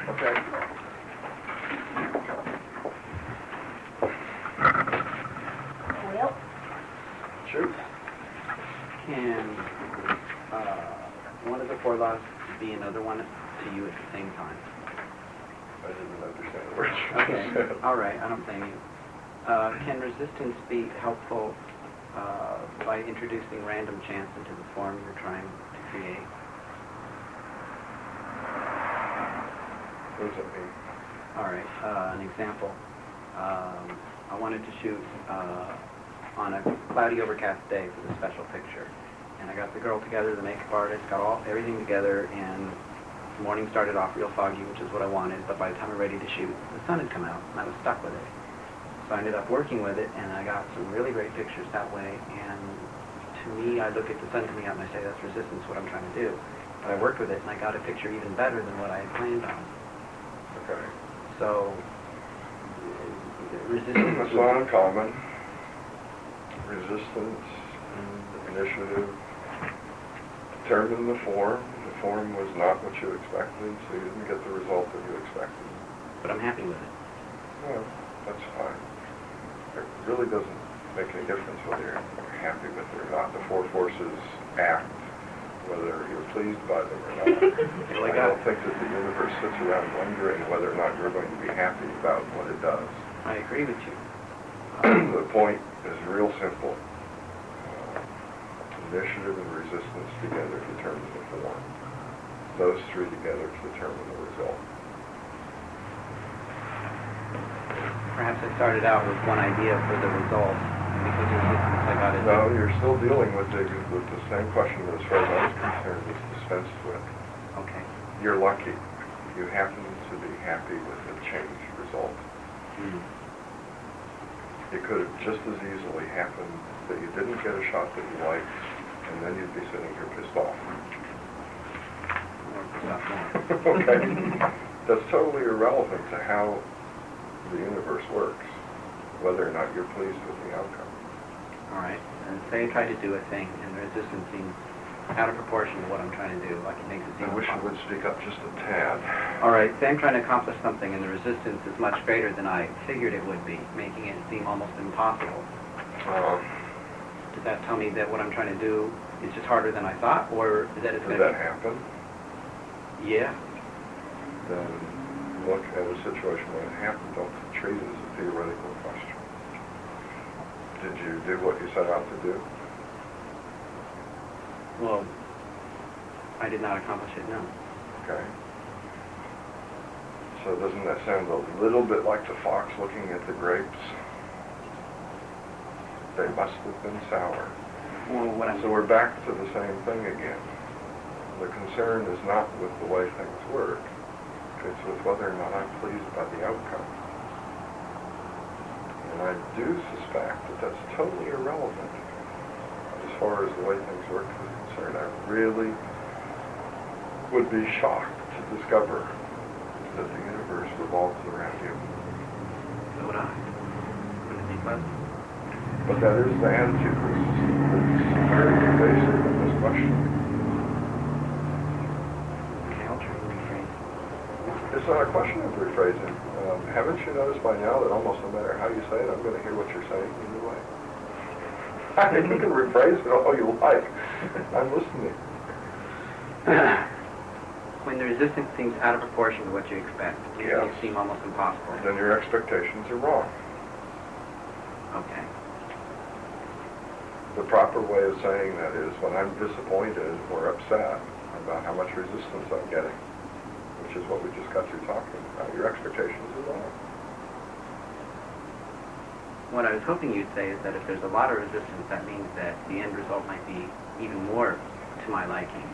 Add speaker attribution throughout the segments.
Speaker 1: Okay.
Speaker 2: Well,
Speaker 1: Shoot.
Speaker 3: Can one of the 4 laws be another one to you at the same time?
Speaker 1: I didn't understand the words.
Speaker 3: Okay, all right, I don't blame you. Can resistance be helpful by introducing random chance into the form you're trying to create?
Speaker 1: What does that mean?
Speaker 3: All right, an example. I wanted to shoot on a cloudy, overcast day for the special picture. And I got the girl together, the makeup artist, got everything together, and the morning started off real foggy, which is what I wanted, but by the time we were ready to shoot, the sun had come out, and I was stuck with it. So I ended up working with it, and I got some really great pictures that way, and to me, I look at the sun coming out and I say, that's resistance, what I'm trying to do. But I worked with it, and I got a picture even better than what I had planned on.
Speaker 1: Okay.
Speaker 3: So, resistance...
Speaker 1: That's not uncommon. Resistance, initiative, determined the form. The form was not what you expected, so you didn't get the result that you expected.
Speaker 3: But I'm happy with it.
Speaker 1: Well, that's fine. It really doesn't make any difference whether you're happy with it or not. The 4 forces act, whether you're pleased by them or not.
Speaker 3: Well,
Speaker 1: I don't think that the universe sits around wondering whether or not you're going to be happy about what it does.
Speaker 3: I agree with you.
Speaker 1: The point is real simple. Initiative and resistance together determine the form. Those 3 together determine the result.
Speaker 3: Perhaps I started out with one idea for the result, and because of resistance I got it.
Speaker 1: No, you're still dealing with the same question that, as far as I was concerned, is dispensed with.
Speaker 3: Okay.
Speaker 1: You're lucky. You happen to be happy with the changed result. It could have just as easily happened that you didn't get a shot that you liked, and then you'd be sitting here pissed off. Okay? That's totally irrelevant to how the universe works, whether or not you're pleased with the outcome.
Speaker 3: All right. And say I try to do a thing, and the resistance seems out of proportion to what I'm trying to do, like it makes it seem
Speaker 1: I wish you
Speaker 3: impossible.
Speaker 1: would speak up just a tad.
Speaker 3: All right. Say I'm trying to accomplish something, and the resistance is much greater than I figured it would be, making it seem almost impossible. Does that tell me that what I'm trying to do is just harder than I thought, or that it's going to
Speaker 1: Did that happen?
Speaker 3: Yeah.
Speaker 1: Then look at a situation when it happened. Don't treat it as a theoretical question. Did you do what you set out to do?
Speaker 3: Well, I did not accomplish it, no.
Speaker 1: Okay. So doesn't that sound a little bit like the fox looking at the grapes? They must have been sour.
Speaker 3: Well,
Speaker 1: So we're back to the same thing again. The concern is not with the way things work. It's with whether or not I'm pleased by the outcome. And I do suspect that that's totally irrelevant as far as the way things work is concerned. I really would be shocked to discover that the universe revolves around you.
Speaker 3: So would I. Wouldn't it be pleasant?
Speaker 1: But that is the answer that's very basic in this question.
Speaker 3: Okay, I'll try to rephrase.
Speaker 1: It's not a question of rephrasing. Haven't you noticed by now that almost no matter how you say it, I'm going to hear what you're saying either way? I think you can rephrase it all you like. I'm listening.
Speaker 3: When the resistance seems out of proportion to what you expect, it
Speaker 1: Yes.
Speaker 3: may seem almost impossible.
Speaker 1: Then your expectations are wrong.
Speaker 3: Okay.
Speaker 1: The proper way of saying that is when I'm disappointed or upset about how much resistance I'm getting, which is what we just got through talking about, your expectations are wrong.
Speaker 3: What I was hoping you'd say is that if there's a lot of resistance, that means that the end result might be even more to my liking.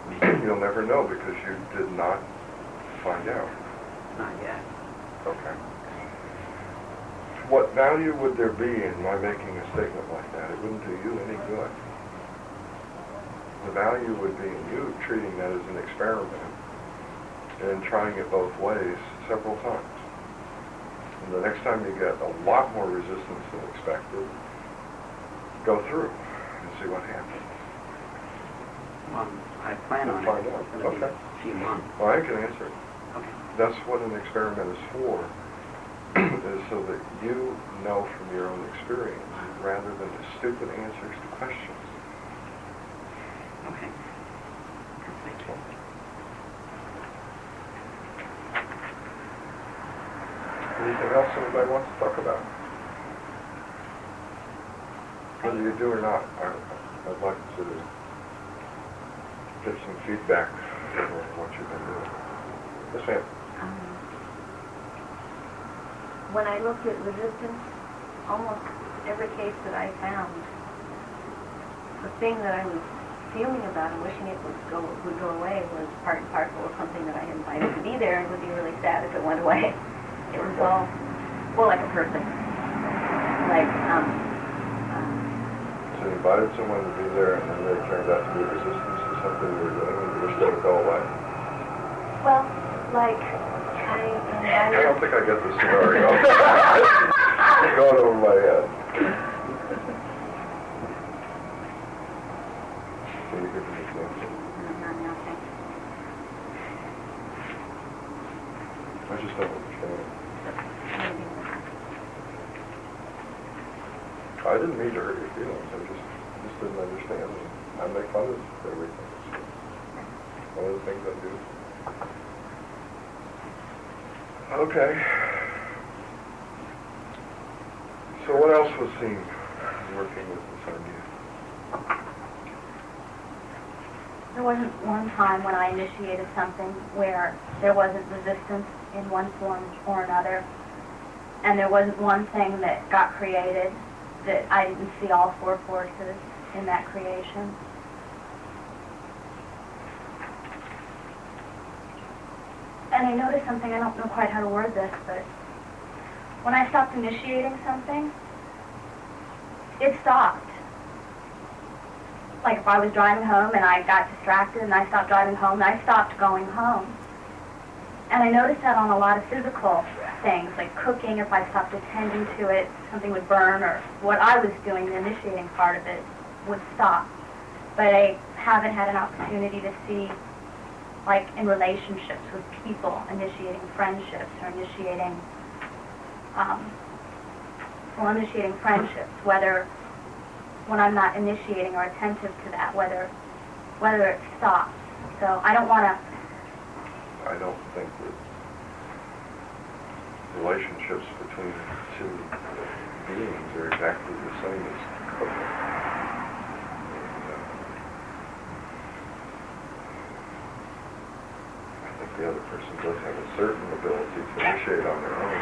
Speaker 3: Maybe
Speaker 1: You'll never know because you did not find out.
Speaker 3: not yet.
Speaker 1: Okay. What value would there be in my making a statement like that? It wouldn't do you any good. The value would be in you treating that as an experiment and trying it both ways several times. And the next time you get a lot more resistance than expected, go through and see what happens.
Speaker 3: I plan on
Speaker 1: Find
Speaker 3: it.
Speaker 1: out.
Speaker 3: It's going to be
Speaker 1: Okay.
Speaker 3: a few months.
Speaker 1: Well, I can answer it.
Speaker 3: Okay.
Speaker 1: That's what an experiment is for, is so that you know from your own experience, rather than the stupid answers to questions.
Speaker 3: Okay. Thank you.
Speaker 1: Anything else anybody wants to talk about? Whether you do or not, I'd like to get some feedback for what you've been doing. Yes, ma'am.
Speaker 2: When I looked at resistance, almost every case that I found, the thing that I was feeling about and wishing it would go away was part and parcel of something that I had invited to be there, and would be really sad if it went away. It was all, well, like a person. Like,
Speaker 1: So you invited someone to be there, and then they turned out to be resistance to something you were doing, and you wish they would go away?
Speaker 2: well, like, I
Speaker 1: I don't think I get the scenario. It's going over my head. Can you give me an example? I just don't understand. I didn't mean to hurt your feelings. I just didn't understand. I make fun of everything. It's one of the things I do. Okay. So what else was seen working with this idea?
Speaker 2: There wasn't one time when I initiated something where there wasn't resistance in one form or another, and there wasn't one thing that got created that I didn't see all four forces in that creation. And I noticed something, I don't know quite how to word this, but when I stopped initiating something, it stopped. Like if I was driving home and I got distracted and I stopped driving home, I stopped going home. And I noticed that on a lot of physical things, like cooking, if I stopped attending to it, something would burn, or what I was doing, the initiating part of it, would stop. But I haven't had an opportunity to see, like in relationships with people, initiating friendships or initiating, initiating friendships, whether when I'm not initiating or attentive to that, whether it stops. So I don't want to.
Speaker 1: I don't think that relationships between two beings are exactly the same as cooking. I think the other person does have a certain ability to initiate on their own,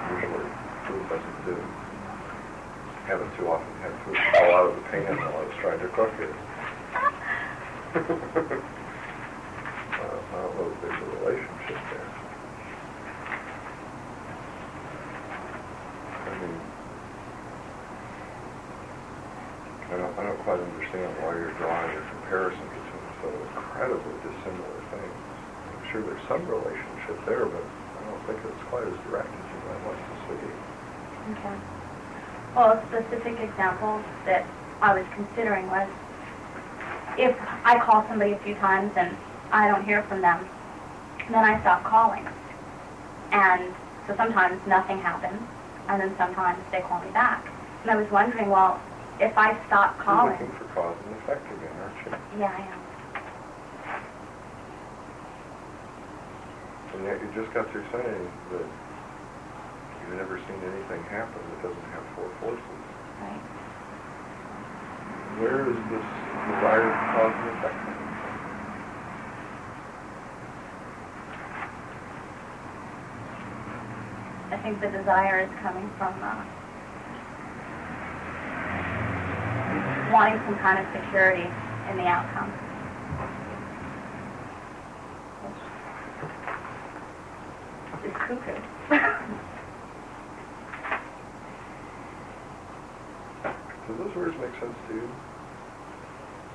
Speaker 1: which usually food doesn't do. Haven't too often had food fall out of the pan while I was trying to cook it. I don't know if there's a relationship there. I mean, I don't quite understand why you're drawing a comparison between so incredibly dissimilar things. I'm sure there's some relationship there, but I don't think it's quite as direct as you might like to see.
Speaker 2: Okay. Well, a specific example that I was considering was if I call somebody a few times and I don't hear from them, then I stop calling. And so sometimes nothing happens, and then sometimes they call me back. And I was wondering, well, if I stop calling...
Speaker 1: You're looking for cause and effect again, aren't you?
Speaker 2: Yeah, I am.
Speaker 1: And yet you just got through saying that you've never seen anything happen that doesn't have four forces.
Speaker 2: Right.
Speaker 1: Where is this desired cause and effect coming from?
Speaker 2: I think the desire is coming from wanting some kind of security in the outcome. Which is cuckoo.
Speaker 1: Do those words make sense to you?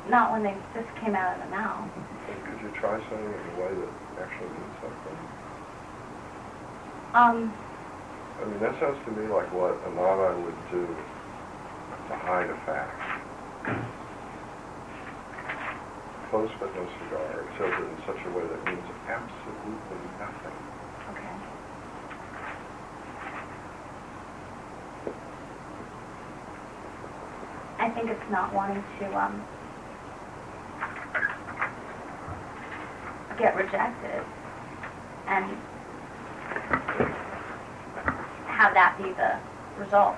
Speaker 2: Not when they just came out of the mouth.
Speaker 1: Could you try saying it in a way that actually means something? I mean, that sounds to me like what a Nana would do to hide a fact. Close but no cigar. It says it in such a way that means absolutely absolutely nothing.
Speaker 2: Okay. I think it's not wanting to get rejected and have that be the result.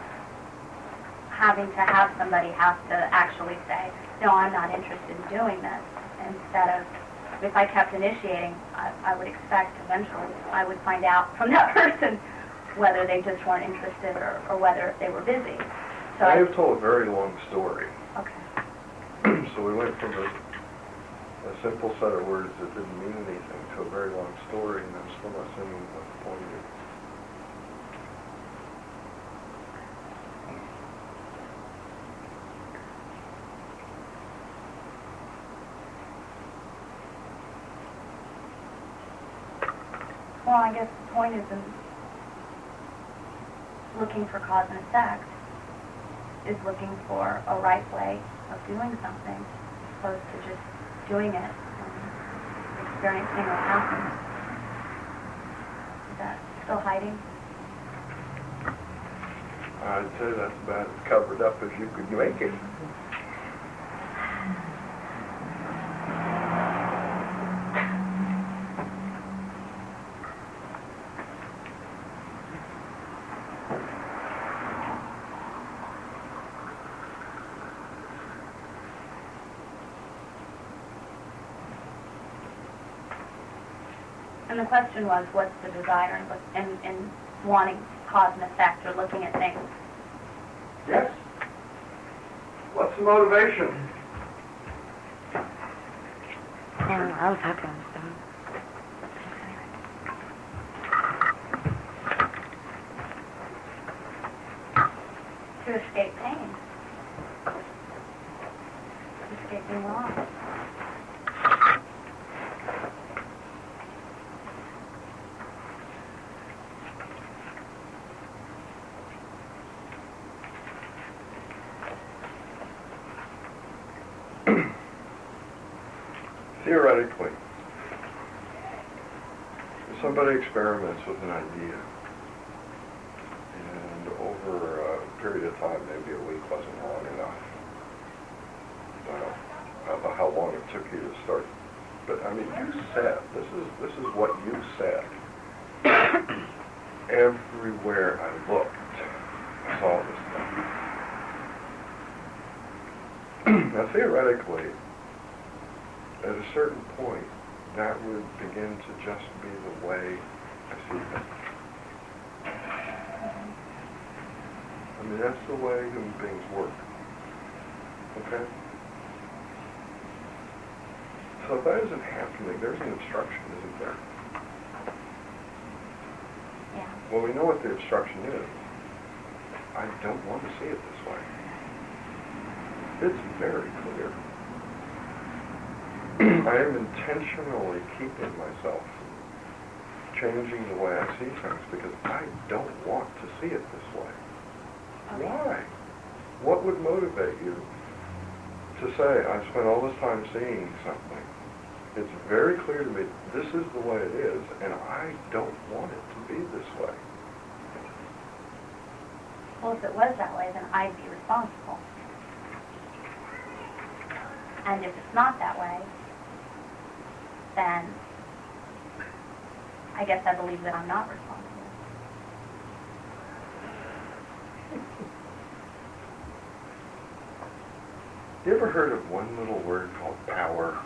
Speaker 2: Having to have somebody have to actually say, no, I'm not interested in doing this, instead of, if I kept initiating, I would expect eventually I would find out from that person whether they just weren't interested or whether they were busy. So
Speaker 1: I have told a very long story.
Speaker 2: Okay.
Speaker 1: So we went from a simple set of words that didn't mean anything to a very long story, and I'm still not seeing what the point is.
Speaker 2: Well, I guess the point is in looking for cause and effect is looking for a right way of doing something, as opposed to just doing it and experiencing what happens. Is that still hiding?
Speaker 1: I'd say that's about as covered up as you could make it.
Speaker 2: And the question was, what's the desire in wanting cause and effect or looking at things?
Speaker 1: Yes. What's the motivation?
Speaker 4: I was happy on this done.
Speaker 2: To escape pain. To escape being wrong.
Speaker 1: Theoretically, if somebody experiments with an idea, and over a period of time, maybe a week wasn't long enough. I don't know how long it took you to start, but I mean, you said, this is what you said. Everywhere I looked, I saw this stuff. Now, theoretically, at a certain point, that would begin to just be the way I see things. I mean, that's the way human beings work. Okay? So if that isn't happening, there's an obstruction, isn't there?
Speaker 2: Yeah.
Speaker 1: Well, we know what the obstruction is. I don't want to see it this way. It's very clear. I am intentionally keeping myself from changing the way I see things because I don't want to see it this way.
Speaker 2: Okay.
Speaker 1: Why? What would motivate you to say, I spent all this time seeing something? It's very clear to me this is the way it is, and I don't want it to be this way.
Speaker 2: Well, if it was that way, then I'd be responsible. And if it's not that way, then I guess I believe that I'm not responsible.
Speaker 1: You ever heard of one little word called power?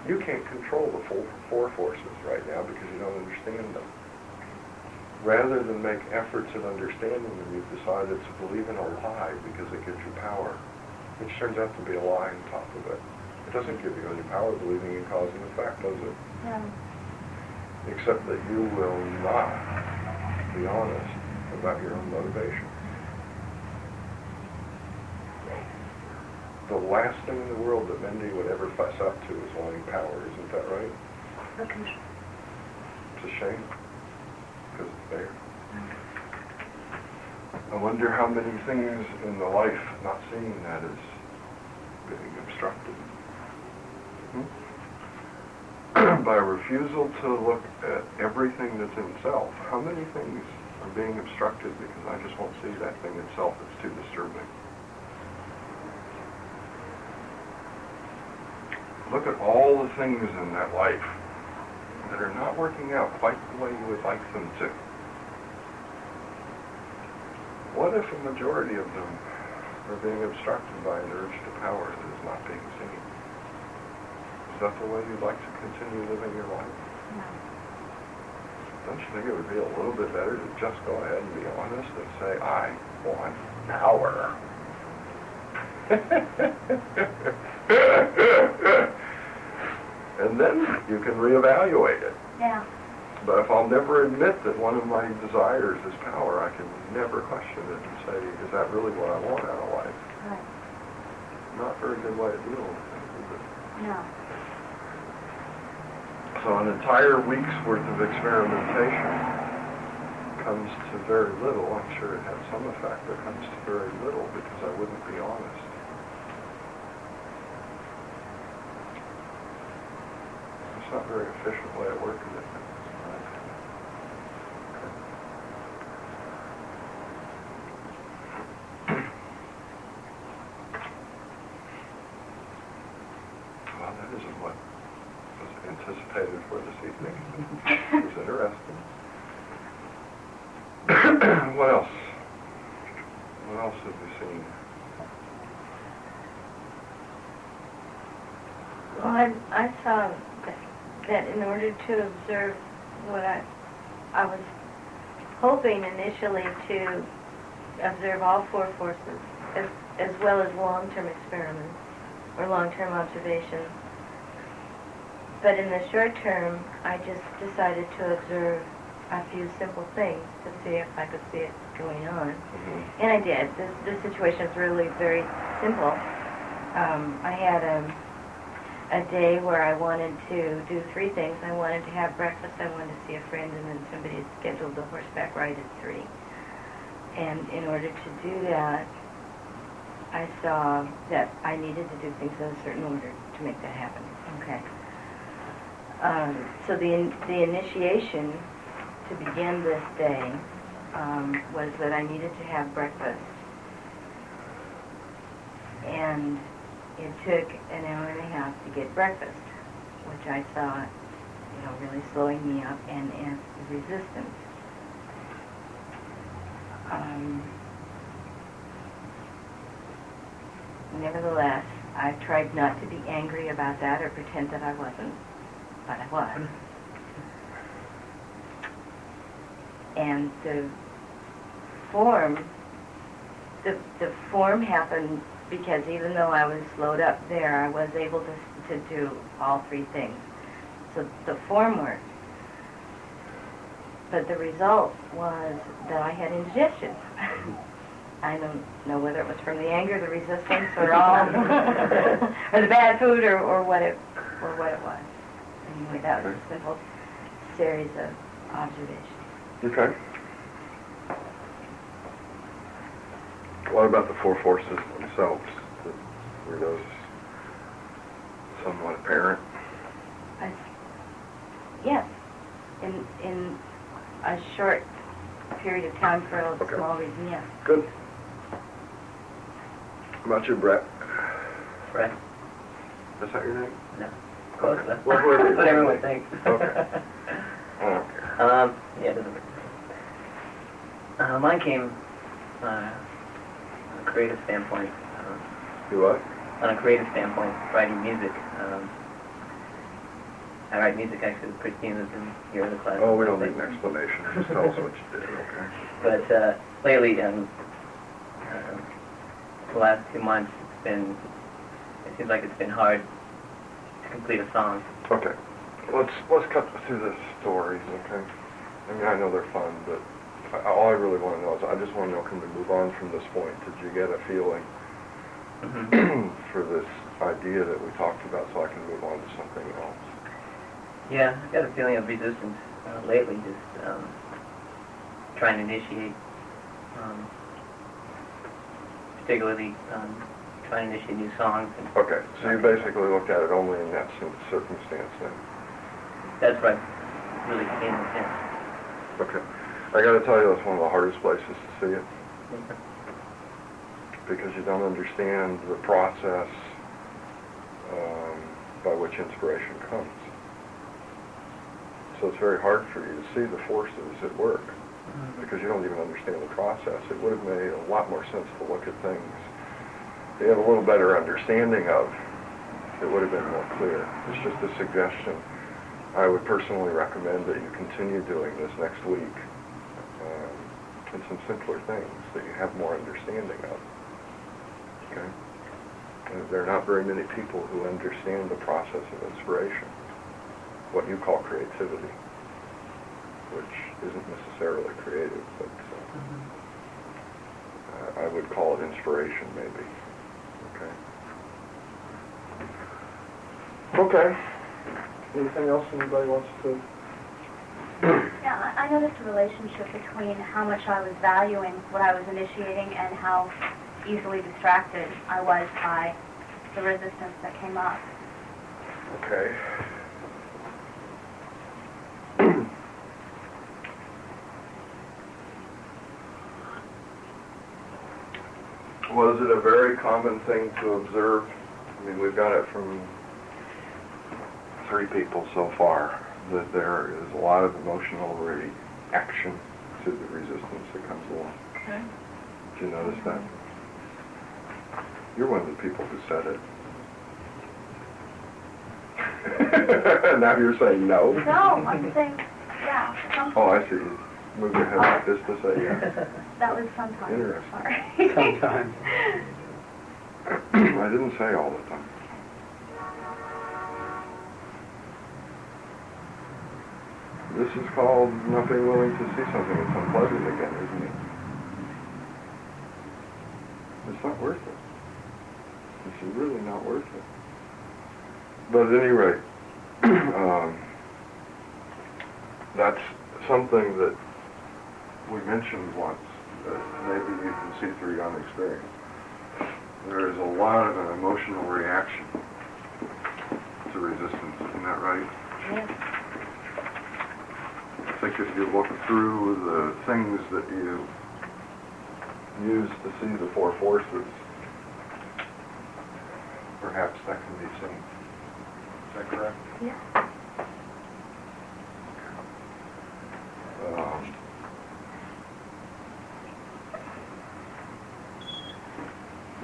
Speaker 1: You can't control the full four forces right now because you don't understand them. Rather than make efforts at understanding them, you've decided to believe in a lie because it gives you power, which turns out to be a lie on top of it. It doesn't give you any power believing in cause and effect, does it?
Speaker 2: No.
Speaker 1: Except that you will not be honest about your own motivation. The last thing in the world that Mindy would ever fuss up to is wanting power, isn't that right?
Speaker 2: The control.
Speaker 1: It's a shame, because it's there. I wonder how many things in the life not seeing that is being obstructed. by refusal to look at everything that's in self, how many things are being obstructed because I just won't see that thing itself that's too disturbing? Look at all the things in that life that are not working out quite the way you would like them to. What if a majority of them are being obstructed by an urge to power that is not being seen? Is that the way you'd like to continue living your life?
Speaker 2: No.
Speaker 1: Don't you think it would be a little bit better to just go ahead and be honest and say, I want power? And then you can reevaluate it.
Speaker 2: Yeah.
Speaker 1: But if I'll never admit that one of my desires is power, I can never question it and say, is that really what I want out of life?
Speaker 2: Right.
Speaker 1: Not a very good way of dealing with things, is it?
Speaker 2: No.
Speaker 1: So an entire week's worth of experimentation comes to very little. I'm sure it had some effect, but comes to very little because I wouldn't be honest. It's not a very efficient way of working at things. Well, that isn't what was anticipated for this evening. It was interesting. What else? What else have we seen?
Speaker 5: Well, I saw that in order to observe what I was hoping initially to observe all four forces, as well as long-term experiments or long-term observations. But in the short term, I just decided to observe a few simple things to see if I could see it going on.
Speaker 1: Mm-hmm.
Speaker 5: And I did. This situation is really very simple. I had a day where I wanted to do three things. I wanted to have breakfast, I wanted to see a friend, and then somebody had scheduled the horseback ride at 3. And in order to do that, I saw that I needed to do things in a certain order to make that happen. Okay. So the initiation to begin this day was that I needed to have breakfast. And it took an hour and a half to get breakfast, which I saw, really slowing me up and as resistance. Nevertheless, I tried not to be angry about that or pretend that I wasn't, but I was. And the form happened because even though I was slowed up there, I was able to do all three things. So the form worked. But the result was that I had indigestion. I don't know whether it was from the anger, the resistance, or all, or the bad food, or what it was. Anyway, that was a simple series of observations.
Speaker 1: Okay. What about the four forces themselves? Were those somewhat apparent?
Speaker 5: Yes. In a short period of time for a
Speaker 1: Okay.
Speaker 5: small reason, yes.
Speaker 1: Good. How about you, Brett?
Speaker 3: Brett?
Speaker 1: Is that your name?
Speaker 3: No. Close
Speaker 1: Okay.
Speaker 3: enough.
Speaker 1: What word
Speaker 3: That's
Speaker 1: is
Speaker 3: what
Speaker 1: it?
Speaker 3: everyone thinks.
Speaker 1: Okay. I don't care.
Speaker 3: Yeah, it doesn't matter. Mine came on a creative standpoint.
Speaker 1: You what?
Speaker 3: On a creative standpoint, writing music. I write music actually with Christine, who's in here in the class.
Speaker 1: Oh, we don't need an explanation. Just tell us what you did, okay?
Speaker 3: But lately, the last 2 months, it seems like it's been hard to complete a song.
Speaker 1: Okay. Let's cut through the stories, okay? I mean, I know they're fun, but all I really want to know is, I just want to know, can we move on from this point? Did you get a feeling for this idea that we talked about so I can move on to something else?
Speaker 3: Yeah, I've got a feeling of resistance lately, just trying to initiate, particularly trying to initiate new songs.
Speaker 1: Okay, so you basically looked at it only in that circumstance then?
Speaker 6: That's right. Really came with him.
Speaker 1: Okay. I gotta tell you, that's one of the hardest places to see it. Because you don't understand the process by which inspiration comes. So it's very hard for you to see the forces at work because you don't even understand the process. It would have made a lot more sense to look at things you have a little better understanding of. It would have been more clear. It's just a suggestion. I would personally recommend that you continue doing this next week and some simpler things that you have more understanding of. Okay? And there are not very many people who understand the process of inspiration, what you call creativity, which isn't necessarily creative, but I would call it inspiration, maybe. Okay. Okay. Anything else anybody wants to?
Speaker 2: Yeah, I noticed a relationship between how much I was valuing what I was initiating and how easily distracted I was by the resistance that came up.
Speaker 1: Okay. Was it a very common thing to observe? I mean, we've got it from 3 people so far, that there is a lot of emotional reaction to the resistance that comes along.
Speaker 5: Okay.
Speaker 1: Did you notice that? You're one of the people who said it. Now you're saying no?
Speaker 2: No, I'm saying, yeah, sometimes.
Speaker 1: Oh, I see. You move your head like this to say yes.
Speaker 2: That was sometimes.
Speaker 1: Interesting.
Speaker 2: Sorry.
Speaker 3: Sometimes.
Speaker 1: I didn't say all the time. This is called not being willing to see something that's unpleasant again, isn't it? It's not worth it. It's really not worth it. But at any rate, that's something that we mentioned once, that maybe you can see through your own experience. There is a lot of an emotional reaction to resistance, isn't that right?
Speaker 5: Yes.
Speaker 1: I think if you look through the things that you use to see the 4 forces, perhaps that can be seen. Is that correct?
Speaker 2: Yeah.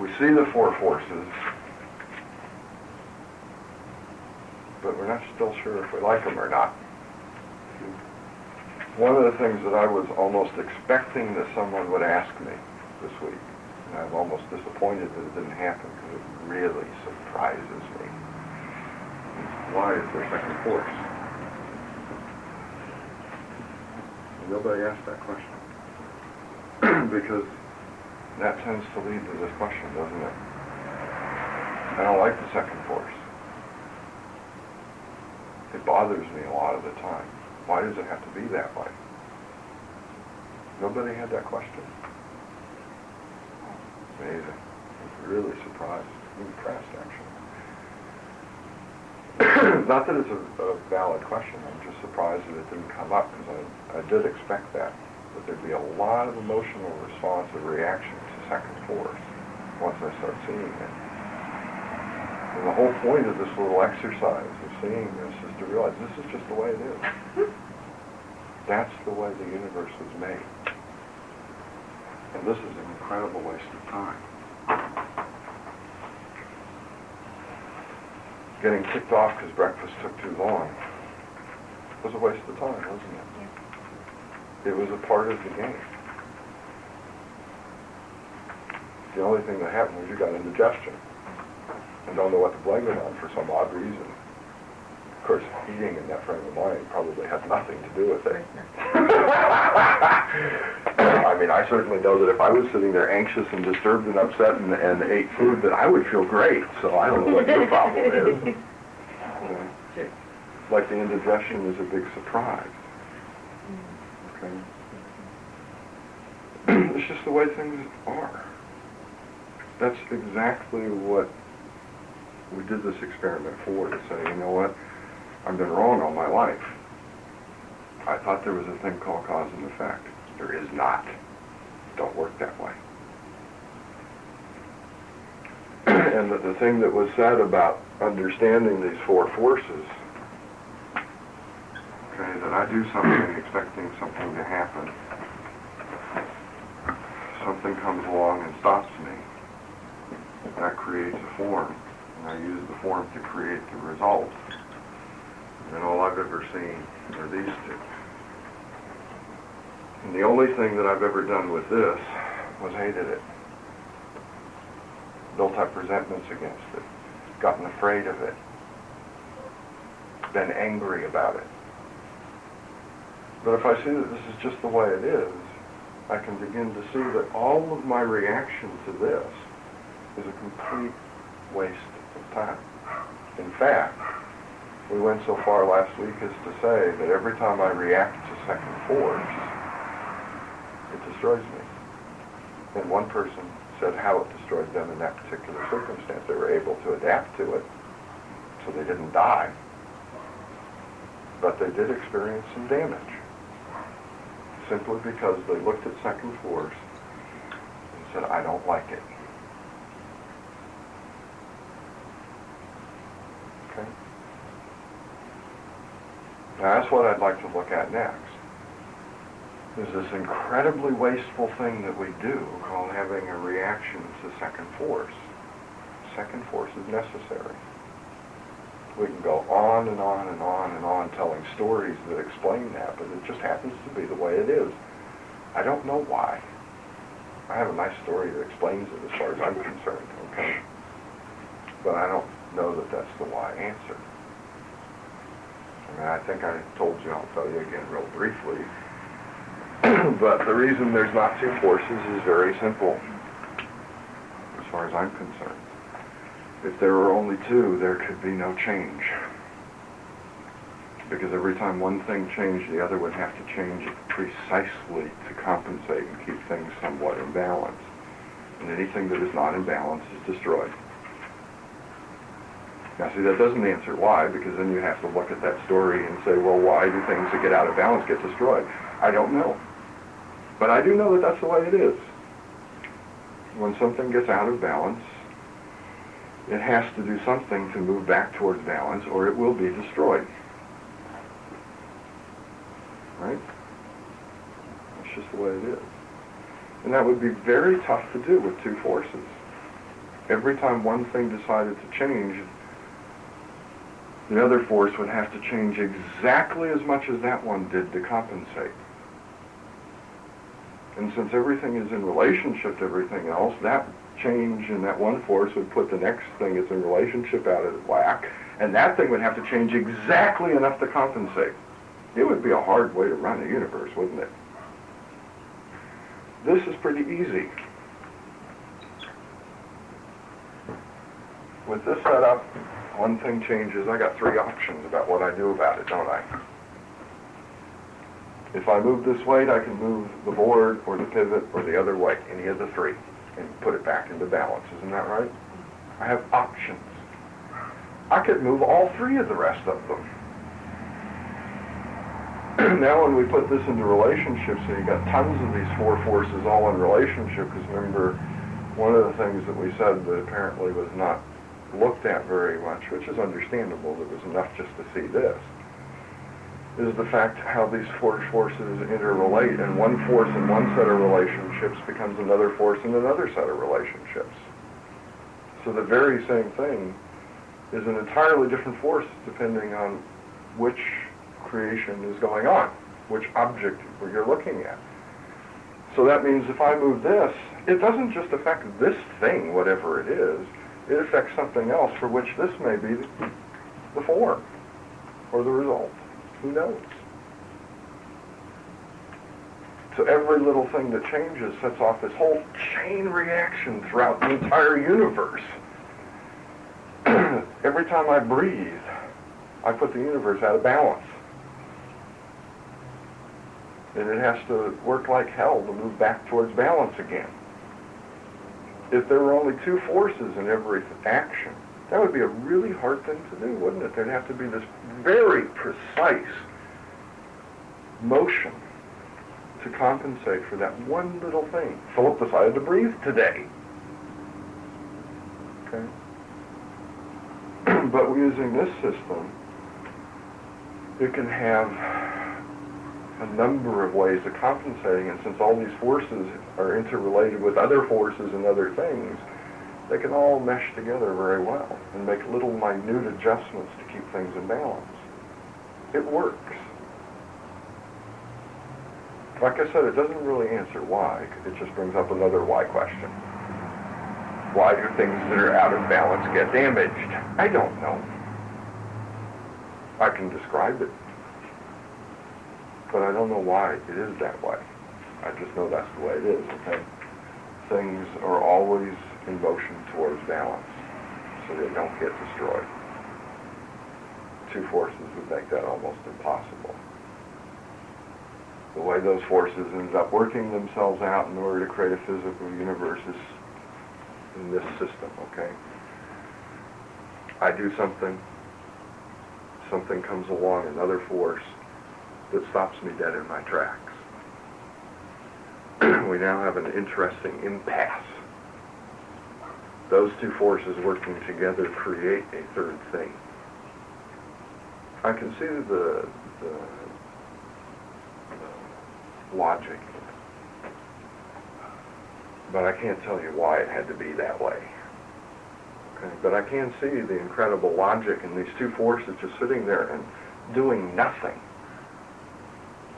Speaker 1: We see the 4 forces, but we're not still sure if we like them or not. One of the things that I was almost expecting that someone would ask me this week, and I'm almost disappointed that it didn't happen because it really surprises me, is why is there second force? And nobody asked that question. Because that tends to lead to this question, doesn't it? I don't like the second force. It bothers me a lot of the time. Why does it have to be that way? Nobody had that question. Amazing. I'm really surprised. Impressed, actually. Not that it's a valid question. I'm just surprised that it didn't come up, because I did expect that there'd be a lot of emotional response or reaction to second force once I start seeing it. And the whole point of this little exercise of seeing this is to realize this is just the way it is. That's the way the universe was made. And this is an incredible waste of time. Getting kicked off because breakfast took too long was a waste of time, wasn't it? Yeah. It was a part of the game. The only thing that happened was you got indigestion and don't know what to blame it on for some odd reason. Of course, eating in that frame of mind probably had nothing to do with it. I mean, I certainly know that if I was sitting there anxious and disturbed and upset and ate food, that I would feel great. So I don't know what your problem is. Okay. Like the indigestion is a big surprise. Okay. It's just the way things are. That's exactly what we did this experiment for, to say, you know what, I've been wrong all my life. I thought there was a thing called cause and effect. There is not. Don't work that way. And that the thing that was said about understanding these four forces, okay, that I do something expecting something to happen, something comes along and stops me, that creates a form, and I use the form to create the result. And all I've ever seen are these two. And the only thing that I've ever done with this was hated it. Built up resentments against it. Gotten afraid of it. Been angry about it. But if I see that this is just the way it is, I can begin to see that all of my reaction to this is a complete waste of time. In fact, we went so far last week as to say that every time I react to second force, it destroys me. And one person said how it destroyed them in that particular circumstance. They were able to adapt to it, so they didn't die. But they did experience some damage, simply because they looked at second force and said, I don't like it. Okay? Now that's what I'd like to look at next. There's this incredibly wasteful thing that we do called having a reaction to second force. Second force is necessary. We can go on and on and on and on telling stories that explain that, but it just happens to be the way it is. I don't know why. I have a nice story that explains it as far as I'm concerned, okay? But I don't know that that's the why answer. I mean, I think I told you, I'll tell you again real briefly. But the reason there's not two forces is very simple, as far as I'm concerned. If there were only two, there could be no change. Because every time one thing changed, the other would have to change precisely to compensate and keep things somewhat in balance. And anything that is not in balance is destroyed. Now see, that doesn't answer why, because then you have to look at that story and say, well, why do things that get out of balance get destroyed? I don't know. But I do know that that's the way it is. When something gets out of balance, it has to do something to move back towards balance, or it will be destroyed. Right? That's just the way it is. And that would be very tough to do with two forces. Every time one thing decided to change, the other force would have to change exactly as much as that one did to compensate. And since everything is in relationship to everything else, that change in that one force would put the next thing that's in relationship out of whack, and that thing would have to change exactly enough to compensate. It would be a hard way to run a universe, wouldn't it? This is pretty easy. With this setup, one thing changes. I got three options about what I do about it, don't I? If I move this weight, I can move the board or the pivot or the other way, any of the three, and put it back into balance. Isn't that right? I have options. I could move all three of the rest of them. Now when we put this into relationships, so you got tons of these four forces all in relationship, because remember, one of the things that we said that apparently was not looked at very much, which is understandable, there was enough just to see this, is the fact how these four forces interrelate, and one force in one set of relationships becomes another force in another set of relationships. So the very same thing is an entirely different force depending on which creation is going on, which object you're looking at. So that means if I move this, it doesn't just affect this thing, whatever it is, it affects something else for which this may be the form or the result. Who knows? So every little thing that changes sets off this whole chain reaction throughout the entire universe. Every time I breathe, I put the universe out of balance. And it has to work like hell to move back towards balance again. If there were only two forces in every action, That would be a really hard thing to do, wouldn't it? There'd have to be this very precise motion to compensate for that one little thing. Philip decided to breathe today. Okay? But using this system, it can have a number of ways of compensating, and since all these forces are interrelated with other forces and other things, they can all mesh together very well and make little minute adjustments to keep things in balance. It works. Like I said, it doesn't really answer why. It just brings up another why question. Why do things that are out of balance get damaged? I don't know. I can describe it, but I don't know why it is that way. I just know that's the way it is, okay? Things are always in motion towards balance, so they don't get destroyed. Two forces would make that almost impossible. The way those forces end up working themselves out in order to create a physical universe is in this system, okay? I do something, something comes along, another force that stops me dead in my tracks. We now have an interesting impasse. Those two forces working together create a third thing. I can see the logic, but I can't tell you why it had to be that way. Okay? But I can see the incredible logic in these two forces just sitting there and doing nothing,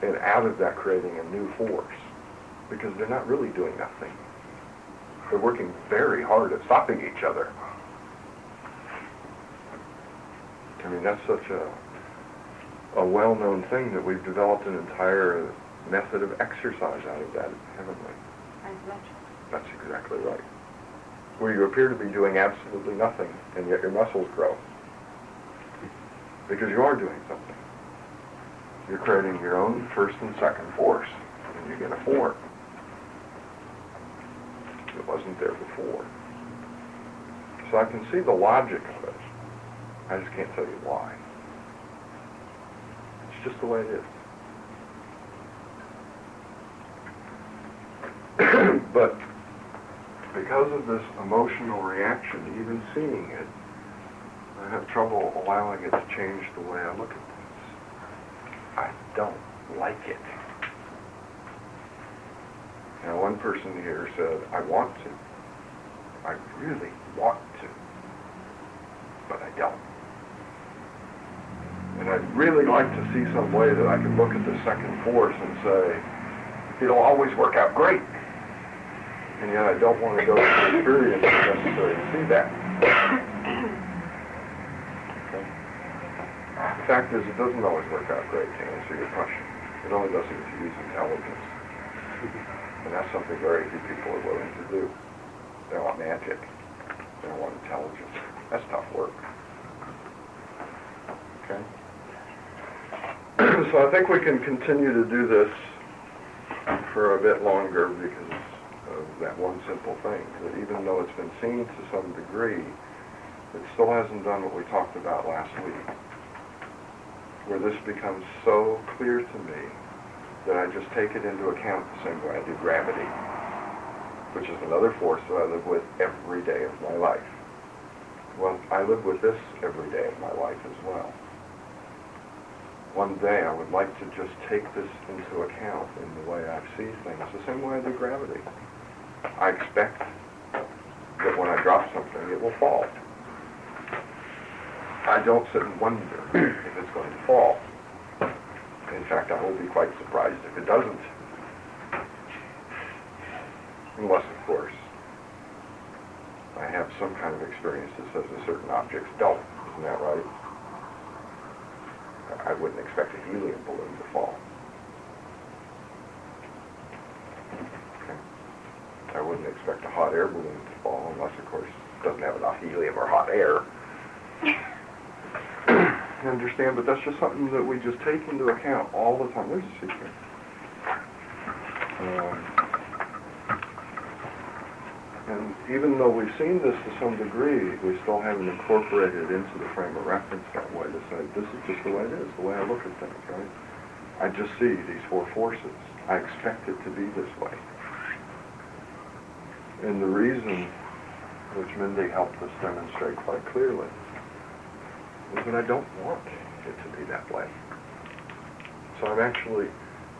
Speaker 1: and out of that creating a new force, because they're not really doing nothing. They're working very hard at stopping each other. I mean, that's such a well-known thing that we've developed an entire method of exercise out of that, haven't we? That's exactly right. Where you appear to be doing absolutely nothing, and yet your muscles grow. Because you are doing something. You're creating your own first and second force, and you get a form. It wasn't there before. So I can see the logic of it. I just can't tell you why. It's just the way it is. But because of this emotional reaction, even seeing it, I have trouble allowing it to change the way I look at this. I don't like it. Now, one person here said, I want to. I really want to. But I don't. And I'd really like to see some way that I can look at the second force and say, it'll always work out great. And yet I don't want to go through the experience necessary to see that. Okay? The fact is, it doesn't always work out great, to answer your question. It only does it if you use intelligence. And that's something very few people are willing to do. They want magic. They don't want intelligence. That's tough work. Okay? So I think we can continue to do this for a bit longer because of that one simple thing, that even though it's been seen to some degree, it still hasn't done what we talked about last week, where this becomes so clear to me that I just take it into account the same way I do gravity, which is another force that I live with every day of my life. Well, I live with this every day of my life as well. One day I would like to just take this into account in the way I see things, the same way I do gravity. I expect that when I drop something, it will fall. I don't sit and wonder if it's going to fall. In fact, I will be quite surprised if it doesn't. Unless, of course, I have some kind of experience that says that certain objects don't. Isn't that right? I wouldn't expect a helium balloon to fall. Okay. I wouldn't expect a hot air balloon to fall unless, of course, it doesn't have enough helium or hot air. You understand? But that's just something that we just take into account all the time. There's a secret. And even though we've seen this to some degree, we still haven't incorporated it into the frame of reference that way to say, this is just the way it is, the way I look at things, right? I just see these four forces. I expect it to be this way. And the reason, which Mindy helped us demonstrate quite clearly, is that I don't want it to be that way. So I'm actually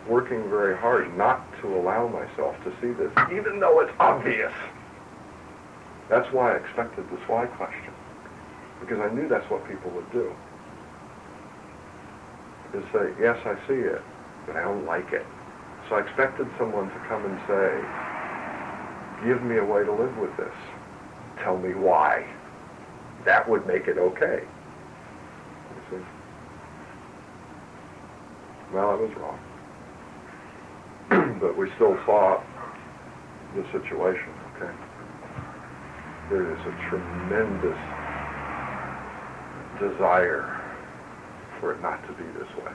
Speaker 1: working very hard not to allow myself to see this, even though it's obvious. That's why I expected this why question, because I knew that's what people would do. Is say, yes, I see it, but I don't like it. So I expected someone to come and say, give me a way to live with this. Tell me why. That would make it okay. You see? Well, I was wrong. But we still saw the situation, okay? There is a tremendous desire for it not to be this way.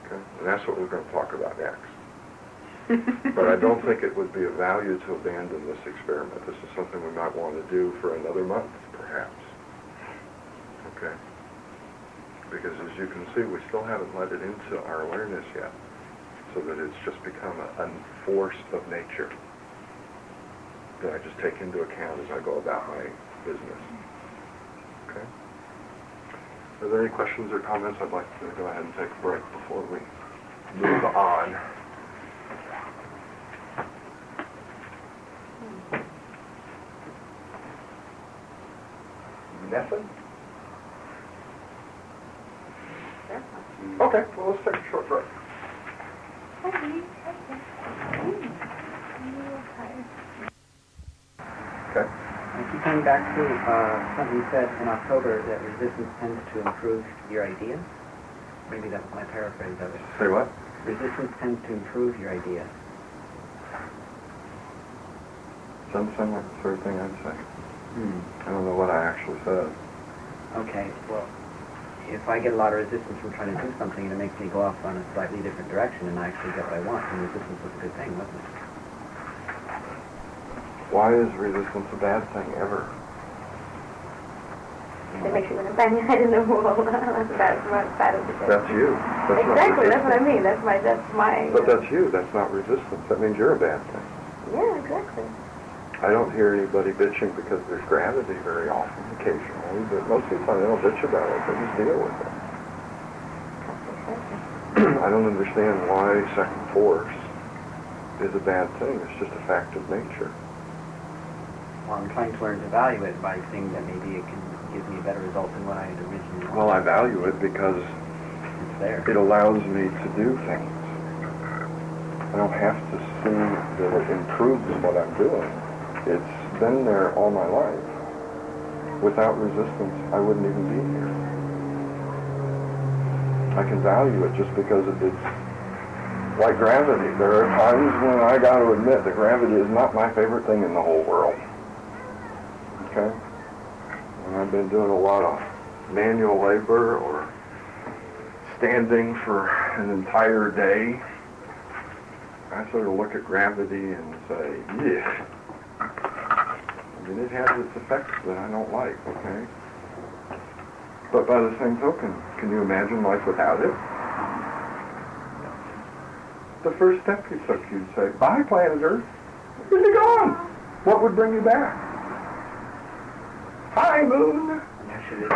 Speaker 1: Okay? And that's what we're going to talk about next. But I don't think it would be of value to abandon this experiment. This is something we might want to do for another month, perhaps. Okay? Because as you can see, we still haven't let it into our awareness yet, so that it's just become a force of nature that I just take into account as I go about my business. Okay? Are there any questions or comments? I'd like to go ahead and take a break before we move on. Nothing? Okay, well, let's take a short break. Okay.
Speaker 3: I keep coming back to something you said in October, that resistance tends to improve your ideas. Maybe that's my paraphrase of it.
Speaker 1: Say what?
Speaker 3: Resistance tends to improve your ideas.
Speaker 1: Doesn't sound like the sort of thing I'd say. I don't know what I actually said.
Speaker 3: Okay, well, if I get a lot of resistance from trying to do something and it makes me go off on a slightly different direction and I actually get what I want, then resistance was a good thing, wasn't it?
Speaker 1: Why is resistance a bad thing ever?
Speaker 5: It makes you want to bang your head in the wall. That's my side of the thing.
Speaker 1: That's you. That's
Speaker 5: Exactly,
Speaker 1: not
Speaker 5: that's what I
Speaker 1: resistance.
Speaker 5: mean. That's my...
Speaker 1: But that's you. That's not resistance. That means you're a bad thing.
Speaker 5: Yeah, exactly.
Speaker 1: I don't hear anybody bitching because there's gravity very often, occasionally, but most of the time they don't bitch about it. They just deal with it. I don't understand why second force is a bad thing. It's just a fact of nature.
Speaker 3: Well, I'm trying to learn to value it by seeing that maybe it can give me a better result than what I had originally wanted.
Speaker 1: Well, I value it because
Speaker 3: It's there.
Speaker 1: it allows me to do things. I don't have to see that it improves what I'm doing. It's been there all my life. Without resistance, I wouldn't even be here. I can value it just because it's like gravity. There are times when I got to admit that gravity is not my favorite thing in the whole world. Okay? And I've been doing a lot of manual labor or standing for an entire day. I sort of look at gravity and say, yeah. I mean, it has its effects that I don't like, okay? But by the same token, can you imagine life without it? The first step you took, you'd say, bye, planet Earth. Where's you gone? What would bring you back? Hi, moon.
Speaker 3: Actually,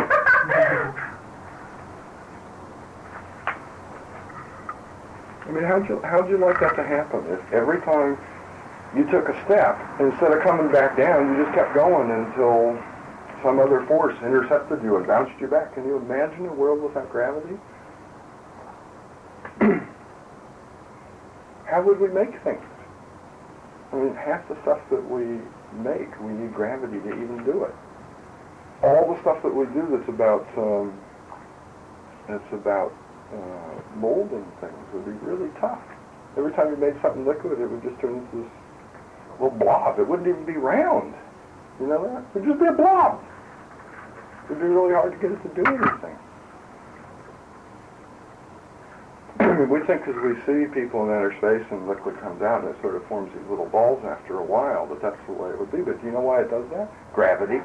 Speaker 1: I mean, how'd you like that to happen? If every time you took a step, instead of coming back down, you just kept going until some other force intercepted you and bounced you back. Can you imagine a world without gravity? How would we make things? I mean, half the stuff that we make, we need gravity to even do it. All the stuff that we do that's about molding things would be really tough. Every time you made something liquid, it would just turn into this little blob. It wouldn't even be round. You know that? It would just be a blob. It would be really hard to get it to do anything. we think because we see people in outer space and liquid comes out and it sort of forms these little balls after a while, that that's the way it would be. But do you know why it does that? Gravity.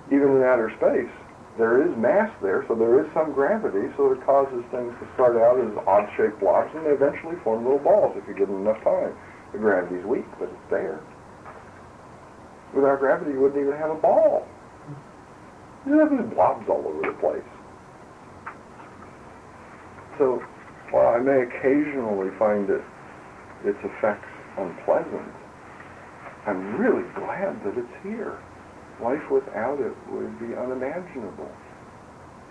Speaker 1: Even in outer space, there is mass there, so there is some gravity, so it causes things to start out as odd-shaped blobs, and they eventually form little balls if you give them enough time. The gravity's weak, but it's there. Without gravity, you wouldn't even have a ball. You'd have these blobs all over the place. So, while I may occasionally find its effects unpleasant, I'm really glad that it's here. Life without it would be unimaginable.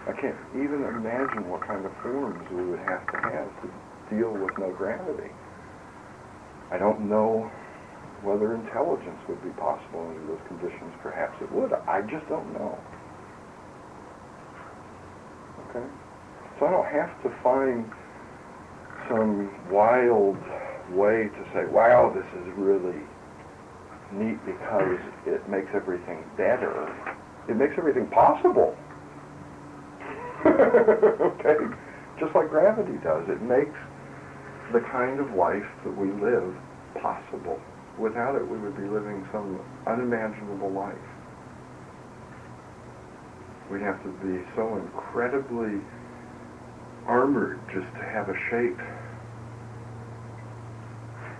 Speaker 1: I can't even imagine what kind of forms we would have to deal with no gravity. I don't know whether intelligence would be possible under those conditions. Perhaps it would. I just don't know. Okay? So I don't have to find some wild way to say, wow, this is really neat because it makes everything better. It makes everything possible. Okay? Just like gravity does. It makes the kind of life that we live possible. Without it, we would be living some unimaginable life. We'd have to be so incredibly armored just to have a shape.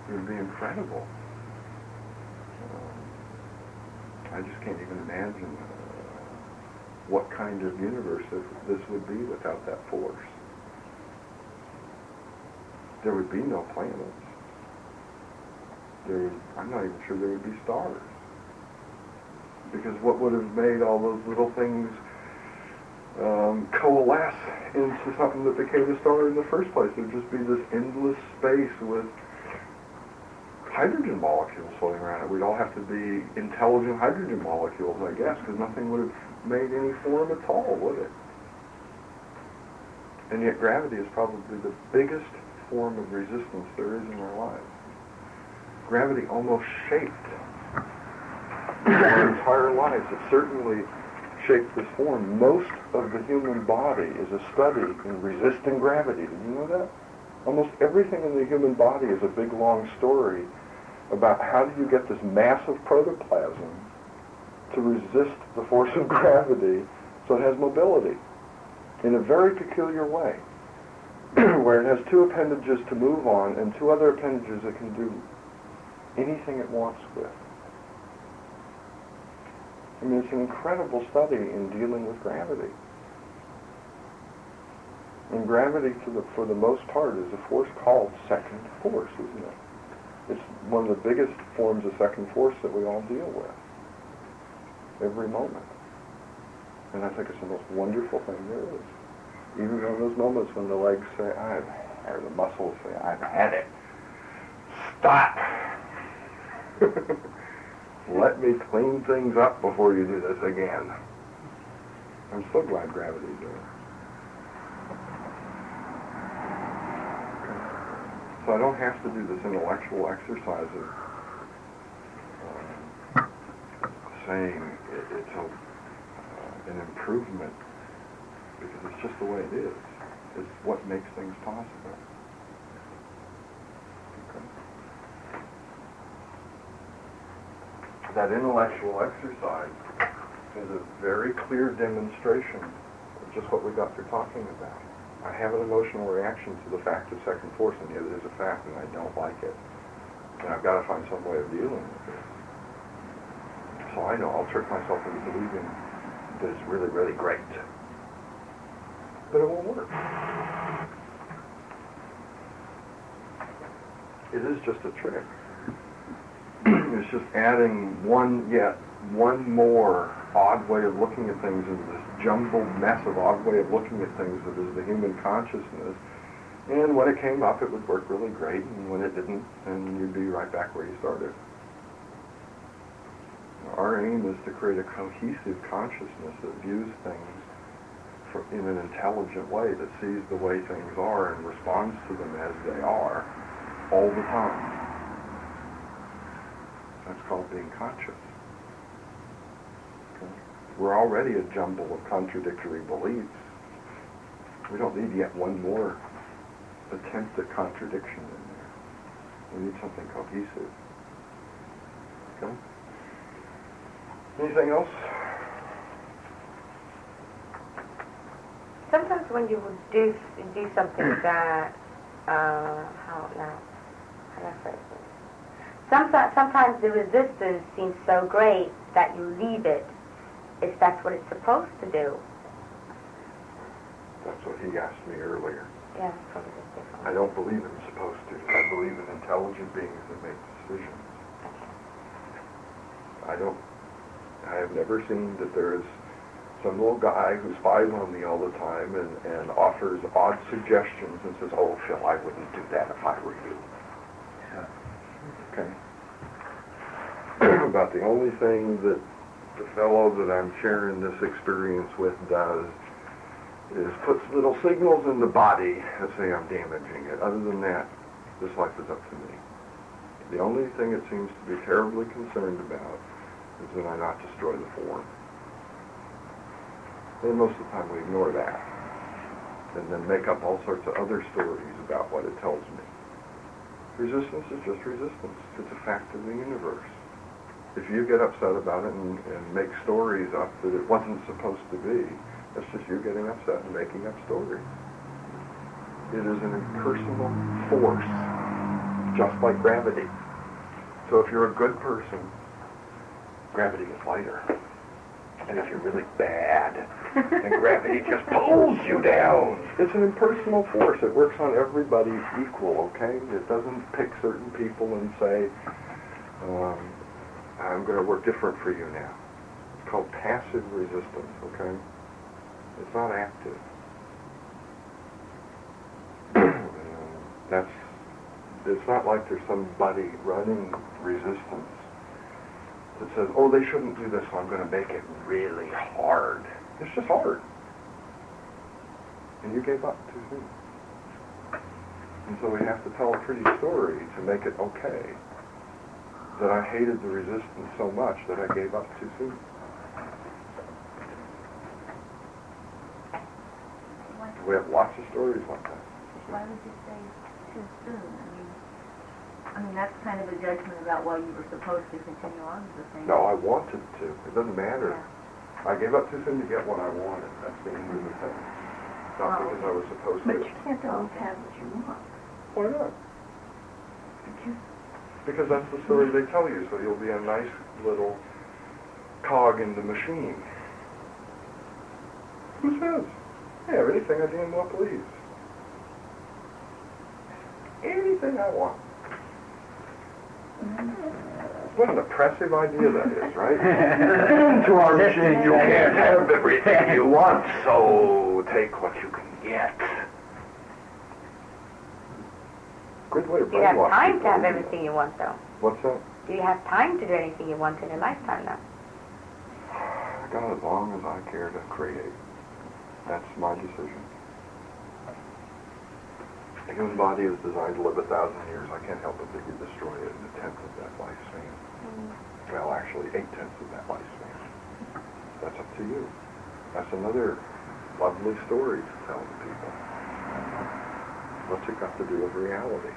Speaker 1: It would be incredible. I just can't even imagine what kind of universe this would be without that force. There would be no planets. I'm not even sure there would be stars. Because what would have made all those little things coalesce into something that became a star in the first place? It would just be this endless space with hydrogen molecules floating around it. We'd all have to be intelligent hydrogen molecules, I guess, because nothing would have made any form at all, would it? And yet gravity is probably the biggest form of resistance there is in our lives. Gravity almost shaped our entire lives. It certainly shaped this form. Most of the human body is a study in resisting gravity. Did you know that? Almost everything in the human body is a big, long story about how do you get this massive protoplasm to resist the force of gravity so it has mobility in a very peculiar way, where it has two appendages to move on and two other appendages that can do anything it wants with. I mean, it's an incredible study in dealing with gravity. And gravity, for the most part, is a force called second force, isn't it? It's one of the biggest forms of second force that we all deal with every moment. And I think it's the most wonderful thing there is. Even in those moments when the legs say, or the muscles say, I've had it. Stop! Let me clean things up before you do this again. I'm so glad gravity's there. So I don't have to do this intellectual exercise of saying it's an improvement, because it's just the way it is. It's what makes things possible. Okay. That intellectual exercise is a very clear demonstration of just what we got through talking about. I have an emotional reaction to the fact of second force, and yet it is a fact, and I don't like it. And I've got to find some way of dealing with it. So I know I'll trick myself into believing that it's really, really great. But it won't work. It is just a trick. It's just adding one more odd way of looking at things into this jumbled mess of odd way of looking at things that is the human consciousness. And when it came up, it would work really great, and when it didn't, then you'd be right back where you started. Our aim is to create a cohesive consciousness that views things in an intelligent way, that sees the way things are and responds to them as they are all the time. That's called being conscious. Okay. We're already a jumble of contradictory beliefs. We don't need yet one more attempt at contradiction in there. We need something cohesive. Okay? Anything else?
Speaker 4: Sometimes when you would do something that, how do I phrase it? Sometimes the resistance seems so great that you leave it if that's what it's supposed to do.
Speaker 1: That's what he asked me earlier.
Speaker 4: Yeah, it's probably just different.
Speaker 1: I don't believe in supposed to. I believe in intelligent beings that make decisions. I have never seen that there is some little guy who spies on me all the time and offers odd suggestions and says, oh, Phil, I wouldn't do that if I were you. Okay? About the only thing that the fellow that I'm sharing this experience with does is puts little signals in the body that say I'm damaging it. Other than that, this life is up to me. The only thing it seems to be terribly concerned about is that I not destroy the form. And most of the time we ignore that and then make up all sorts of other stories about what it tells me. Resistance is just resistance. It's a fact of the universe. If you get upset about it and make stories up that it wasn't supposed to be, that's just you getting upset and making up stories. It is an impersonal force, just like gravity. So if you're a good person, gravity is lighter. And if you're really bad, then gravity just pulls you down. It's an impersonal force. It works on everybody equal, okay? It doesn't pick certain people and say, I'm going to work different for you now. It's called passive resistance, okay? It's not active. It's not like there's somebody running resistance that says, oh, they shouldn't do this, so I'm going to make it really hard. It's just hard. And you gave up too soon. And so we have to tell a pretty story to make it okay. That I hated the resistance so much that I gave up too soon. We have lots of stories like that.
Speaker 7: Why would you say too soon? I mean, that's kind of a judgment about why you were supposed to continue on with the thing.
Speaker 1: No, I wanted to. It doesn't matter. Yeah. I gave up too soon to get what I wanted. That's the end of the thing. Not because I was supposed to.
Speaker 7: But you can't always have what you want.
Speaker 1: Why not? Because that's the story they tell you, so you'll be a nice little cog in the machine. Who says? I have anything I damn well please. Anything I want. What an oppressive idea that is, right? Into our machine, you can't have everything you want, so take what you can get. Good way to brainwash
Speaker 4: Do you have time
Speaker 1: people,
Speaker 4: to have
Speaker 1: isn't it?
Speaker 4: everything you want, though?
Speaker 1: What's that?
Speaker 4: Do you have time to do anything you want in your lifetime, now?
Speaker 1: I got as long as I care to create. That's my decision. The human body is designed to live 1,000 years. I can't help it that you destroy it in 1/10 of that lifespan. Well, actually, 8/10 of that lifespan. That's up to you. That's another lovely story to tell the people. What's it got to do with reality?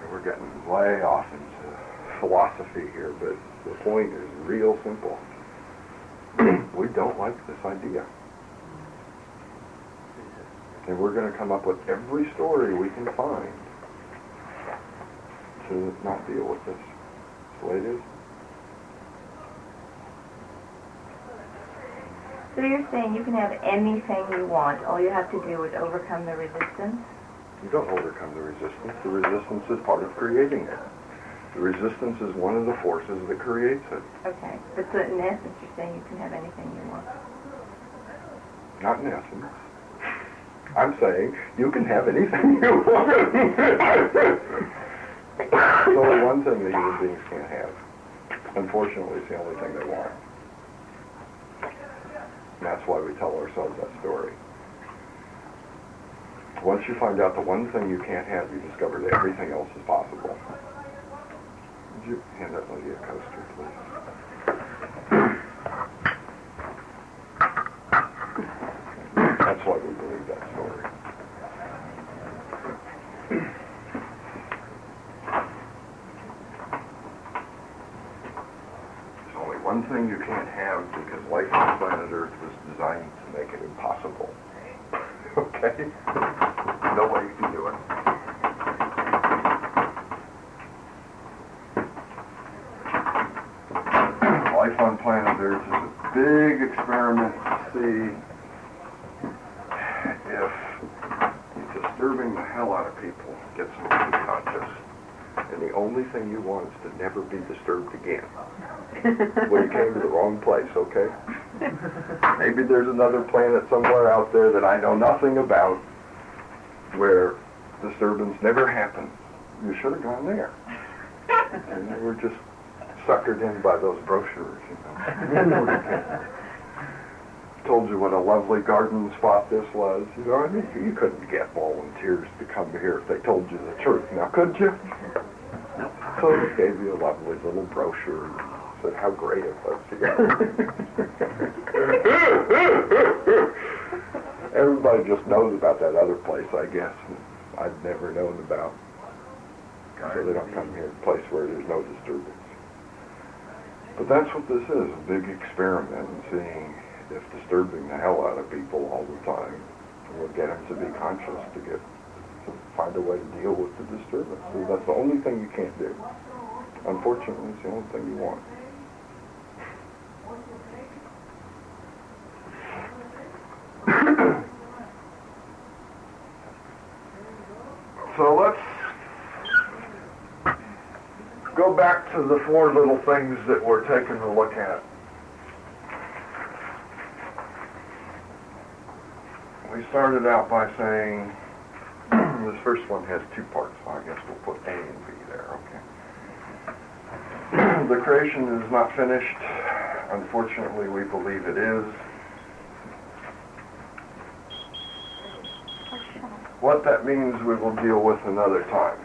Speaker 1: We're getting way off into philosophy here, but the point is real simple. We don't like this idea. And we're going to come up with every story we can find to not deal with this. That's the way it is.
Speaker 7: So you're saying you can have anything you want. All you have to do is overcome the resistance?
Speaker 1: You don't overcome the resistance. The resistance is part of creating it. The resistance is one of the forces that creates it.
Speaker 7: Okay. But so in essence, you're saying you can have anything you want.
Speaker 1: Not in essence. I'm saying you can have anything you want. There's only one thing that human beings can't have. Unfortunately, it's the only thing they want. And that's why we tell ourselves that story. Once you find out the one thing you can't have, you discover that everything else is possible. Would you hand that lady a coaster, please? That's why we believe that story. have because life on planet Earth was designed to make it impossible. Okay? No way you can do it. Life on planet Earth is a big experiment to see if disturbing the hell out of people gets them to be conscious. And the only thing you want is to never be disturbed again. Well, you came to the wrong place, okay? Maybe there's another planet somewhere out there that I know nothing about where disturbance never happened. You should have gone there. And you were just suckered in by those brochures, you know. Told you what a lovely garden spot this was. You know, I mean, you couldn't get volunteers to come here if they told you the truth. Now, could you? So they gave you a lovely little brochure and said how great it was here. Everybody just knows about that other place, I guess, I'd never known about. So they don't come here, a place where there's no disturbance. But that's what this is, a big experiment in seeing if disturbing the hell out of people all the time will get them to be conscious, to find a way to deal with the disturbance. So that's the only thing you can't do. Unfortunately, it's the only thing you want. So let's go back to the four little things that we're taking a look at. We started out by saying, this first one has two parts, so I guess we'll put A and B there, okay. The creation is not finished. Unfortunately, we believe it is. What that means we will deal with another time.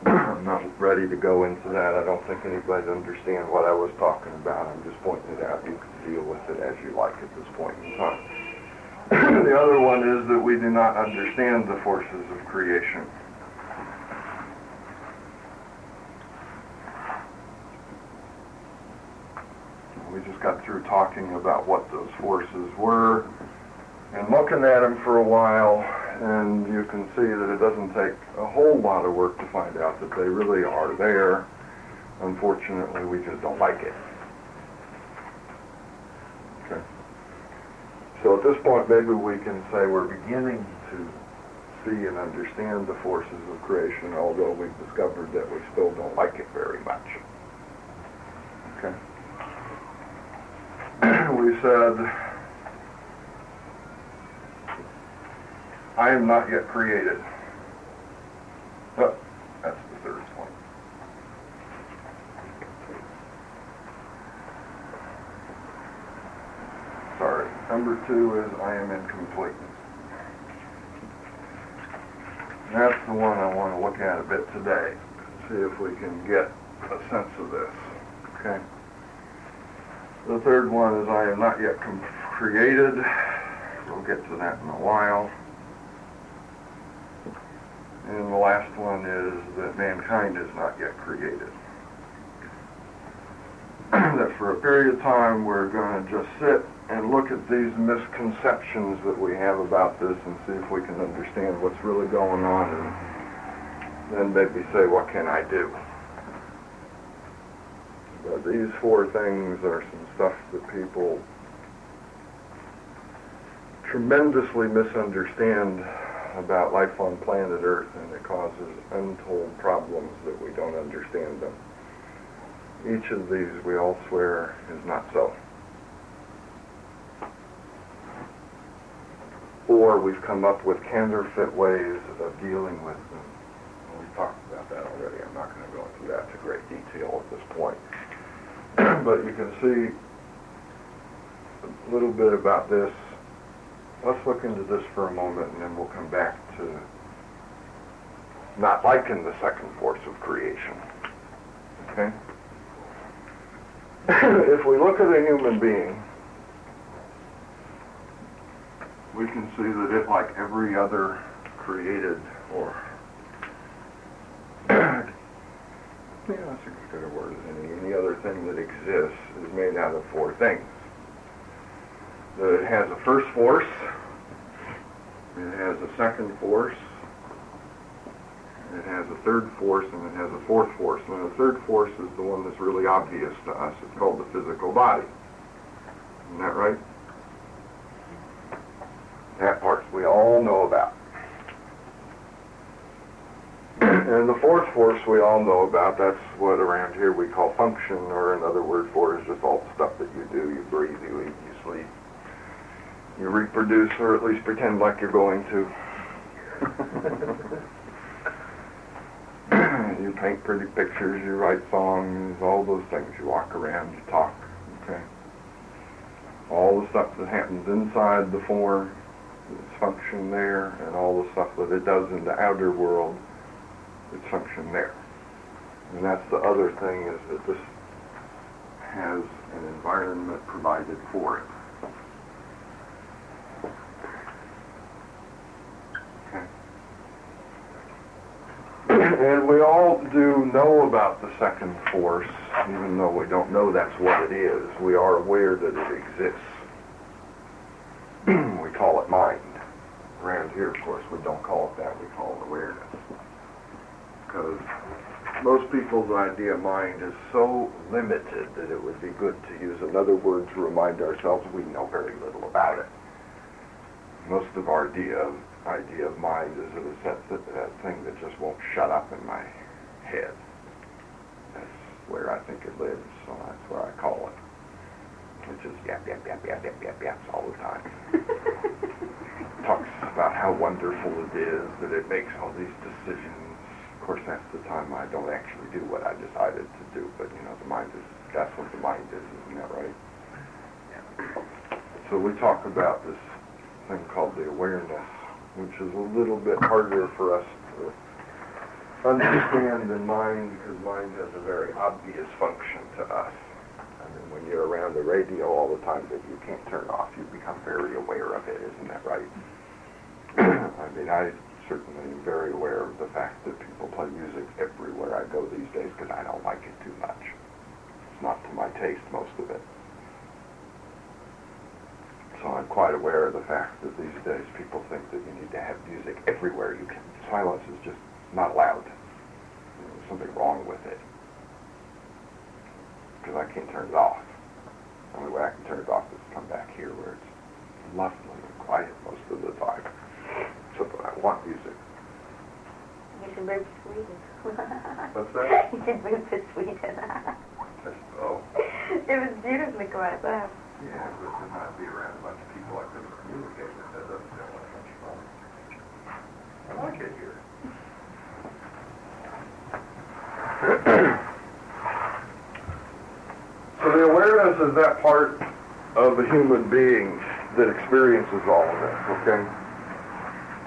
Speaker 1: I'm not ready to go into that. I don't think anybody understands what I was talking about. I'm just pointing it out. You can deal with it as you like at this point in time. The other one is that we do not understand the forces of creation. We just got through talking about what those forces were and looking at them for a while, and you can see that it doesn't take a whole lot of work to find out that they really are there. Unfortunately, we just don't like it. Okay. So at this point, maybe we can say we're beginning to see and understand the forces of creation, although we've discovered that we still don't like it very much. Okay. We said, I am not yet created. Oh, that's the third point. Sorry. Number 2 is I am incompleteness. That's the one I want to look at a bit today. See if we can get a sense of this. Okay. The third one is I am not yet created. We'll get to that in a while. And the last one is that mankind is not yet created. That for a period of time we're going to just sit and look at these misconceptions that we have about this and see if we can understand what's really going on, and then maybe say, what can I do? But these 4 things are some stuff that people tremendously misunderstand about life on planet Earth, and it causes untold problems that we don't understand them. Each of these, we all swear, is not so. Or we've come up with counterfeit ways of dealing with them. We've talked about that already. I'm not going to go into that to great detail at this point. But you can see a little bit about this. Let's look into this for a moment, and then we'll come back to not liking the second force of creation. Okay? If we look at a human being, we can see that it, like every other created or Yeah, that's a good word as any other thing that exists is made out of four things. That it has a first force, it has a second force, it has a third force, and it has a fourth force. And the third force is the one that's really obvious to us. It's called the physical body. Isn't that right? That part we all know about. And the fourth force we all know about. That's what around here we call function, or another word for it is just all the stuff that you do. You breathe, you eat, you sleep. You reproduce, or at least pretend like you're going to. You paint pretty pictures, you write songs, all those things. You walk around, you talk, okay? All the stuff that happens inside the form, its function there, and all the stuff that it does in the outer world, its function there. And that's the other thing, is that this has an environment provided for it. And we all do know about the second force, even though we don't know that's what it is. We are aware that it exists. We call it mind. Around here, of course, we don't call it that. We call it awareness. Because most people's idea of mind is so limited that it would be good to use another word to remind ourselves we know very little about it. Most of our idea of mind is that thing that just won't shut up in my head. That's where I think it lives, so that's where I call it. It just yaps all the time. Talks about how wonderful it is that it makes all these decisions. Of course, that's the time I don't actually do what I decided to do, but the mind is, that's what the mind is, isn't that right? Yeah. So we talk about this thing called the awareness, which is a little bit harder for us to understand than mind, because mind has a very obvious function to us. I mean, when you're around the radio all the time that you can't turn off, you become very aware of it, isn't that right? I mean, I certainly am very aware of the fact that people play music everywhere I go these days, because I don't like it too much. It's not to my taste, most of it. So I'm quite aware of the fact that these days people think that you need to have music everywhere you can. Silence is just not allowed. There's something wrong with it. Because I can't turn it off. The only way I can turn it off is to come back here where it's lovely and quiet most of the time. So I want music.
Speaker 4: You should move to Sweden.
Speaker 1: What's that?
Speaker 4: You should move to Sweden.
Speaker 1: Oh.
Speaker 4: It was beautifully quiet there.
Speaker 1: Yeah, but then I'd be around a bunch of people I couldn't communicate with. That doesn't sound like much fun. I like it here. So the awareness is that part of a human being that experiences all of this, okay?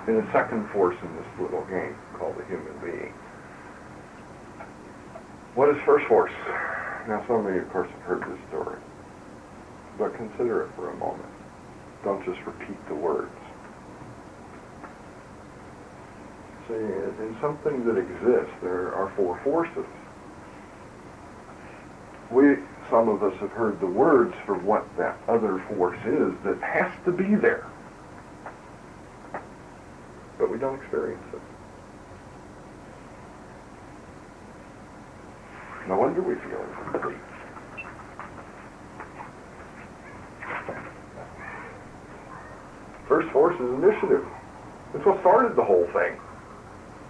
Speaker 1: And the second force in this little game called the human being. What is first force? Now some of you, of course, have heard this story. But consider it for a moment. Don't just repeat the words. See, in something that exists, there are four forces. Some of us have heard the words for what that other force is that has to be there. But we don't experience it. No wonder we feel incomplete. First force is initiative. It's what started the whole thing.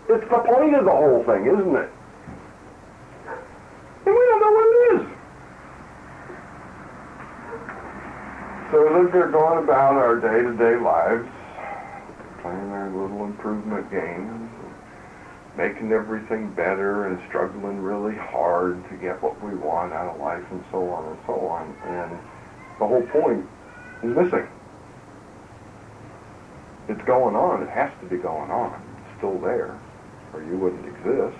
Speaker 1: It's the point of the whole thing, isn't it? And we don't know what it is. So as we're going about our day-to-day lives, playing our little improvement games, making everything better and struggling really hard to get what we want out of life and so on and so on. And the whole point is missing. It's going on. It has to be going on. It's still there, or you wouldn't exist.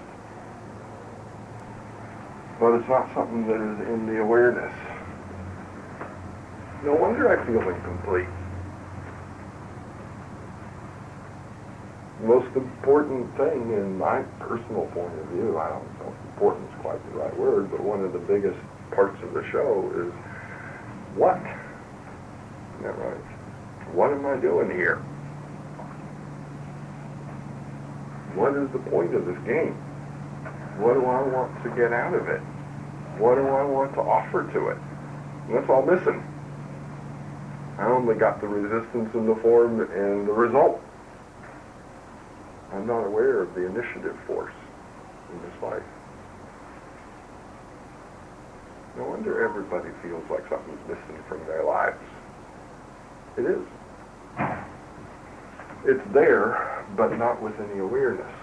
Speaker 1: But it's not something that is in the awareness. No wonder I feel incomplete. most important thing in my personal point of view, I don't know if important is quite the right word, but one of the biggest parts of the show is what? Isn't that right? What am I doing here? What is the point of this game? What do I want to get out of it? What do I want to offer to it? And that's all missing. I only got the resistance in the form and the result. I'm not aware of the initiative force in this life. No wonder everybody feels like something's missing from their lives. It is. It's there, but not with any awareness.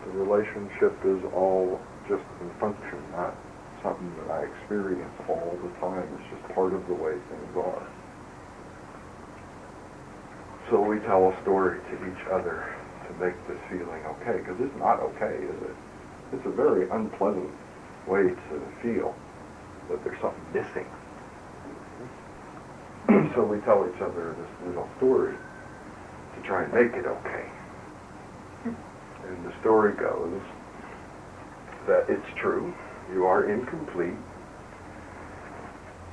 Speaker 1: The relationship is all just in function, not something that I experience all the time. It's just part of the way things are. So we tell a story to each other to make this feeling okay, because it's not okay, is it? It's a very unpleasant way to feel that there's something missing. So we tell each other this little story to try and make it okay. And the story goes that it's true, you are incomplete,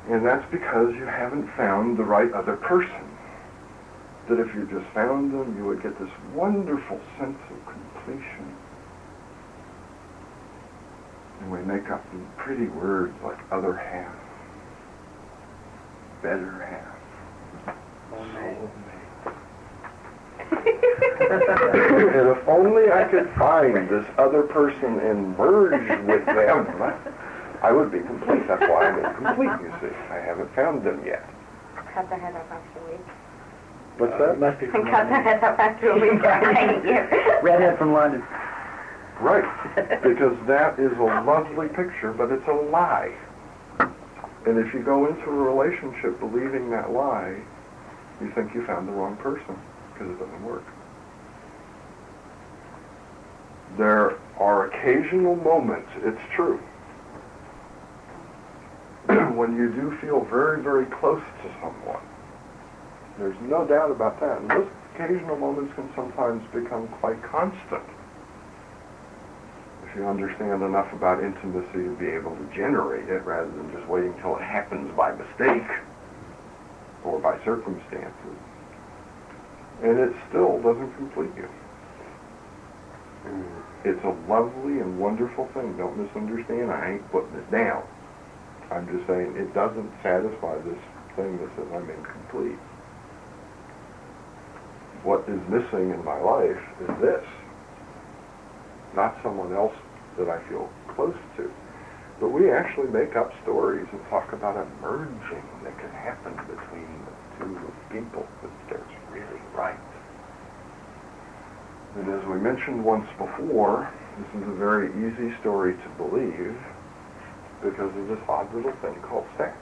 Speaker 1: and that's because you haven't found the right other person. That if you just found them, you would get this wonderful sense of completion. And we make up these pretty words like other half, better half, soulmate. And if only I could find this other person and merge with them, I would be complete. That's why I'm incomplete, you see. I haven't found them yet.
Speaker 4: Cut their head off after a week.
Speaker 1: What's that?
Speaker 3: Must be from
Speaker 4: Cut their head off after a week. Thank you.
Speaker 3: Redhead from London.
Speaker 1: Right, because that is a lovely picture, but it's a lie. And if you go into a relationship believing that lie, you think you found the wrong person, because it doesn't work. There are occasional moments, it's true, when you do feel very, very close to someone. There's no doubt about that. And those occasional moments can sometimes become quite constant. If you understand enough about intimacy to be able to generate it rather than just waiting till it happens by mistake or by circumstances. And it still doesn't complete you. It's a lovely and wonderful thing. Don't misunderstand. I ain't putting it down. I'm just saying it doesn't satisfy this thing that says I'm incomplete. What is missing in my life is this. Not someone else that I feel close to. But we actually make up stories and talk about a merging that can happen between the two people that starts really right. And as we mentioned once before, this is a very easy story to believe because of this odd little thing called sex.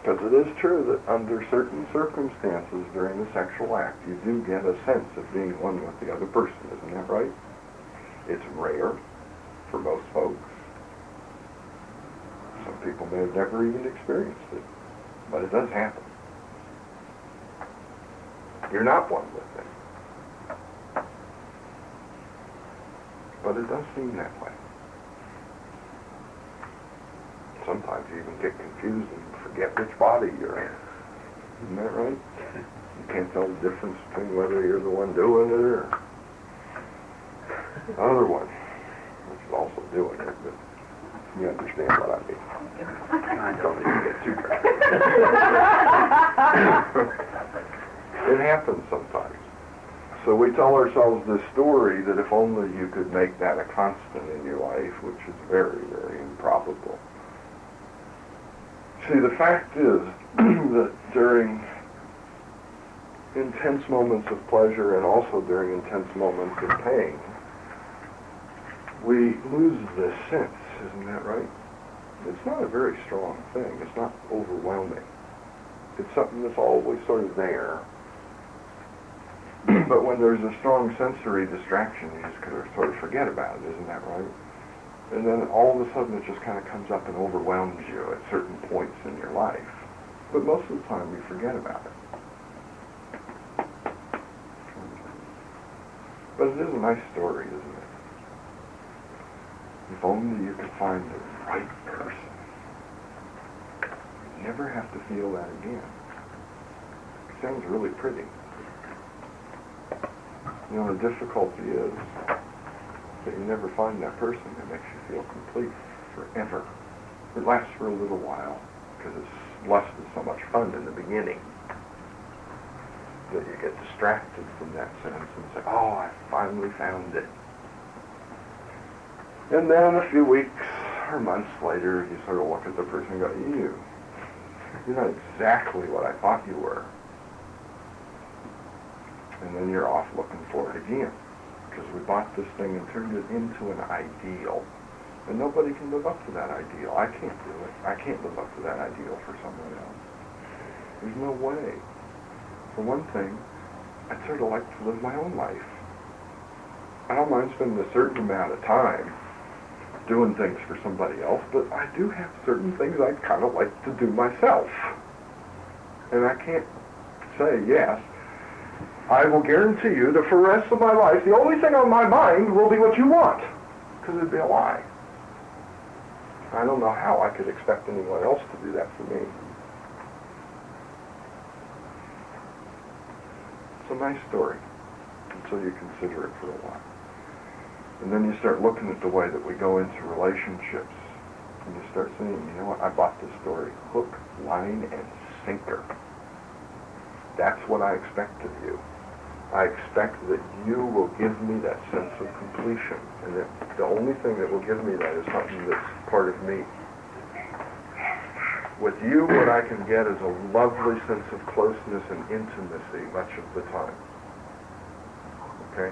Speaker 1: Because it is true that under certain circumstances during the sexual act, you do get a sense of being one with the other person, isn't that right? It's rare for most folks. Some people may have never even experienced it, but it does happen. You're not one with them. But it does seem that way. Sometimes you even get confused and forget which body you're in. Isn't that right? You can't tell the difference between whether you're the one doing it or the other one, which is also doing it, but you understand what I mean. I don't even get too crazy. It happens sometimes. So we tell ourselves this story that if only you could make that a constant in your life, which is very, very improbable. See, the fact is that during intense moments of pleasure and also during intense moments of pain, we lose this sense, isn't that right? It's not a very strong thing. It's not overwhelming. It's something that's always sort of there. But when there's a strong sensory distraction, you just sort of forget about it, isn't that right? And then all of a sudden it just kind of comes up and overwhelms you at certain points in your life. But most of the time we forget about it. But it is a nice story, isn't it? If only you could find the right person. You'd never have to feel that again. It sounds really pretty. You know, the difficulty is that you never find that person that makes you feel complete forever. It lasts for a little while because lust is so much fun in the beginning that you get distracted from that sense and say, oh, I finally found it. And then a few weeks or months later, you sort of look at the person and go, you're not exactly what I thought you were. And then you're off looking for it again. Because we bought this thing and turned it into an ideal. And nobody can live up to that ideal. I can't do it. I can't live up to that ideal for someone else. There's no way. For one thing, I'd sort of like to live my own life. I don't mind spending a certain amount of time doing things for somebody else, but I do have certain things I'd kind of like to do myself. And I can't say, yes, I will guarantee you that for the rest of my life, the only thing on my mind will be what you want. Because it'd be a lie. I don't know how I could expect anyone else to do that for me. It's a nice story until you consider it for a while. And then you start looking at the way that we go into relationships. And you start saying, you know what, I bought this story hook, line, and sinker. That's what I expect of you. I expect that you will give me that sense of completion. And that the only thing that will give me that is something that's part of me. With you, what I can get is a lovely sense of closeness and intimacy much of the time. Okay?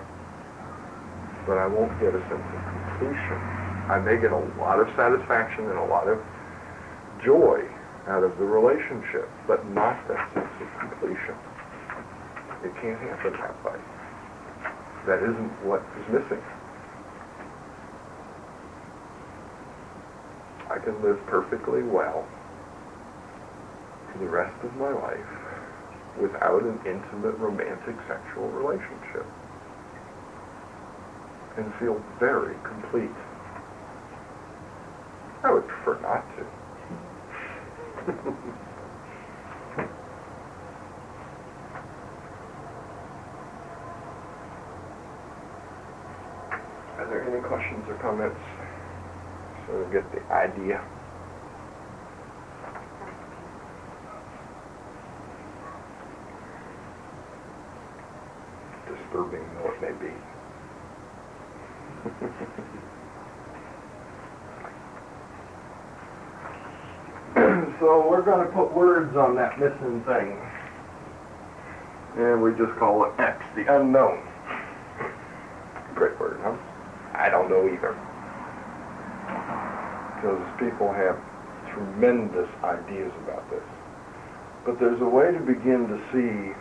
Speaker 1: But I won't get a sense of completion. I may get a lot of satisfaction and a lot of joy out of the relationship, but not that sense of completion. It can't happen that way. That isn't what is missing. I can live perfectly well for the rest of my life without an intimate, romantic, sexual relationship and feel very complete. I would prefer not to. Are there any questions or comments? So we get the idea. Disturbing though it may be. So we're going to put words on that missing thing. And we just call it X, the unknown. Great word, huh? I don't know either. Because people have tremendous ideas about this. But there's a way to begin to see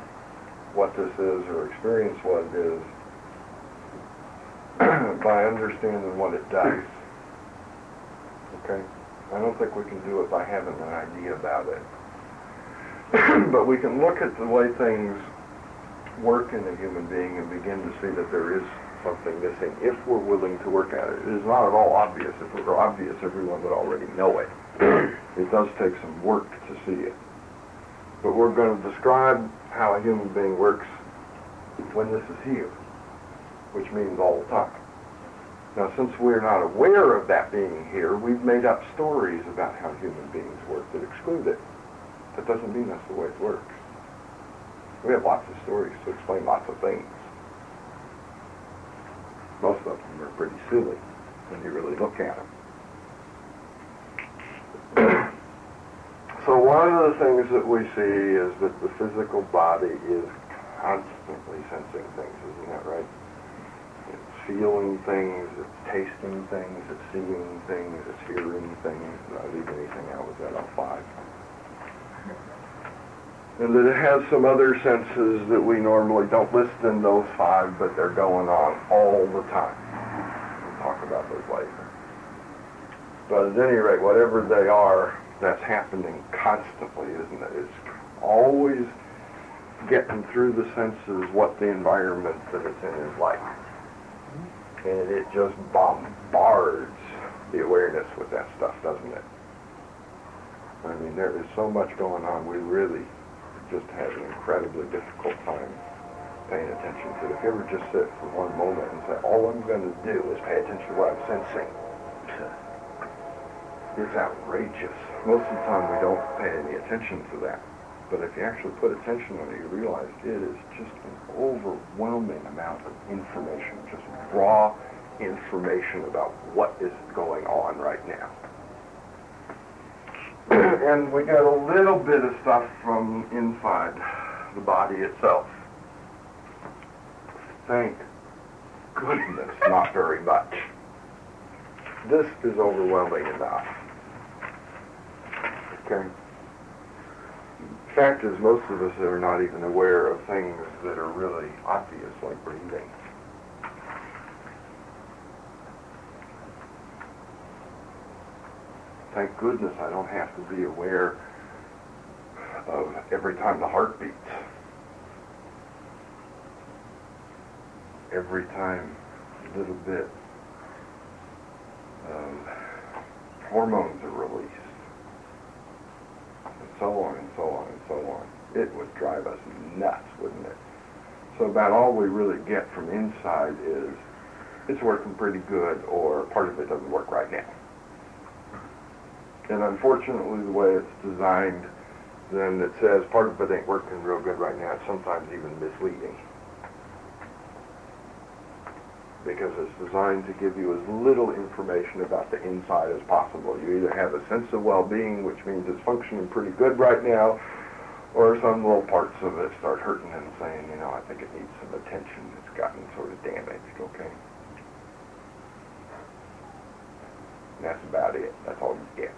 Speaker 1: what this is or experience what it is by understanding what it does. Okay? I don't think we can do it by having an idea about it. But we can look at the way things work in a human being and begin to see that there is something missing if we're willing to work at it. It is not at all obvious. If it were obvious, everyone would already know it. It does take some work to see it. But we're going to describe how a human being works when this is here, which means all the time. Now, since we're not aware of that being here, we've made up stories about how human beings work that exclude it. That doesn't mean that's the way it works. We have lots of stories to explain lots of things. Most of them are pretty silly when you really look at them. So one of the things that we see is that the physical body is constantly sensing things, isn't that right? It's feeling things, it's tasting things, it's seeing things, it's hearing things. Did I leave anything out? Was that all five? And that it has some other senses that we normally don't list in those five, but they're going on all the time. We'll talk about those later. But at any rate, whatever they are, that's happening constantly, isn't it? It's always getting through the senses what the environment that it's in is like. And it just bombards the awareness with that stuff, doesn't it? I mean, there is so much going on. We really just have an incredibly difficult time paying attention to it. If you ever just sit for one moment and say, all I'm going to do is pay attention to what I'm sensing, it's outrageous. Most of the time we don't pay any attention to that. But if you actually put attention on it, you realize it is just an overwhelming amount of information, just raw information about what is going on right now. And we got a little bit of stuff from inside the body itself. Thank goodness, not very much. This is overwhelming enough. Okay? The fact is, most of us are not even aware of things that are really obvious, like breathing. Thank goodness I don't have to be aware of every time the heart beats. Every time a little bit of hormones are released. And so on and so on and so on. It would drive us nuts, wouldn't it? So about all we really get from inside is it's working pretty good, or part of it doesn't work right now. And unfortunately, the way it's designed, then it says part of it ain't working real good right now. It's sometimes even misleading. Because it's designed to give you as little information about the inside as possible. You either have a sense of well-being, which means it's functioning pretty good right now, or some little parts of it start hurting and saying, you know, I think it needs some attention. It's gotten sort of damaged, okay? And that's about it. That's all you get.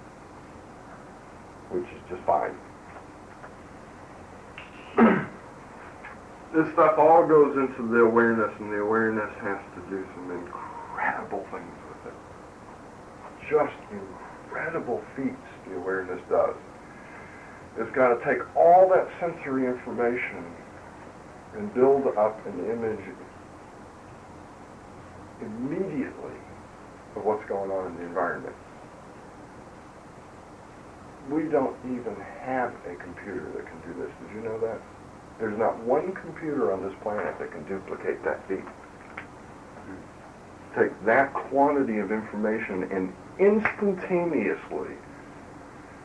Speaker 1: Which is just fine. This stuff all goes into the awareness, and the awareness has to do some incredible things with it. Just incredible feats the awareness does. It's got to take all that sensory information and build up an image immediately of what's going on in the environment. We don't even have a computer that can do this. Did you know that? There's not one computer on this planet that can duplicate that feat. Take that quantity of information and instantaneously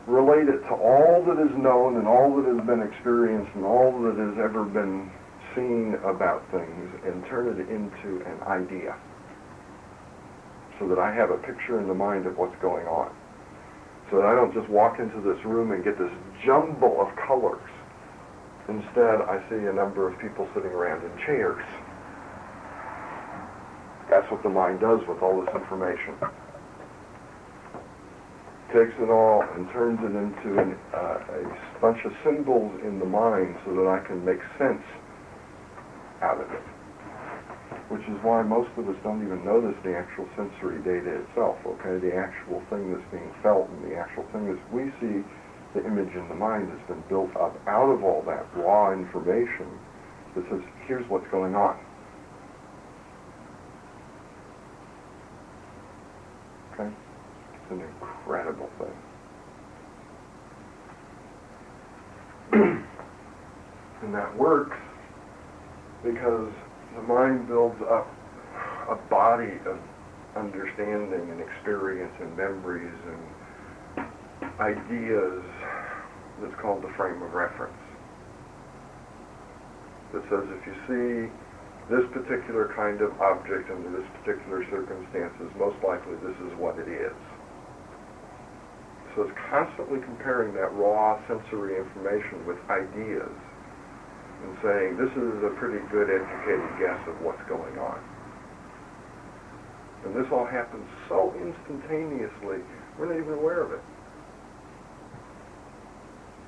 Speaker 1: relate it to all that is known and all that has been experienced and all that has ever been seen about things, and turn it into an idea so that I have a picture in the mind of what's going on. So that I don't just walk into this room and get this jumble of colors. Instead, I see a number of people sitting around in chairs. That's what the mind does with all this information. Takes it all and turns it into a bunch of symbols in the mind so that I can make sense out of it. Which is why most of us don't even notice the actual sensory data itself, okay? The actual thing that's being felt and the actual thing that we see, the image in the mind has been built up out of all that raw information that says, here's what's going on. Okay? It's an incredible thing. And that works because the mind builds up a body of understanding and experience and memories and ideas that's called the frame of reference. That says if you see this particular kind of object under this particular circumstances, most likely this is what it is. So it's constantly comparing that raw sensory information with ideas and saying, this is a pretty good educated guess of what's going on. And this all happens so instantaneously, we're not even aware of it.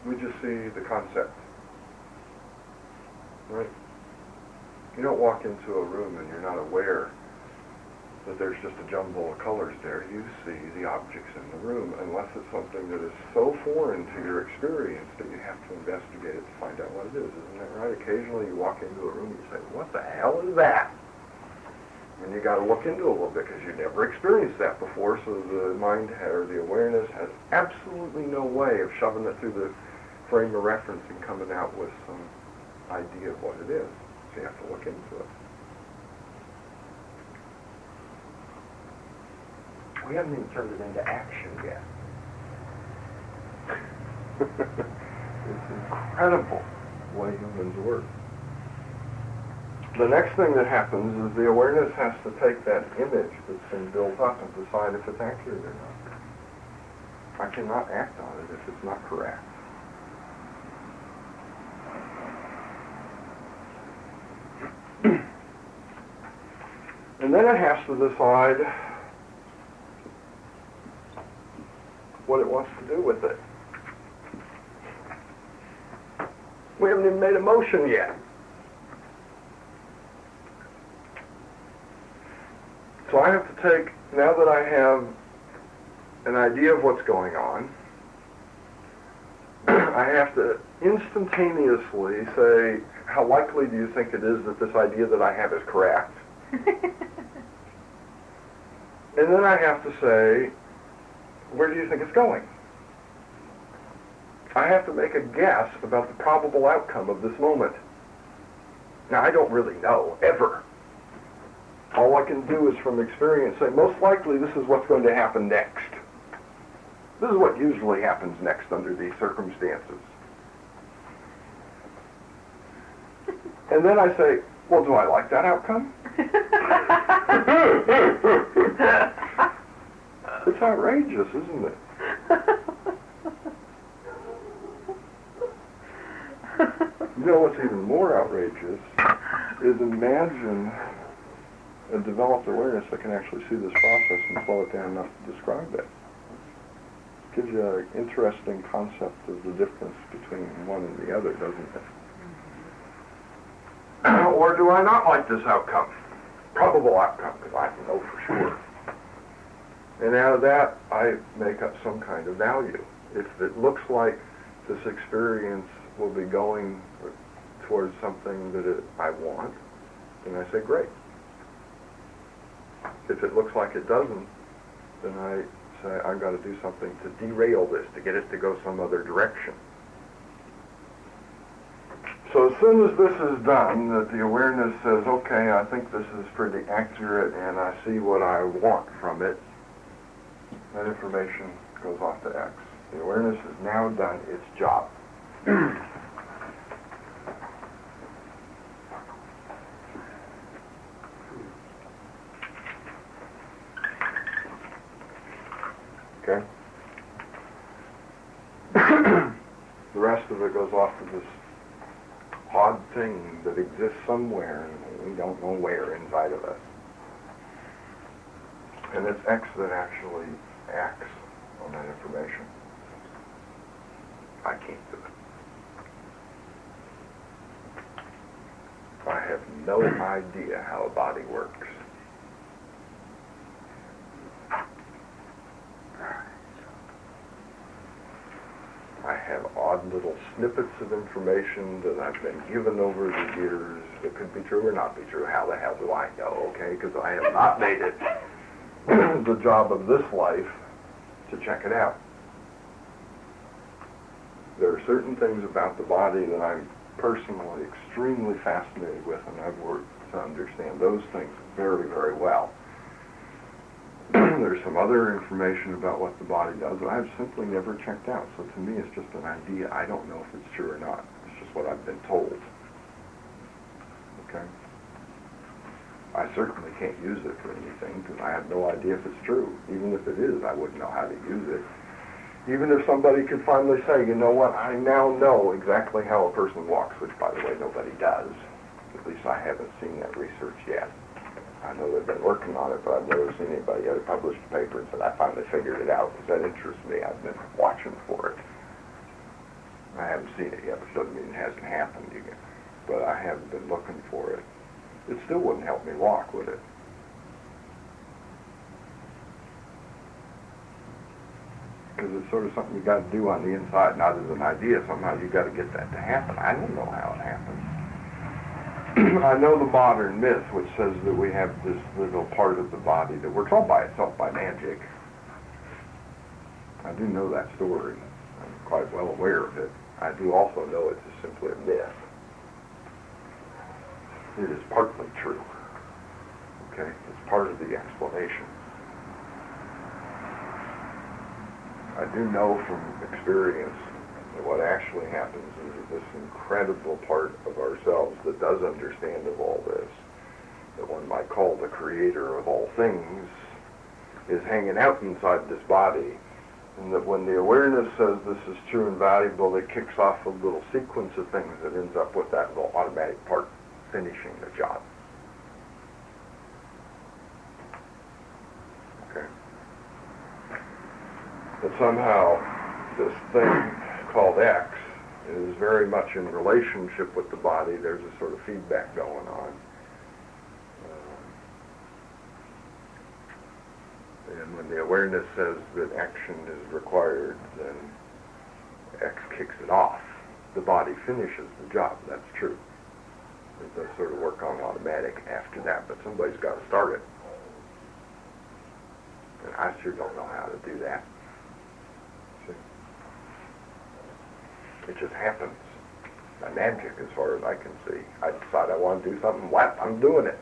Speaker 1: We just see the concept. Right? You don't walk into a room and you're not aware that there's just a jumble of colors there. You see the objects in the room, unless it's something that is so foreign to your experience that you have to investigate it to find out what it is. Isn't that right? Occasionally you walk into a room and you say, what the hell is that? And you got to look into it a little bit because you never experienced that before, so the mind or the awareness has absolutely no way of shoving it through the frame of reference and coming out with some idea of what it is. So you have to look into it. We haven't even turned it into action yet. It's incredible the way humans work. The next thing that happens is the awareness has to take that image that's been built up and decide if it's accurate or not. I cannot act on it if it's not correct. And then it has to decide what it wants to do with it. We haven't even made a motion yet. So I have to take, now that I have an idea of what's going on, I have to instantaneously say, how likely do you think it is that this idea that I have is correct? And then I have to say, where do you think it's going? I have to make a guess about the probable outcome of this moment. Now, I don't really know, ever. All I can do is from experience say, most likely this is what's going to happen next. This is what usually happens next under these circumstances. And then I say, well, do I like that outcome? It's outrageous, isn't it? You know what's even more outrageous is imagine a developed awareness that can actually see this process and slow it down enough to describe it. Gives you an interesting concept of the difference between one and the other, doesn't it? Or do I not like this outcome? Probable outcome, because I know for sure. And out of that, I make up some kind of value. If it looks like this experience will be going towards something that I want, then I say, great. If it looks like it doesn't, then I say, I've got to do something to derail this, to get it to go some other direction. So as soon as this is done, that the awareness says, okay, I think this is pretty accurate and I see what I want from it, that information goes off to X. The awareness has now done its job. Okay? The rest of it goes off to this odd thing that exists somewhere, and we don't know where inside of us. And it's X that actually acts on that information. I can't do it. I have no idea how a body works. I have odd little snippets of information that I've been given over the years that could be true or not be true. How the hell do I know, okay? Because I have not made it the job of this life to check it out. There are certain things about the body that I'm personally extremely fascinated with, and I've worked to understand those things very, very well. There's some other information about what the body does that I've simply never checked out. So to me, it's just an idea. I don't know if it's true or not. It's just what I've been told. Okay? I certainly can't use it for anything because I have no idea if it's true. Even if it is, I wouldn't know how to use it. Even if somebody could finally say, you know what, I now know exactly how a person walks, which, by the way, nobody does. At least I haven't seen that research yet. I know they've been working on it, but I've never seen anybody ever publish a paper and said, I finally figured it out, because that interests me. I've been watching for it. I haven't seen it yet, which doesn't mean it hasn't happened. But I have been looking for it. It still wouldn't help me walk, would it? because it's sort of something you got to do on the inside, not as an idea. Somehow you got to get that to happen. I don't know how it happens. I know the modern myth, which says that we have this little part of the body that works all by itself by magic. I do know that story. I'm quite well aware of it. I do also know it's simply a myth. It is partly true. Okay? It's part of the explanation. I do know from experience that what actually happens is that this incredible part of ourselves that does understand of all this, that one might call the creator of all things, is hanging out inside this body, and that when the awareness says this is true and valuable, it kicks off a little sequence of things that ends up with that little automatic part finishing the job. Okay. But somehow this thing called X is very much in relationship with the body. There's a sort of feedback going on. And when the awareness says that action is required, then X kicks it off. The body finishes the job. That's true. It does sort of work on automatic after that, but somebody's got to start it. And I sure don't know how to do that. See? It just happens. By magic, as far as I can see. I decide I want to do something, what? I'm doing it.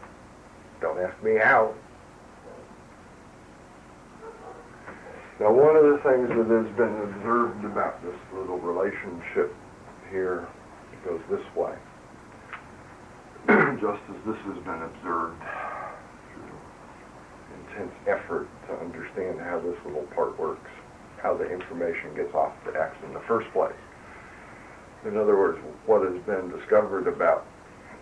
Speaker 1: Don't ask me how. Now, one of the things that has been observed about this little relationship here goes this way. Just as this has been observed through intense effort to understand how this little part works, how the information gets off to X in the first place. In other words, what has been discovered about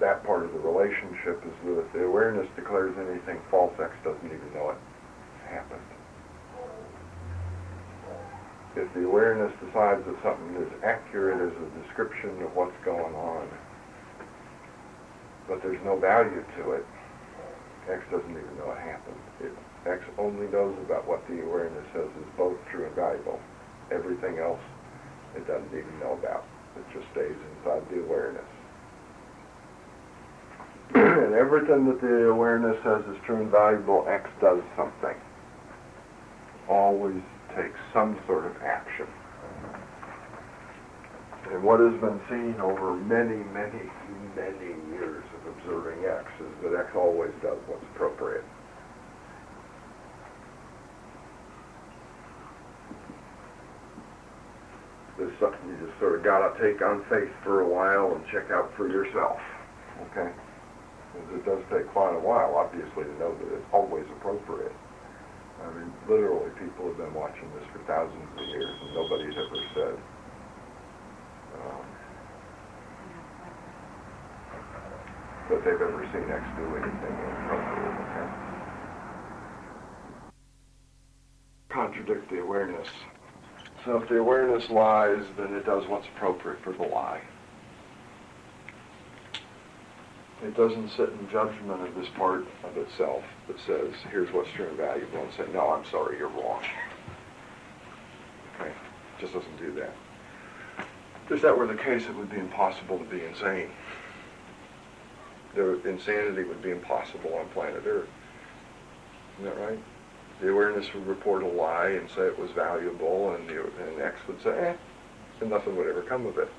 Speaker 1: that part of the relationship is that if the awareness declares anything false, X doesn't even know it happened. If the awareness decides that something is accurate as a description of what's going on, but there's no value to it, X doesn't even know it happened. X only knows about what the awareness says is both true and valuable. Everything else it doesn't even know about. It just stays inside the awareness. And everything that the awareness says is true and valuable, X does something. Always takes some sort of action. And what has been seen over many, many, many years of observing X is that X always does what's appropriate. There's something you just sort of got to take on faith for a while and check out for yourself. Okay? Because it does take quite a while, obviously, to know that it's always appropriate. I mean, literally, people have been watching this for thousands of years, and nobody's ever said that they've ever seen X do anything inappropriate. Okay? Contradict the awareness. So if the awareness lies, then it does what's appropriate for the lie. It doesn't sit in judgment of this part of itself that says, here's what's true and valuable, and say, no, I'm sorry, you're wrong. Okay? It just doesn't do that. If that were the case, it would be impossible to be insane. Insanity would be impossible on planet Earth. Isn't that right? The awareness would report a lie and say it was valuable, and X would say, and nothing would ever come of it.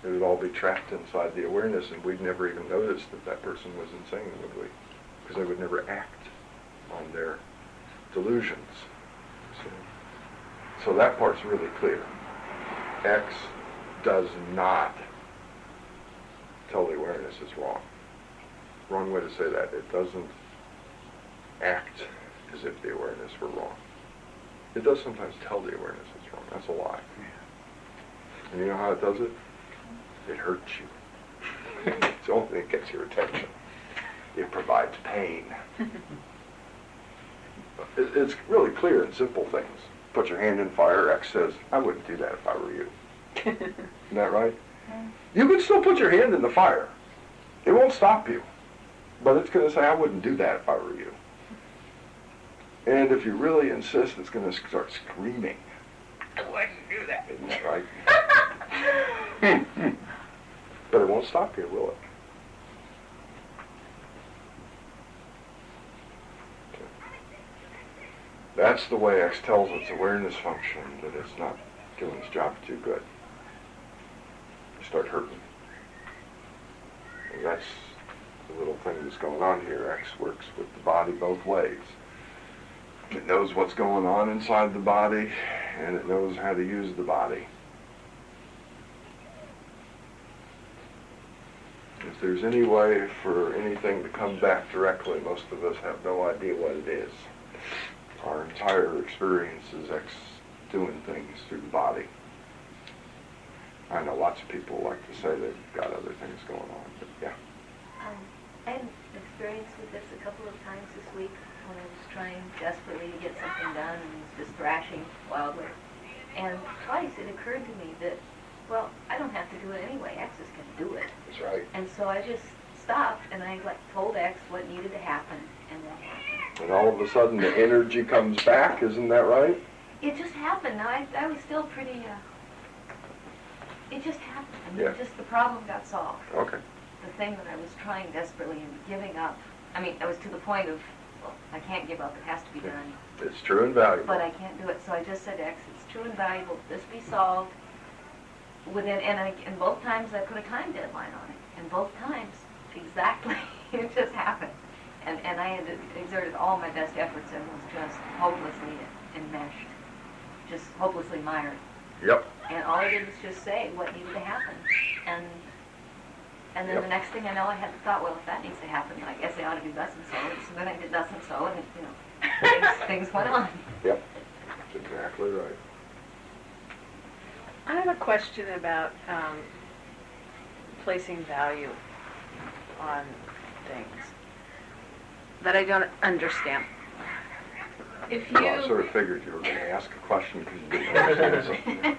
Speaker 1: It would all be trapped inside the awareness, and we'd never even notice that that person was insane, would we? Because they would never act on their delusions. So that part's really clear. X does not tell the awareness it's wrong. Wrong way to say that. It doesn't act as if the awareness were wrong. It does sometimes tell the awareness it's wrong. That's a lie. And you know how it does it? It hurts you. It's the only thing that gets your attention. It provides pain. It's really clear and simple things. Put your hand in fire, X says, I wouldn't do that if I were you. Isn't that right? You can still put your hand in the fire. It won't stop you. But it's going to say, I wouldn't do that if I were you. And if you really insist, it's going to start screaming. I wouldn't do that. Isn't that right? But it won't stop you, will it? That's the way X tells its awareness function that it's not doing its job too good. You start hurting. And that's the little thing that's going on here. X works with the body both ways. It knows what's going on inside the body, and it knows how to use the body. If there's any way for anything to come back directly, most of us have no idea what it is. Our entire experience is X doing things through the body. I know lots of people like to say they've got other things going on, but yeah.
Speaker 7: I had an experience with this a couple of times this week when I was trying desperately to get something done and was just thrashing wildly. And twice it occurred to me that, well, I don't have to do it anyway. X is going to do it.
Speaker 1: That's right.
Speaker 7: And so I just stopped and I told X what needed to happen, and that happened.
Speaker 1: And all of a sudden the energy comes back, isn't that right?
Speaker 7: It just happened. Now, I was still pretty, it just happened. I mean,
Speaker 1: Yeah.
Speaker 7: just the problem got solved.
Speaker 1: Okay.
Speaker 7: The thing that I was trying desperately and giving up, I mean, I was to the point of, well, I can't give up, it has to be done,
Speaker 1: It's true and valuable.
Speaker 7: but I can't do it. So I just said, X, it's true and valuable, this be solved within, and both times I put a time deadline on it, and both times, exactly, it just happened. And I had exerted all my best efforts and was just hopelessly enmeshed, just hopelessly mired.
Speaker 1: Yep.
Speaker 7: And all I did was just say what needed to happen. And then
Speaker 1: Yep.
Speaker 7: the next thing I know, I had the thought, well, if that needs to happen, I guess I ought to do thus and so. And so then I did thus and so, and, things went on.
Speaker 1: Yep. That's exactly right.
Speaker 8: I have a question about placing value on things that I don't understand. If you...
Speaker 1: Well, I sort of figured you were going to ask a question because you didn't understand something.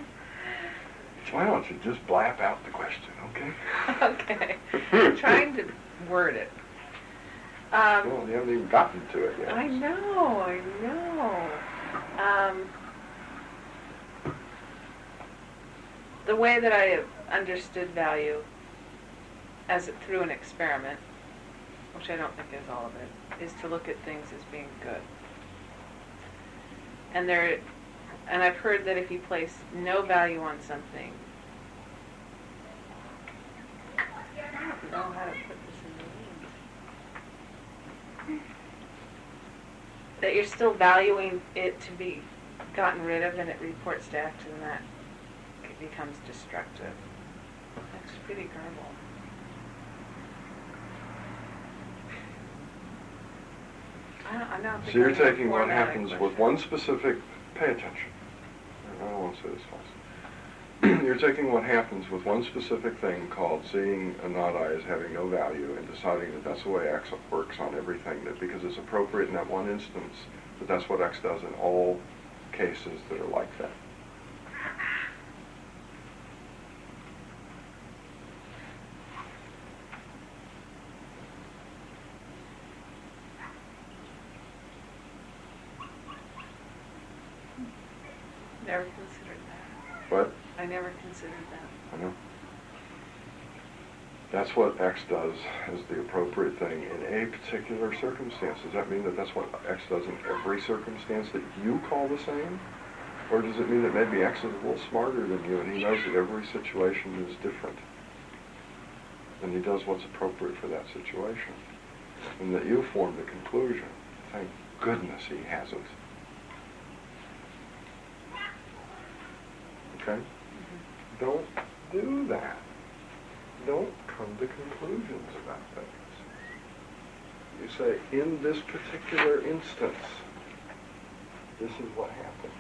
Speaker 1: So why don't you just blap out the question, okay?
Speaker 8: Okay. I'm trying to word it.
Speaker 1: Well, you haven't even gotten to it yet.
Speaker 8: I know. The way that I have understood value as through an experiment, which I don't think is all of it, is to look at things as being good. And I've heard that if you place no value on something, I don't know how to put this in names, that you're still valuing it to be gotten rid of, and it reports to X, and that it becomes destructive. That's pretty garbled. I don't think
Speaker 1: So you're
Speaker 8: I can
Speaker 1: taking what
Speaker 8: format a
Speaker 1: happens with
Speaker 8: question.
Speaker 1: one specific, pay attention. I don't want to say this fast. You're taking what happens with one specific thing called seeing a not I as having no value and deciding that that's the way X works on everything, that because it's appropriate in that one instance, that that's what X does in all cases that are like that.
Speaker 8: Never considered that.
Speaker 1: What?
Speaker 8: I never considered that.
Speaker 1: I know. That's what X does as the appropriate thing in a particular circumstance. Does that mean that that's what X does in every circumstance that you call the same? Or does it mean that maybe X is a little smarter than you and he knows that every situation is different? And he does what's appropriate for that situation. And that you form the conclusion. Thank goodness he hasn't. Okay? Don't do that. Don't come to conclusions about things. You say, in this particular instance, this is what happens.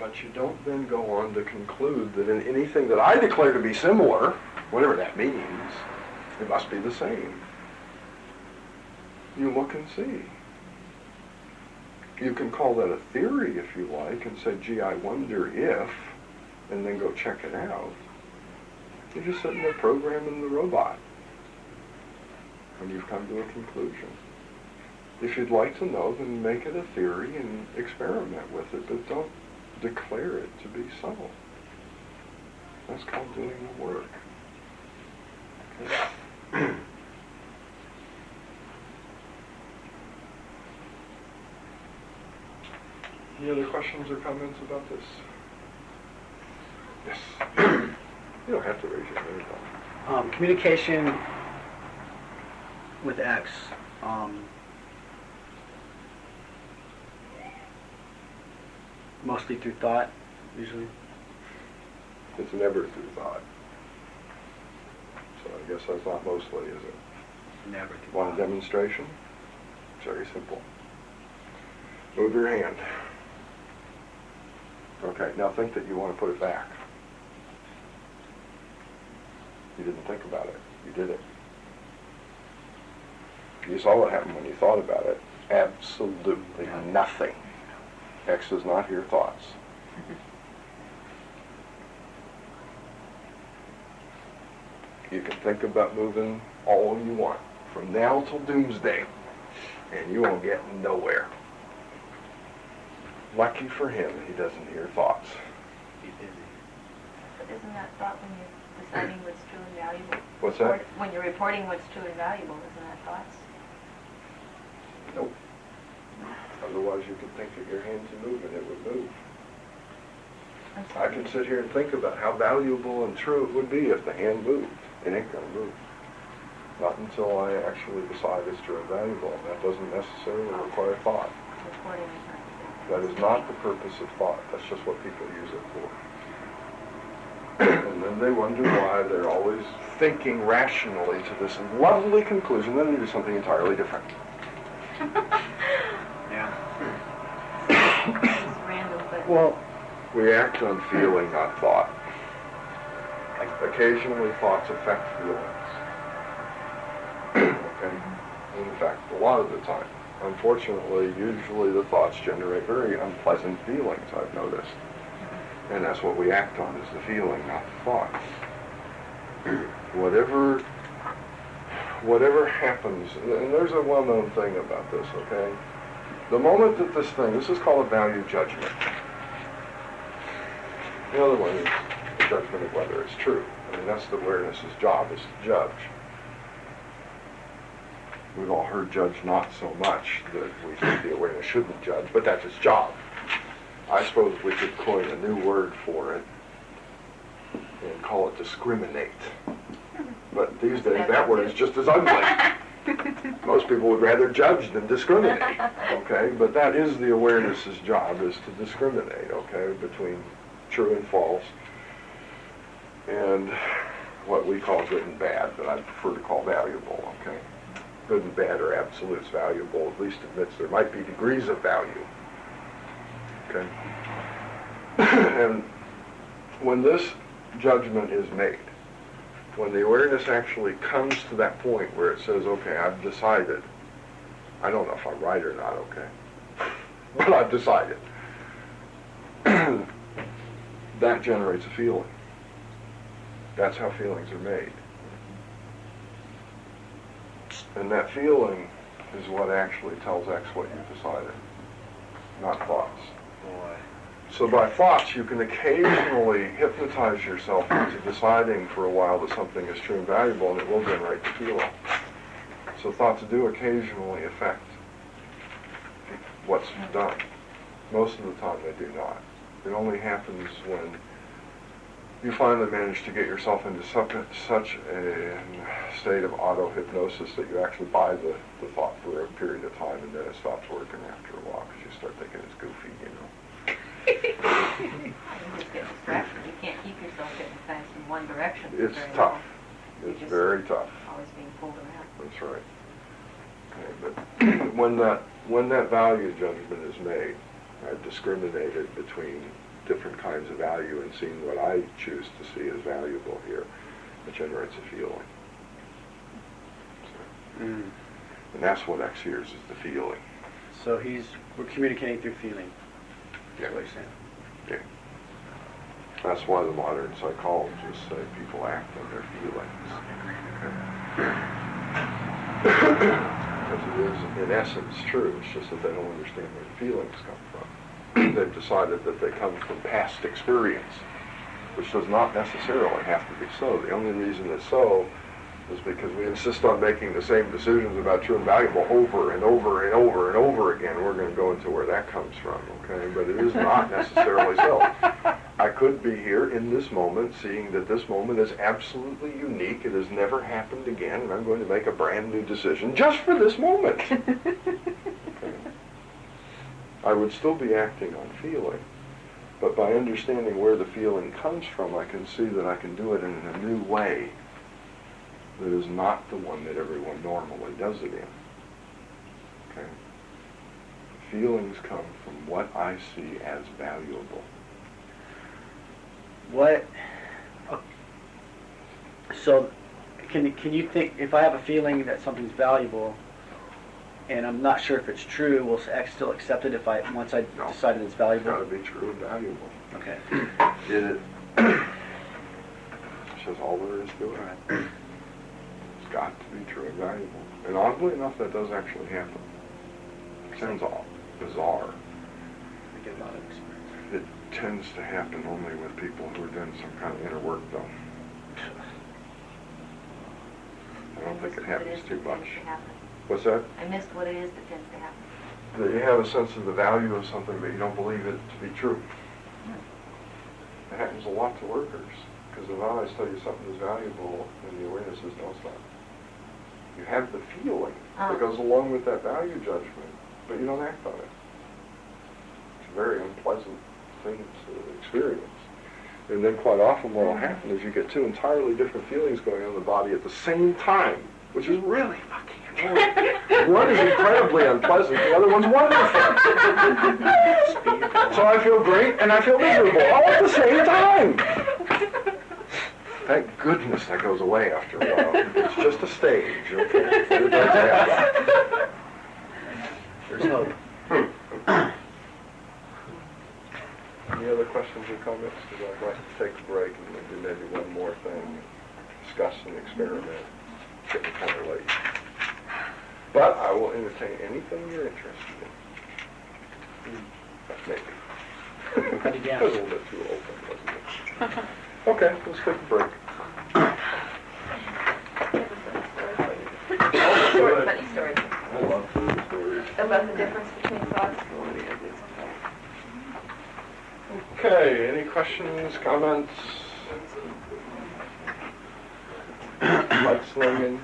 Speaker 1: But you don't then go on to conclude that in anything that I declare to be similar, whatever that means, it must be the same. You look and see. You can call that a theory if you like and say, gee, I wonder if, and then go check it out. You're just sitting there programming the robot. And you've come to a conclusion. If you'd like to know, then make it a theory and experiment with it, but don't declare it to be so. That's called doing the work. Okay. Any other questions or comments about this? Yes. You don't have to raise your hand.
Speaker 3: Communication with X. Mostly through thought, usually.
Speaker 1: It's never through thought. So I guess that's not mostly, is it?
Speaker 3: Never through
Speaker 1: Want a
Speaker 3: thought.
Speaker 1: demonstration? It's very simple. Move your hand. Okay, now think that you want to put it back. You didn't think about it. You did it. You saw what happened when you thought about it. Absolutely nothing. X does not hear thoughts. You can think about moving all you want, from now till doomsday, and you won't get nowhere. Lucky for him, he doesn't hear thoughts.
Speaker 3: Be busy.
Speaker 7: But isn't that thought when you're deciding what's true and valuable?
Speaker 1: What's that?
Speaker 7: When you're reporting what's true and valuable, isn't that thoughts?
Speaker 1: Nope. Otherwise, you could think that your hands are moving, it would move.
Speaker 7: I'm
Speaker 1: I
Speaker 7: sorry.
Speaker 1: can sit here and think about how valuable and true it would be if the hand moved. It ain't going to move. Not until I actually decide it's true and valuable. And that doesn't necessarily require thought.
Speaker 7: Reporting is not the same.
Speaker 1: That is not the purpose of thought. That's just what people use it for. And then they wonder why they're always thinking rationally to this lovely conclusion, then they do something entirely different.
Speaker 3: Yeah.
Speaker 7: It's random, but
Speaker 1: Well, we act on feeling, not thought. Occasionally, thoughts affect feelings. Okay? In fact, a lot of the time. Unfortunately, usually the thoughts generate very unpleasant feelings, I've noticed. And that's what we act on, is the feeling, not the thought. Whatever happens, and there's a well-known thing about this, okay? The moment that this is called a value judgment. The other one is the judgment of whether it's true. I mean, that's the awareness's job, is to judge. We've all heard judge not so much that we think the awareness shouldn't judge, but that's its job. I suppose we could coin a new word for it and call it discriminate. But these days, that word is just as ugly. Most people would rather judge than discriminate, okay? But that is the awareness's job, is to discriminate, okay, between true and false, and what we call good and bad, but I prefer to call valuable, okay? Good and bad are absolutes. Valuable at least admits there might be degrees of value, okay? And when this judgment is made, when the awareness actually comes to that point where it says, okay, I've decided, I don't know if I'm right or not, okay, but I've decided, that generates a feeling. That's how feelings are made. And that feeling is what actually tells X what you've decided, not thoughts.
Speaker 3: Boy.
Speaker 1: So by thoughts, you can occasionally hypnotize yourself into deciding for a while that something is true and valuable, and it will generate the feeling. So thoughts do occasionally affect what's done. Most of the time they do not. It only happens when you finally manage to get yourself into such a state of auto-hypnosis that you actually buy the thought for a period of time, and then it stops working after a while because you start thinking it's goofy, you know.
Speaker 7: you just get distracted. You can't keep yourself hypnotized in one direction. for
Speaker 1: It's
Speaker 7: very
Speaker 1: tough.
Speaker 7: long. You're
Speaker 1: It's
Speaker 7: just
Speaker 1: very tough.
Speaker 7: Always being pulled around.
Speaker 1: That's right. Okay, but when that value judgment is made, I've discriminated between different kinds of value and seen what I choose to see as valuable here. It generates a feeling. So, and that's what X hears, is the feeling.
Speaker 3: So we're communicating through feeling.
Speaker 1: Yeah.
Speaker 3: That's what he's saying.
Speaker 1: Okay. That's why the modern psychologists say people act on their feelings. Okay. because it is, in essence, true. It's just that they don't understand where the feelings come from. They've decided that they come from past experience, which does not necessarily have to be so. The only reason it's so is because we insist on making the same decisions about true and valuable over and over and over and over again. We're going to go into where that comes from, okay? But it is not necessarily so. I could be here in this moment, seeing that this moment is absolutely unique. It has never happened again, and I'm going to make a brand new decision just for this moment. Okay. I would still be acting on feeling, but by understanding where the feeling comes from, I can see that I can do it in a new way that is not the one that everyone normally does it in. Okay? Feelings come from what I see as valuable.
Speaker 9: What? So, can you think, if I have a feeling that something's valuable, and I'm not sure if it's true, will I still accept it if once I decided it's valuable?
Speaker 1: It's got to be true and valuable.
Speaker 9: Okay.
Speaker 1: Did it? That's just all there is to it.
Speaker 9: All right.
Speaker 1: It's got to be true and valuable. And oddly enough, that does actually happen. It sounds all bizarre.
Speaker 9: I get a lot of experience.
Speaker 1: It tends to happen only with people who are doing some kind of inner work, though. I don't think it happens too much. What's that?
Speaker 7: I missed what it is that tends to happen.
Speaker 1: That you have a sense of the value of something, but you don't believe it to be true. It happens a lot to workers, because if I tell you something is valuable, then the awareness is no stop. You have the feeling that goes along with that value judgment, but you don't act on it. It's a very unpleasant thing to experience. And then quite often what will happen is you get two entirely different feelings going on in the body at the same time, which is really fucking annoying. One is incredibly unpleasant, the other one's wonderful. So I feel great and I feel miserable all at the same time. Thank goodness that goes away after a while. It's just a stage, okay? It does happen.
Speaker 9: There's hope.
Speaker 1: Any other questions or comments? Because I'd like to take a break and do maybe one more thing, discuss and experiment. It's getting kind of late. But I will entertain anything you're interested in. Maybe.
Speaker 9: Cut it down.
Speaker 1: That was a little bit too open, wasn't it? Okay, let's take a break.
Speaker 7: Short, funny story
Speaker 1: I love food stories.
Speaker 7: about the difference between thoughts.
Speaker 1: Okay, any questions, comments? Mudslinging?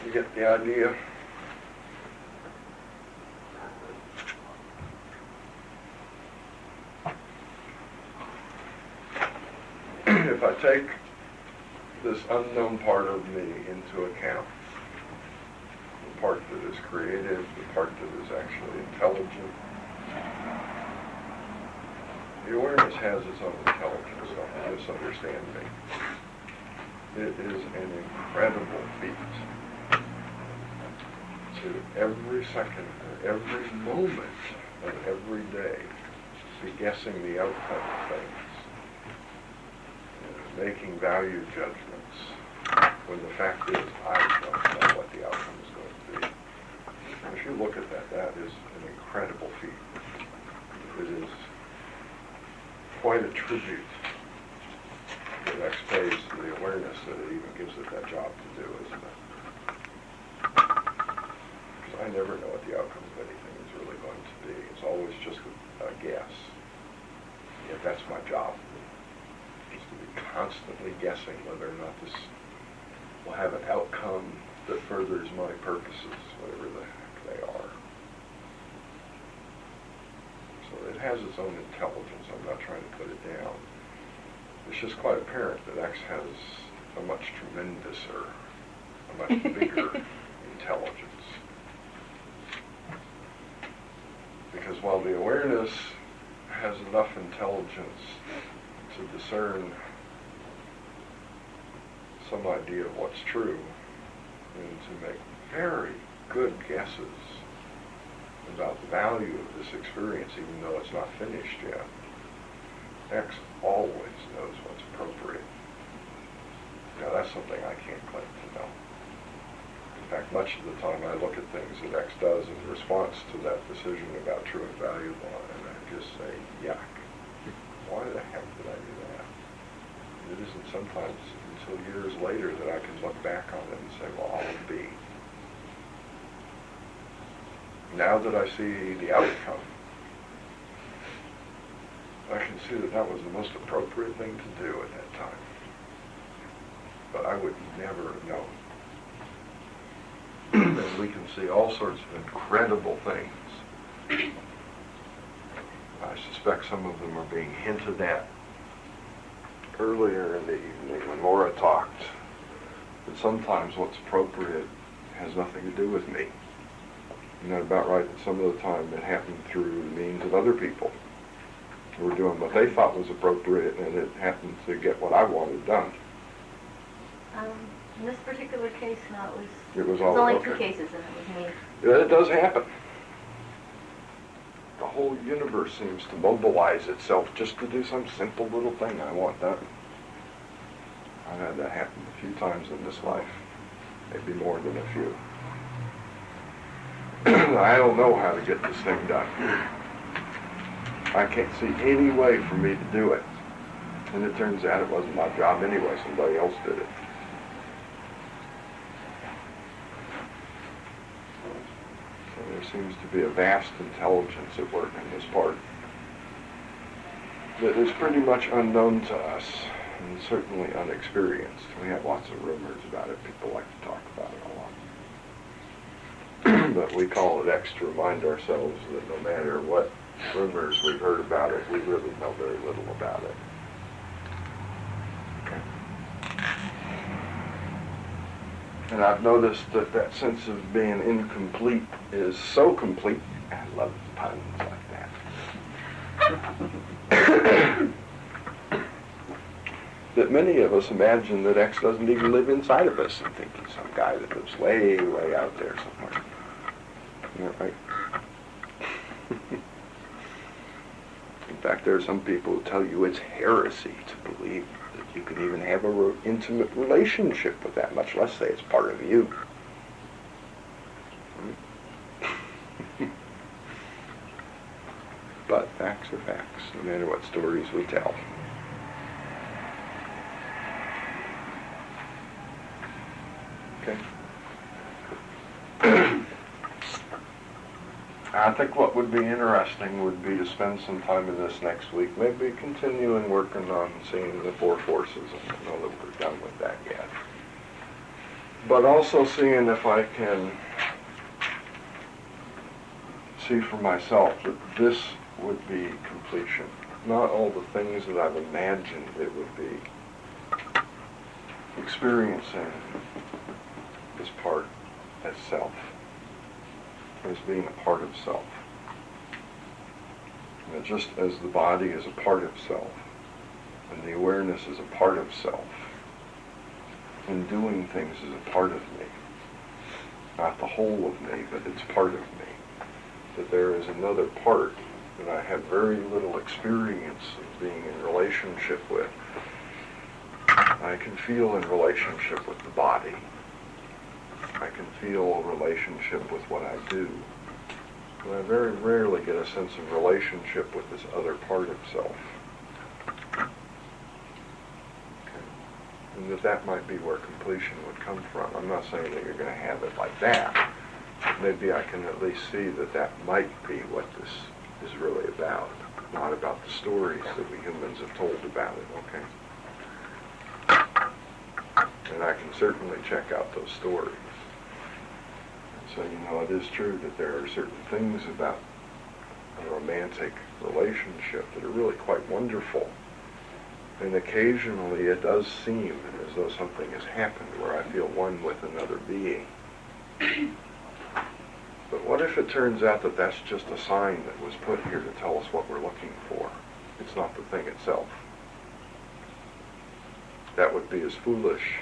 Speaker 1: You get the idea? If I take this unknown part of me into account, the part that is creative, the part that is actually intelligent, the awareness has its own intelligence, don't misunderstand me. It is an incredible feat to every second or every moment of every day be guessing the outcome of things, making value judgments, when the fact is I don't know what the outcome is going to be. And if you look at that, that is an incredible feat. It is quite a tribute that X pays to the awareness that it even gives it that job to do, isn't it? Because I never know what the outcome of anything is really going to be. It's always just a guess. Yet that's my job, is to be constantly guessing whether or not this will have an outcome that furthers my purposes, whatever the heck they are. So it has its own intelligence. I'm not trying to put it down. It's just quite apparent that X has a much tremenduser, a much bigger intelligence. Because while the awareness has enough intelligence to discern some idea of what's true and to make very good guesses about the value of this experience, even though it's not finished yet, X always knows what's appropriate. Now that's something I can't claim to know. In fact, much of the time I look at things that X does in response to that decision about true and valuable, and I just say, yuck. Why the heck did I do that? It isn't sometimes until years later that I can look back on it and say, well, I'll be. Now that I see the outcome, I can see that that was the most appropriate thing to do at that time. But I would never have known. And we can see all sorts of incredible things. I suspect some of them are being hinted at earlier in the evening when Laura talked. But sometimes what's appropriate has nothing to do with me. Isn't that about right? That some of the time it happened through the means of other people who were doing what they thought was appropriate, and it happened to get what I wanted done.
Speaker 7: In this particular case, no,
Speaker 1: It was
Speaker 7: it was only
Speaker 1: okay.
Speaker 7: 2 cases, and it was me.
Speaker 1: Yeah, it does happen. The whole universe seems to mobilize itself just to do some simple little thing I want done. I've had that happen a few times in this life, maybe more than a few. I don't know how to get this thing done. I can't see any way for me to do it. And it turns out it wasn't my job anyway, somebody else did it. So there seems to be a vast intelligence at work in this part that is pretty much unknown to us and certainly unexperienced. We have lots of rumors about it. People like to talk about it a lot. But we call it X to remind ourselves that no matter what rumors we've heard about it, we really know very little about it. And I've noticed that that sense of being incomplete is so complete. I love puns like that. That many of us imagine that X doesn't even live inside of us and think he's some guy that lives way, way out there somewhere. Isn't that right? In fact, there are some people who tell you it's heresy to believe that you can even have an intimate relationship with that, much less say it's part of you. But facts are facts, no matter what stories we tell. Okay. I think what would be interesting would be to spend some time in this next week, maybe continuing working on seeing the 4 forces. I don't know that we're done with that yet. But also seeing if I can see for myself that this would be completion. Not all the things that I've imagined it would be. Experiencing this part as self. As being a part of self. And just as the body is a part of self, and the awareness is a part of self, and doing things is a part of me, not the whole of me, but it's part of me, that there is another part that I have very little experience of being in relationship with. I can feel in relationship with the body. I can feel a relationship with what I do. But I very rarely get a sense of relationship with this other part of self. Okay. And that might be where completion would come from. I'm not saying that you're going to have it like that. But maybe I can at least see that that might be what this is really about. Not about the stories that we humans have told about it, okay? And I can certainly check out those stories. So, it is true that there are certain things about a romantic relationship that are really quite wonderful. And occasionally it does seem as though something has happened where I feel one with another being. But what if it turns out that that's just a sign that was put here to tell us what we're looking for? It's not the thing itself. That would be as foolish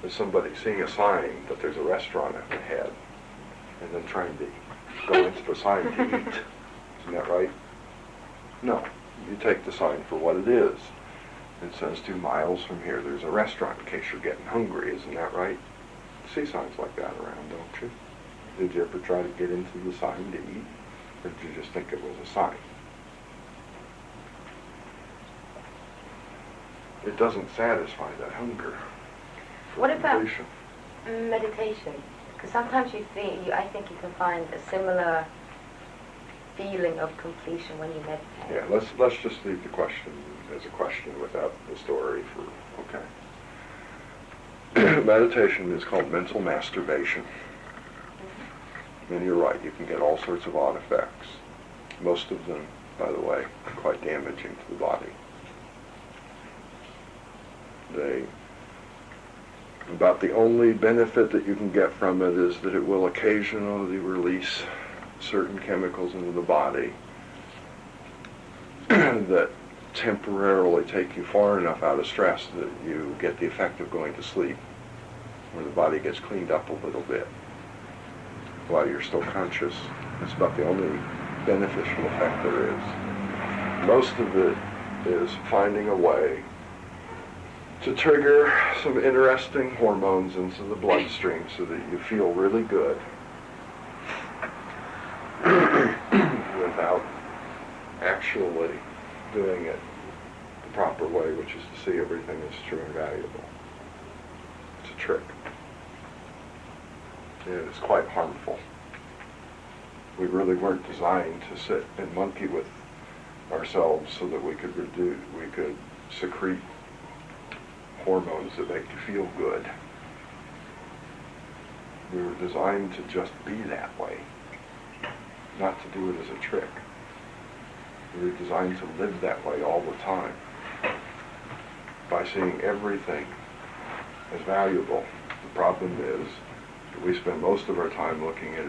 Speaker 1: as somebody seeing a sign that there's a restaurant up ahead and then trying to go into the sign to eat. Isn't that right? No. you take the sign for what it is. It says 2 miles from here there's a restaurant in case you're getting hungry, isn't that right? You see signs like that around, don't you? Did you ever try to get into the sign to eat? Or did you just think it was a sign? It doesn't satisfy that hunger for
Speaker 4: What about
Speaker 1: completion.
Speaker 4: meditation? Because sometimes I think you can find a similar feeling of completion when you meditate.
Speaker 1: Yeah, let's just leave the question as a question without the story for, okay. Meditation is called mental masturbation. And you're right, you can get all sorts of odd effects. Most of them, by the way, are quite damaging to the body. About the only benefit that you can get from it is that it will occasionally release certain chemicals into the body that temporarily take you far enough out of stress that you get the effect of going to sleep, where the body gets cleaned up a little bit while you're still conscious. That's about the only beneficial effect there is. Most of it is finding a way to trigger some interesting hormones into the bloodstream so that you feel really good without actually doing it the proper way, which is to see everything as true and valuable. It's a trick. And it's quite harmful. We really weren't designed to sit and monkey with ourselves so that we could secrete hormones that make you feel good. We were designed to just be that way, not to do it as a trick. We were designed to live that way all the time by seeing everything as valuable. The problem is that we spend most of our time looking at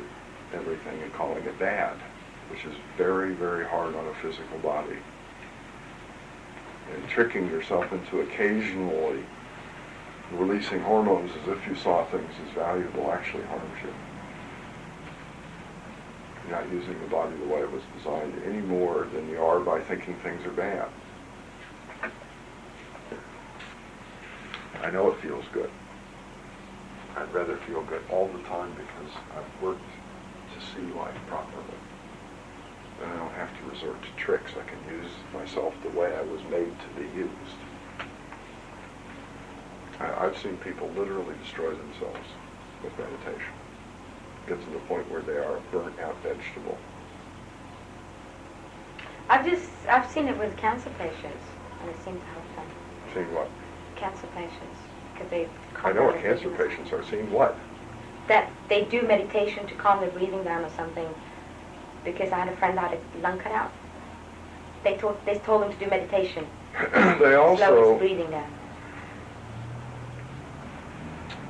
Speaker 1: everything and calling it bad, which is very, very hard on a physical body. And tricking yourself into occasionally releasing hormones as if you saw things as valuable actually harms you. You're not using the body the way it was designed any more than you are by thinking things are bad. I know it feels good. I'd rather feel good all the time because I've worked to see life properly. And I don't have to resort to tricks. I can use myself the way I was made to be used. I've seen people literally destroy themselves with meditation. Get to the point where they are a burnt-out vegetable.
Speaker 4: I've seen it with cancer patients, and it seems to help them.
Speaker 1: Seeing what?
Speaker 4: Cancer patients, because they.
Speaker 1: I know what cancer patients are. Seeing what?
Speaker 4: That they do meditation to calm their breathing down or something. Because I had a friend that had a lung cut out. They told them to do meditation.
Speaker 1: They also
Speaker 4: slow his breathing down.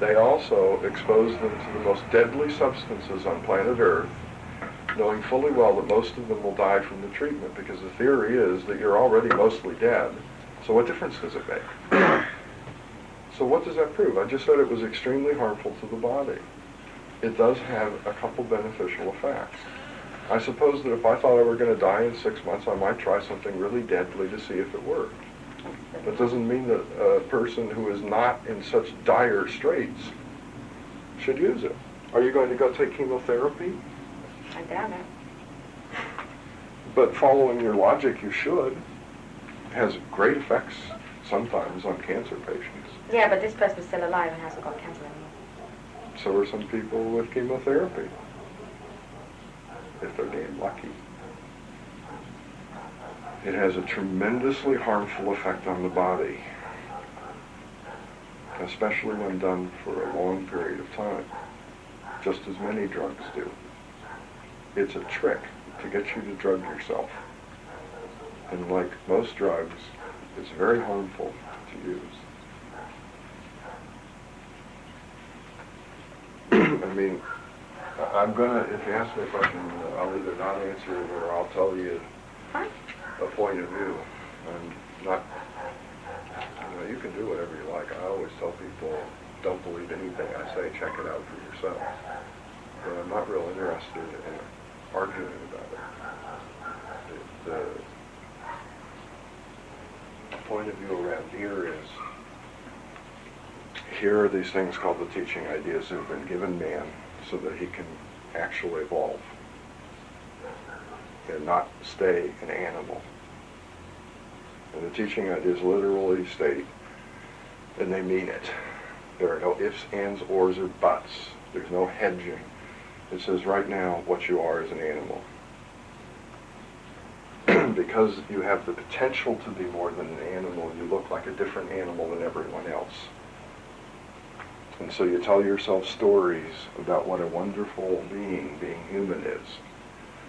Speaker 1: They also expose them to the most deadly substances on planet Earth, knowing fully well that most of them will die from the treatment, because the theory is that you're already mostly dead. So what difference does it make? So what does that prove? I just said it was extremely harmful to the body. It does have a couple beneficial effects. I suppose that if I thought I were going to die in 6 months, I might try something really deadly to see if it worked. That doesn't mean that a person who is not in such dire straits should use it. Are you going to go take chemotherapy?
Speaker 4: I doubt it.
Speaker 1: But following your logic, you should. It has great effects sometimes on cancer patients.
Speaker 4: Yeah, but this person's still alive and hasn't got cancer anymore.
Speaker 1: So are some people with chemotherapy, if they're damn lucky. It has a tremendously harmful effect on the body, especially when done for a long period of time, just as many drugs do. It's a trick to get you to drug yourself. And like most drugs, it's very harmful to use. I mean, I'm gonna, if you ask me a question, I'll either not answer it or I'll tell you a point of view. I'm not, you can do whatever you like. I always tell people, don't believe anything I say, check it out for yourself. But I'm not real interested in arguing about it. point of view around here is, here are these things called the teaching ideas that have been given man so that he can actually evolve and not stay an animal. And the teaching ideas literally state, and they mean it, there are no ifs, ands, ors, or buts. There's no hedging. It says right now what you are is an animal. Because you have the potential to be more than an animal, you look like a different animal than everyone else. And so you tell yourself stories about what a wonderful being human is.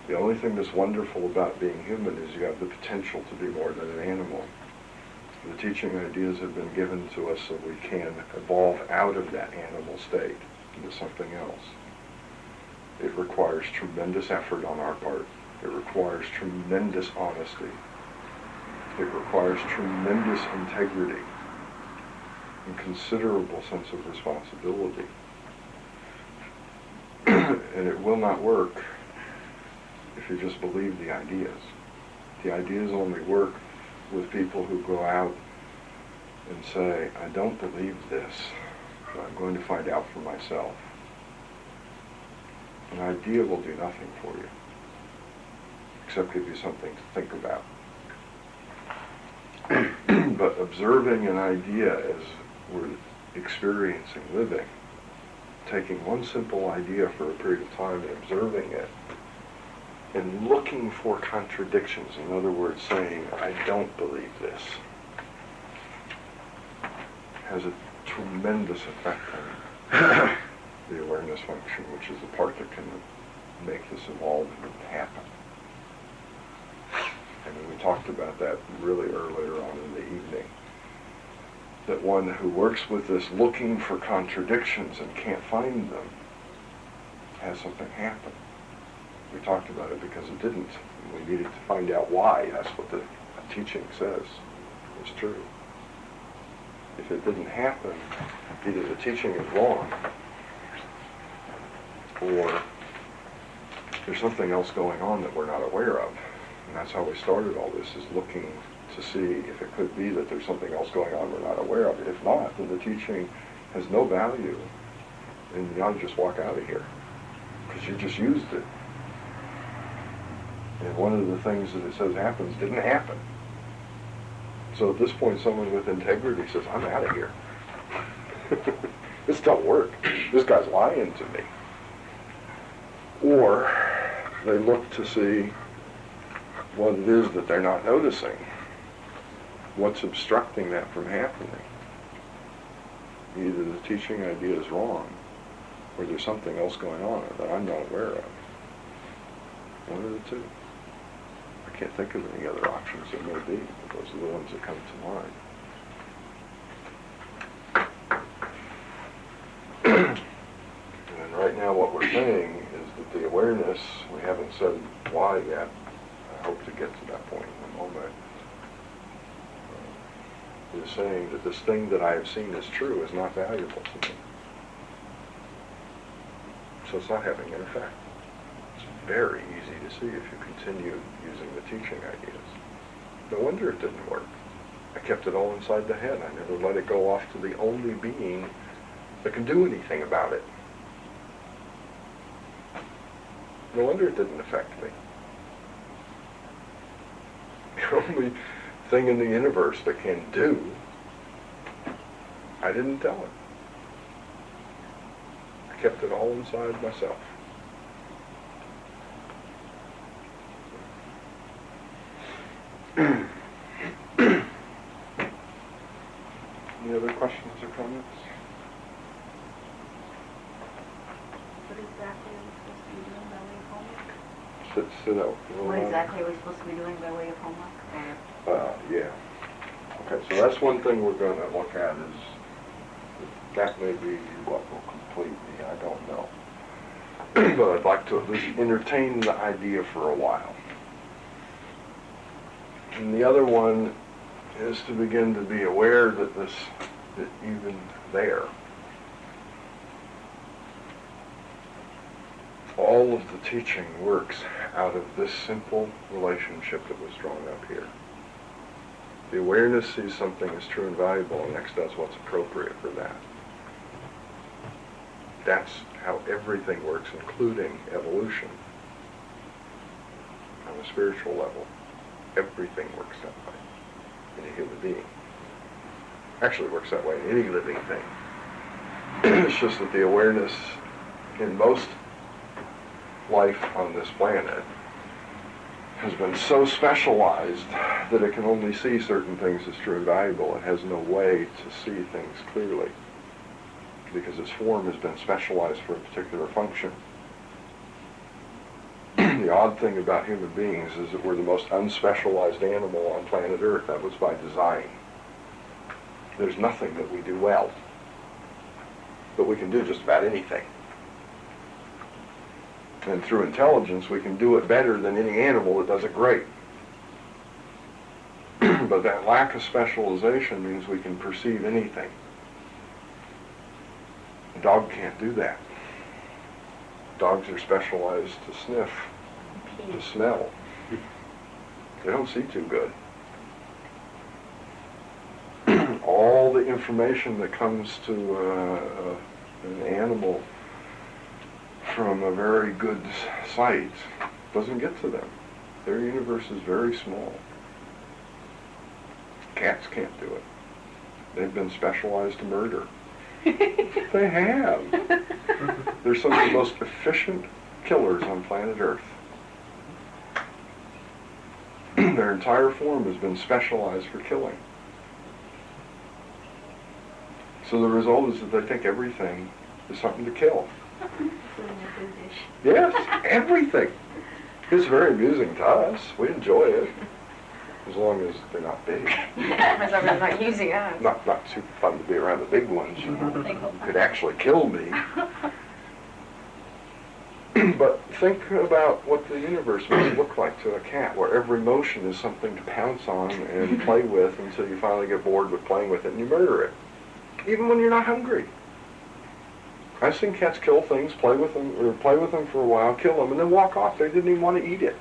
Speaker 1: The only thing that's wonderful about being human is you have the potential to be more than an animal. The teaching ideas have been given to us so we can evolve out of that animal state into something else. It requires tremendous effort on our part. It requires tremendous honesty. It requires tremendous integrity and considerable sense of responsibility. And it will not work if you just believe the ideas. The ideas only work with people who go out and say, I don't believe this, but I'm going to find out for myself. An idea will do nothing for you, except give you something to think about. But observing an idea as we're experiencing living, taking one simple idea for a period of time and observing it, and looking for contradictions, in other words, saying, I don't believe this, has a tremendous effect on the awareness function, which is the part that can make this evolve and happen. And we talked about that really earlier on in the evening, that one who works with this looking for contradictions and can't find them has something happen. We talked about it because it didn't. We needed to find out why. That's what the teaching says. It's true. If it didn't happen, either the teaching is wrong or there's something else going on that we're not aware of. And that's how we started all this, is looking to see if it could be that there's something else going on we're not aware of. If not, then the teaching has no value and you ought to just walk out of here because you just used it. And one of the things that it says happens didn't happen. So at this point, someone with integrity says, I'm out of here. This don't work. This guy's lying to me. Or they look to see what it is that they're not noticing. What's obstructing that from happening? Either the teaching idea is wrong, or there's something else going on that I'm not aware of. One of the two. I can't think of any other options there may be, but those are the ones that come to mind. And right now what we're saying is that the awareness, we haven't said why yet, I hope to get to that point in a moment, is saying that this thing that I have seen as true is not valuable to me. So it's not having an effect. It's very easy to see if you continue using the teaching ideas. No wonder it didn't work. I kept it all inside the head. I never let it go off to the only being that can do anything about it. No wonder it didn't affect me. The only thing in the universe that can do, I didn't tell it. I kept it all inside myself. Any other questions or comments?
Speaker 7: What exactly are we supposed to be doing by way of homework?
Speaker 1: Sit out.
Speaker 7: What exactly are we supposed to be doing by way of homework?
Speaker 1: Yeah. Okay, so that's one thing we're going to look at is that may be what will complete me. I don't know. But I'd like to at least entertain the idea for a while. And the other one is to begin to be aware that this is even there. All of the teaching works out of this simple relationship that was drawn up here. The awareness sees something as true and valuable and X does what's appropriate for that. That's how everything works, including evolution. On a spiritual level, everything works that way in a human being. Actually, it works that way in any living thing. It's just that the awareness in most life on this planet has been so specialized that it can only see certain things as true and valuable. It has no way to see things clearly because its form has been specialized for a particular function. The odd thing about human beings is that we're the most unspecialized animal on planet Earth. That was by design. There's nothing that we do well, but we can do just about anything. And through intelligence, we can do it better than any animal that does it great. But that lack of specialization means we can perceive anything. A dog can't do that. Dogs are specialized to sniff, to smell. They don't see too good. All the information that comes to an animal from a very good sight doesn't get to them. Their universe is very small. Cats can't do it. They've been specialized to murder. They have. They're some of the most efficient killers on planet Earth. Their entire form has been specialized for killing. So the result is that they think everything is something to kill. Yes, everything. It's very amusing to us. We enjoy it. As long as they're not big.
Speaker 8: As long as they're not using us.
Speaker 1: Not super fun to be around the big ones, you know. Could actually kill me. But think about what the universe must look like to a cat, where every motion is something to pounce on and play with until you finally get bored with playing with it and you murder it. Even when you're not hungry. I've seen cats kill things, play with them for a while, kill them, and then walk off. They didn't even want to eat it.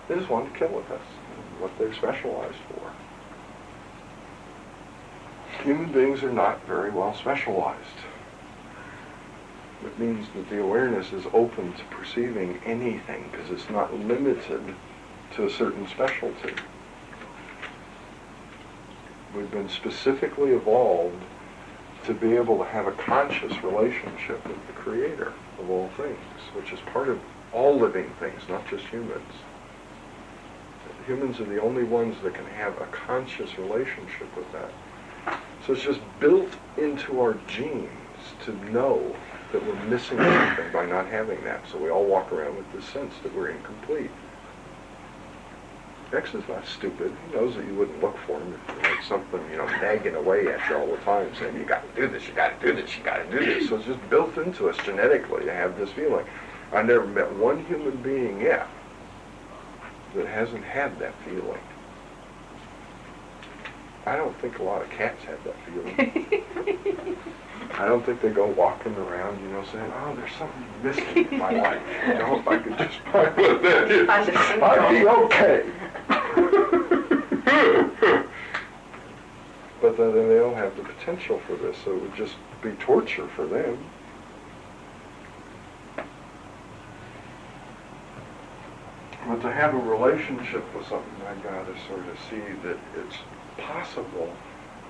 Speaker 1: They just wanted to kill with us. What they're specialized for. Human beings are not very well specialized. It means that the awareness is open to perceiving anything because it's not limited to a certain specialty. We've been specifically evolved to be able to have a conscious relationship with the Creator of all things, which is part of all living things, not just humans. Humans are the only ones that can have a conscious relationship with that. So it's just built into our genes to know that we're missing something by not having that. So we all walk around with this sense that we're incomplete. X is not stupid. He knows that you wouldn't look for him if there was something, nagging away at you all the time saying, you got to do this, you got to do this, you got to do this. So it's just built into us genetically to have this feeling. I've never met one human being yet that hasn't had that feeling. I don't think a lot of cats have that feeling. I don't think they go walking around, saying, oh, there's something missing in my life. If I could just find what that is, I'd be okay. But then they don't have the potential for this, so it would just be torture for them. But to have a relationship with something, I gotta sort of see that it's possible.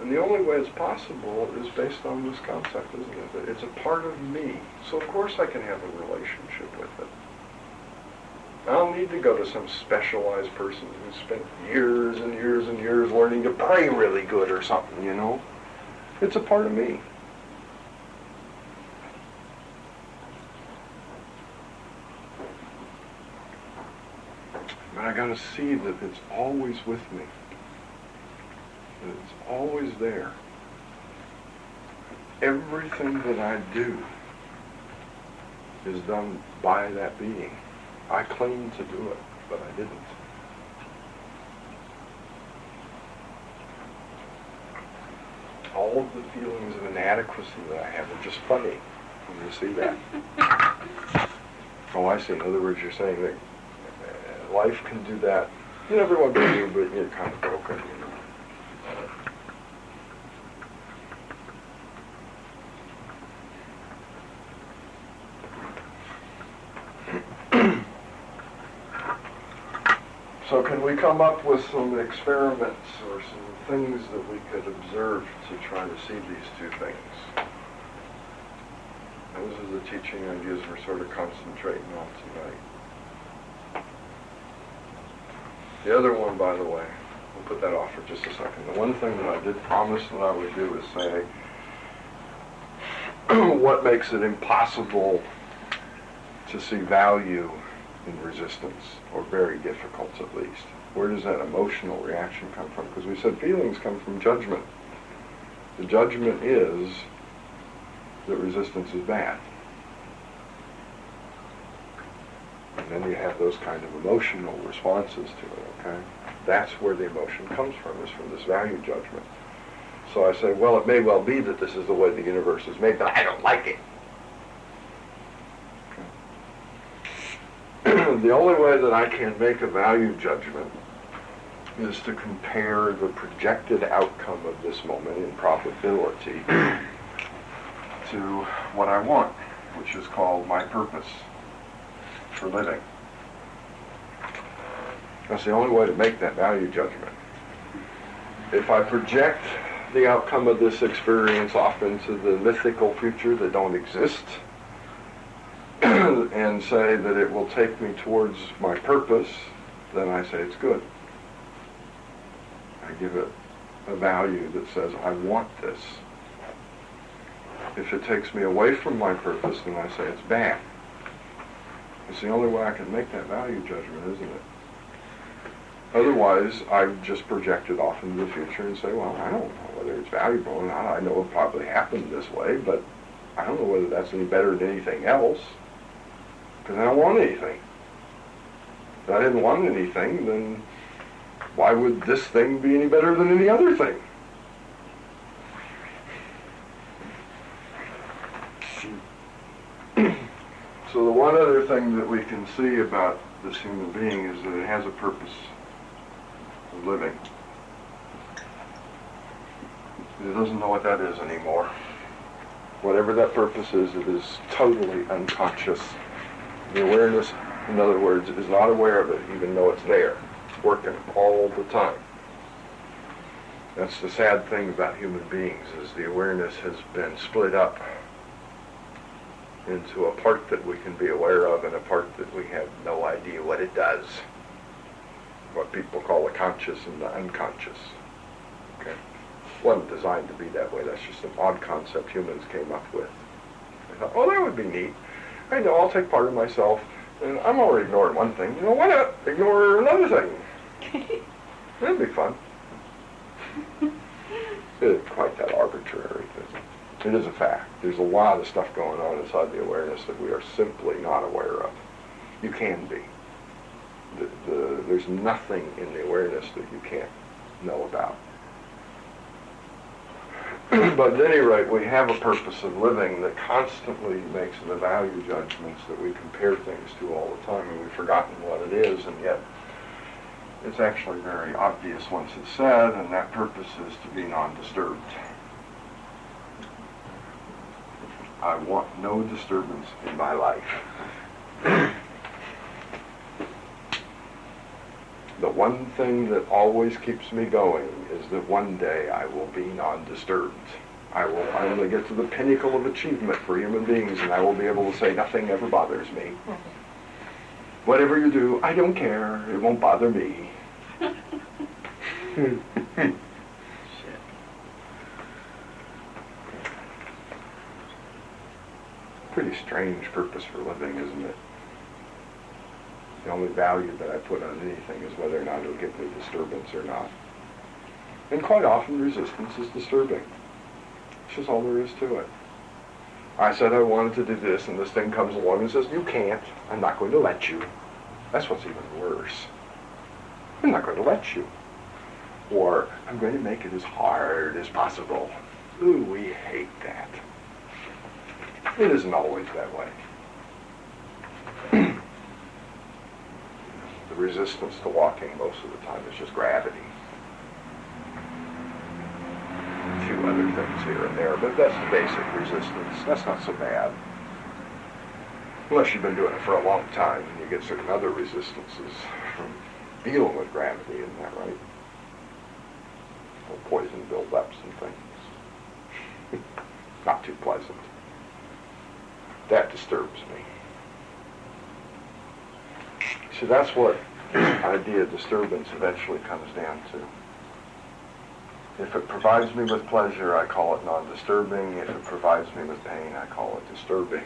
Speaker 1: And the only way it's possible is based on this concept, isn't it? That it's a part of me. So of course I can have a relationship with it. I don't need to go to some specialized person who spent years and years and years learning to pray really good or something, It's a part of me. But I gotta see that it's always with me. That it's always there. Everything that I do is done by that being. I claimed to do it, but I didn't. All of the feelings of inadequacy that I have are just funny when you see that. Oh, I see. In other words, you're saying that life can do that. Everyone can do, but you're kind of broken, we come up with some experiments or some things that we could observe to try to see these two things. Those are the teaching ideas we're sort of concentrating on tonight. The other one, by the way, we'll put that off for just a second. The one thing that I did promise that I would do is say what makes it impossible to see value in resistance, or very difficult at least. Where does that emotional reaction come from? Because we said feelings come from judgment. The judgment is that resistance is bad. And then you have those kind of emotional responses to it, okay? That's where the emotion comes from, is from this value judgment. So I say, well, it may well be that this is the way the universe is made, but I don't like it. The only way that I can make a value judgment is to compare the projected outcome of this moment in probability to what I want, which is called my purpose for living. That's the only way to make that value judgment. If I project the outcome of this experience off into the mythical future that don't exist, and say that it will take me towards my purpose, then I say it's good. I give it a value that says, I want this. If it takes me away from my purpose, then I say it's bad. It's the only way I can make that value judgment, isn't it? Otherwise, I just project it off into the future and say, well, I don't know whether it's valuable or not. I know it probably happened this way, but I don't know whether that's any better than anything else. Because I don't want anything. If I didn't want anything, then why would this thing be any better than any other thing? So the one other thing that we can see about this human being is that it has a purpose of living. It doesn't know what that is anymore. Whatever that purpose is, it is totally unconscious. The awareness, in other words, is not aware of it, even though it's there. It's working all the time. That's the sad thing about human beings, is the awareness has been split up into a part that we can be aware of and a part that we have no idea what it does. What people call the conscious and the unconscious. Okay? It wasn't designed to be that way. That's just an odd concept humans came up with. I thought, oh, that would be neat. I know, I'll take part of myself, and I'm already ignoring one thing. You know, why not ignore another thing? That'd be fun. It isn't quite that arbitrary, is it? It is a fact. There's a lot of stuff going on inside the awareness that we are simply not aware of. You can be. There's nothing in the awareness that you can't know about. But at any rate, we have a purpose of living that constantly makes the value judgments that we compare things to all the time, and we've forgotten what it is, and yet it's actually very obvious once it's said, and that purpose is to be non-disturbed. I want no disturbance in my life. The one thing that always keeps me going is that one day I will be non-disturbed. I will finally get to the pinnacle of achievement for human beings, and I will be able to say nothing ever bothers me. Whatever you do, I don't care. It won't bother me. Pretty strange purpose for living, isn't it? The only value that I put on anything is whether or not it'll give me disturbance or not. And quite often resistance is disturbing. It's just all there is to it. I said I wanted to do this, and this thing comes along and says, you can't. I'm not going to let you. That's what's even worse. I'm not going to let you. Or, I'm going to make it as hard as possible. Ooh, we hate that. It isn't always that way. The resistance to walking most of the time is just gravity. A few other things here and there, but that's the basic resistance. That's not so bad. Unless you've been doing it for a long time and you get certain other resistances from dealing with gravity, isn't that right? Well, poison buildups and things. Not too pleasant. That disturbs me. See, that's what this idea of disturbance eventually comes down to. If it provides me with pleasure, I call it non-disturbing. If it provides me with pain, I call it disturbing.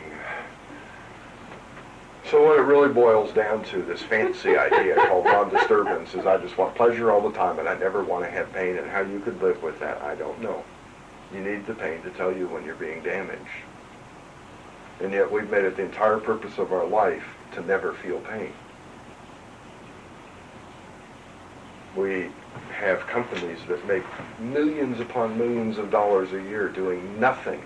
Speaker 1: So what it really boils down to, this fancy idea called non-disturbance, is I just want pleasure all the time and I never want to have pain, and how you could live with that, I don't know. You need the pain to tell you when you're being damaged. And yet we've made it the entire purpose of our life to never feel pain. We have companies that make millions upon millions of dollars a year doing nothing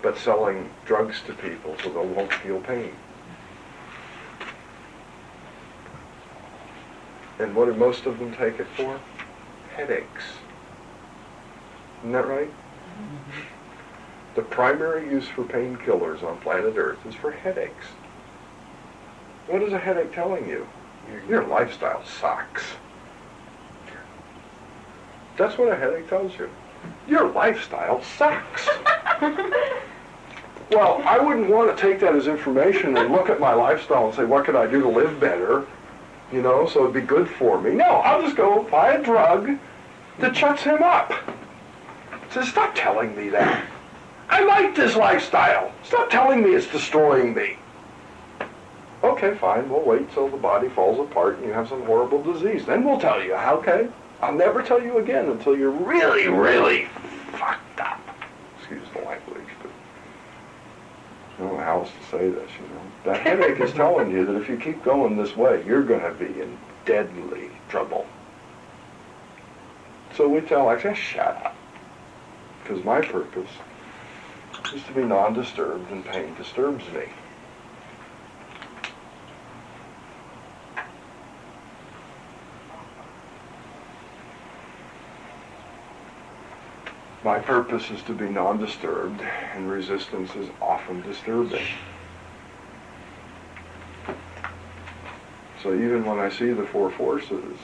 Speaker 1: but selling drugs to people so they won't feel pain. And what do most of them take it for? Headaches. Isn't that right? Mm-hmm. The primary use for painkillers on planet Earth is for headaches. What is a headache telling you? Your lifestyle sucks. That's what a headache tells you. Your lifestyle sucks. Well, I wouldn't want to take that as information and look at my lifestyle and say, what could I do to live better? You know, so it'd be good for me. No, I'll just go buy a drug that shuts him up. So stop telling me that. I like this lifestyle. Stop telling me it's destroying me. Okay, fine, we'll wait till the body falls apart and you have some horrible disease. Then we'll tell you, okay? I'll never tell you again until you're really, really fucked up. Excuse the language, but I don't know how else to say this, you know. That headache is telling you that if you keep going this way, you're going to be in deadly trouble. So we tell, like, just shut up. Because my purpose is to be non-disturbed, and pain disturbs me. My purpose is to be non-disturbed, and resistance is often disturbing. So even when I see the four forces,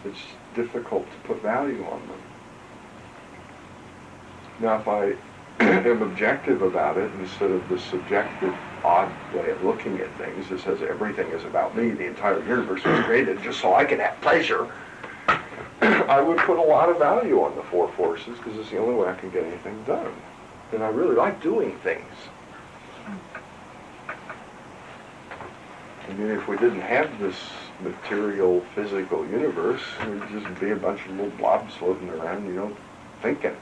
Speaker 1: it's difficult to put value on them. Now if I am objective about it, instead of the subjective, odd way of looking at things that says everything is about me, the entire universe was created just so I can have pleasure, I would put a lot of value on the four forces because it's the only way I can get anything done. And I really like doing things. I mean, if we didn't have this material, physical universe, it would just be a bunch of little blobs floating around, you know, thinking.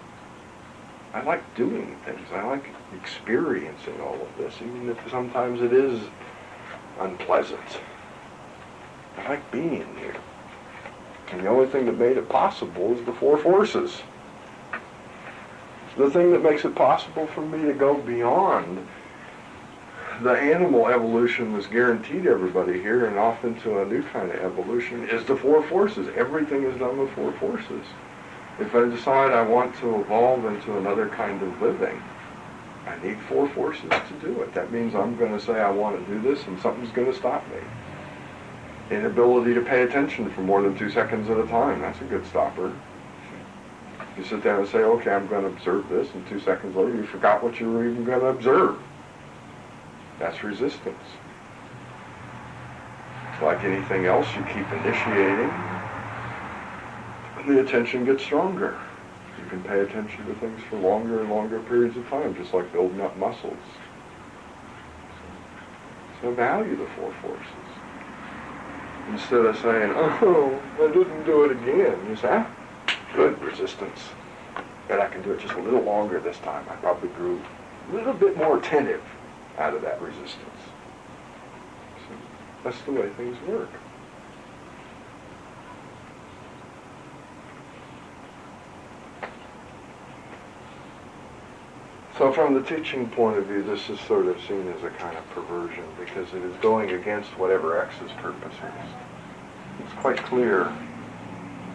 Speaker 1: I like doing things. I like experiencing all of this, even if sometimes it is unpleasant. I like being here. And the only thing that made it possible is the four forces. The thing that makes it possible for me to go beyond the animal evolution that's guaranteed everybody here and off into a new kind of evolution is the four forces. Everything is done with four forces. If I decide I want to evolve into another kind of living, I need four forces to do it. That means I'm going to say I want to do this and something's going to stop me. Inability to pay attention for more than 2 seconds at a time, that's a good stopper. You sit down and say, okay, I'm going to observe this, and 2 seconds later you forgot what you were even going to observe. That's resistance. Like anything else, you keep initiating, and the attention gets stronger. You can pay attention to things for longer and longer periods of time, just like building up muscles. So value the four forces. Instead of saying, oh, I didn't do it again, you say, good resistance. But I can do it just a little longer this time. I probably grew a little bit more attentive out of that resistance. So that's the way things work. So from the teaching point of view, this is sort of seen as a kind of perversion because it is going against whatever X's purpose is. It's quite clear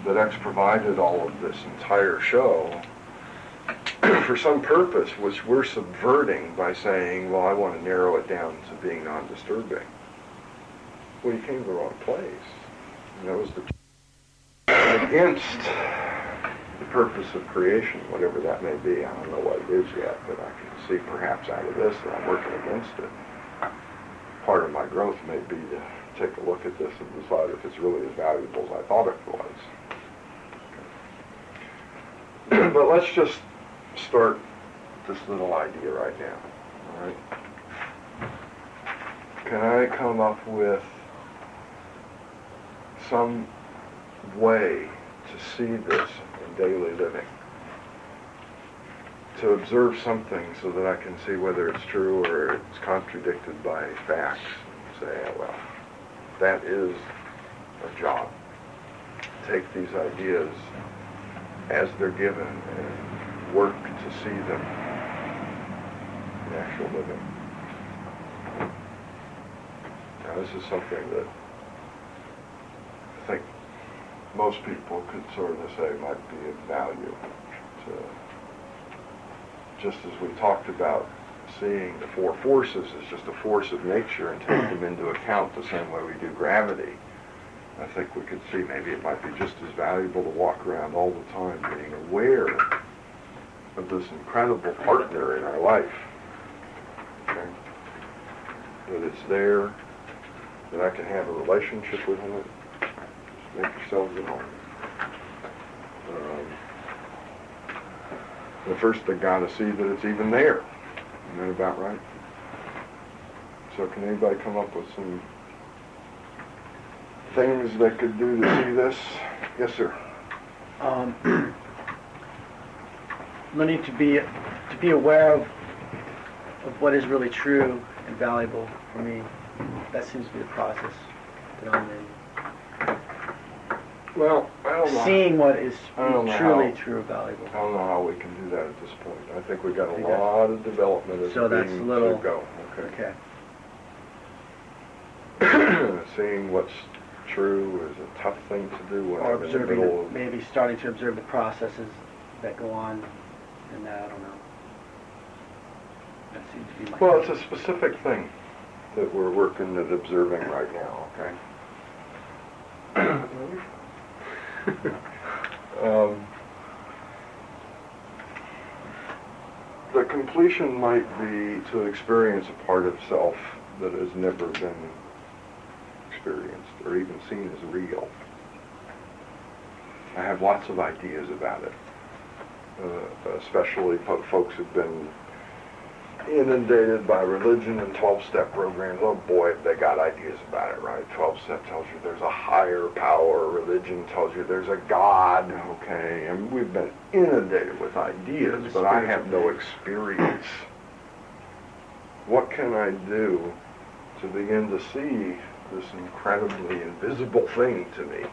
Speaker 1: that X provided all of this entire show for some purpose which we're subverting by saying, well, I want to narrow it down to being non-disturbing. Well, you came to the wrong place. And that was against the purpose of creation, whatever that may be. I don't know what it is yet, but I can see perhaps out of this that I'm working against it. Part of my growth may be to take a look at this and decide if it's really as valuable as I thought it was. Okay. But let's just start this little idea right now. All right. Can I come up with some way to see this in daily living? To observe something so that I can see whether it's true or it's contradicted by facts. Say, oh, well, that is a job. Take these ideas as they're given and work to see them in actual living. Now, this is something that I think most people could sort of say might be of value. Just as we talked about seeing the four forces as just a force of nature and take them into account the same way we do gravity, I think we could see maybe it might be just as valuable to walk around all the time being aware of this incredible partner in our life. Okay? That it's there, that I can have a relationship with him. Just make yourselves at home. But first they gotta see that it's even there. Isn't that about right? So can anybody come up with some things they could do to see this? Yes, sir.
Speaker 9: Learning to be aware of what is really true and valuable for me. That seems to be the process that I'm in.
Speaker 1: Well, I don't know.
Speaker 9: Seeing what is truly
Speaker 1: how,
Speaker 9: true and valuable.
Speaker 1: I don't know how we can do that at this point. I think we've got a lot of development as
Speaker 9: so that's a little,
Speaker 1: to go. Okay. Seeing what's true is a tough thing to do when
Speaker 9: or
Speaker 1: I'm in the
Speaker 9: observing
Speaker 1: middle of...
Speaker 9: maybe starting to observe the processes that go on in that, I don't know. That seems to be my
Speaker 1: Well, it's a specific thing that we're working at observing right now, okay? The completion might be to experience a part of self that has never been experienced or even seen as real. I have lots of ideas about it, especially folks who've been inundated by religion and 12-step programs. Oh boy, they got ideas about it, right? 12-step tells you there's a higher power. Religion tells you there's a God, okay? And we've been inundated with ideas, but I have no experience. What can I do to begin to see this incredibly invisible thing to me?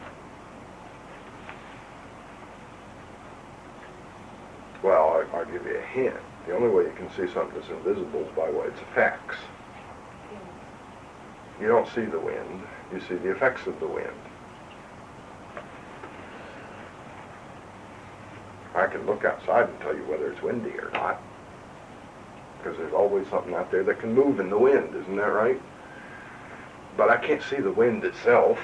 Speaker 1: Well, I'll give you a hint. The only way you can see something that's invisible is by its effects. You don't see the wind, you see the effects of the wind. I can look outside and tell you whether it's windy or not, because there's always something out there that can move in the wind, isn't that right? But I can't see the wind itself.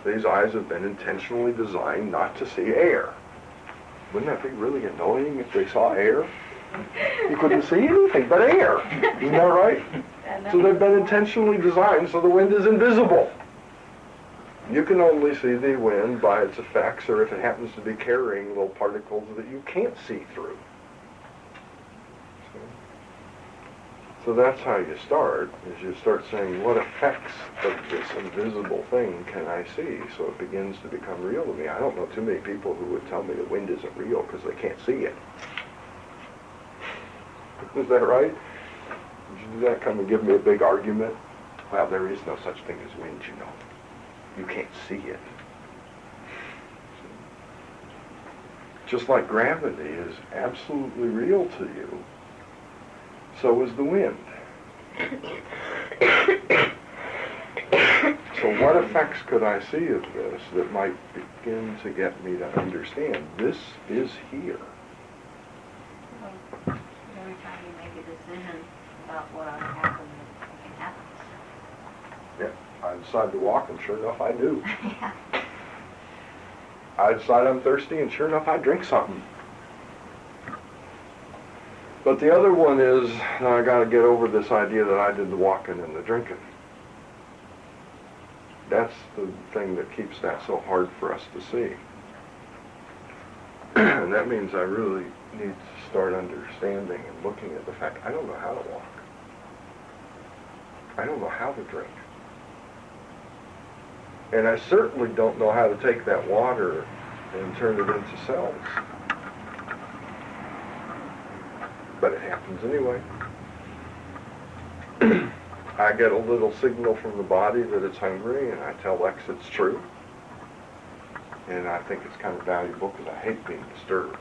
Speaker 1: These eyes have been intentionally designed not to see air. Wouldn't that be really annoying if they saw air? You couldn't see anything but air. Isn't that right? So they've been intentionally designed so the wind is invisible. You can only see the wind by its effects, or if it happens to be carrying little particles that you can't see through. So that's how you start, is you start saying, what effects of this invisible thing can I see? So it begins to become real to me. I don't know too many people who would tell me the wind isn't real because they can't see it. Is that right? Would you do that? Come and give me a big argument? Well, there is no such thing as wind, you know. You can't see it. Just like gravity is absolutely real to you, so is the wind. So what effects could I see of this that might begin to get me to understand this is here?
Speaker 7: Every time you make a decision about what ought to happen, it happens.
Speaker 1: Yeah. I decide to walk, and sure enough, I do.
Speaker 2: Yeah.
Speaker 1: I decide I'm thirsty, and sure enough, I drink something. But the other one is, I got to get over this idea that I did the walking and the drinking. That's the thing that keeps that so hard for us to see. And that means I really need to start understanding and looking at the fact I don't know how to walk. I don't know how to drink. And I certainly don't know how to take that water and turn it into cells. But it happens anyway. I get a little signal from the body that it's hungry, and I tell Lex it's true. And I think it's kind of valuable because I hate being disturbed.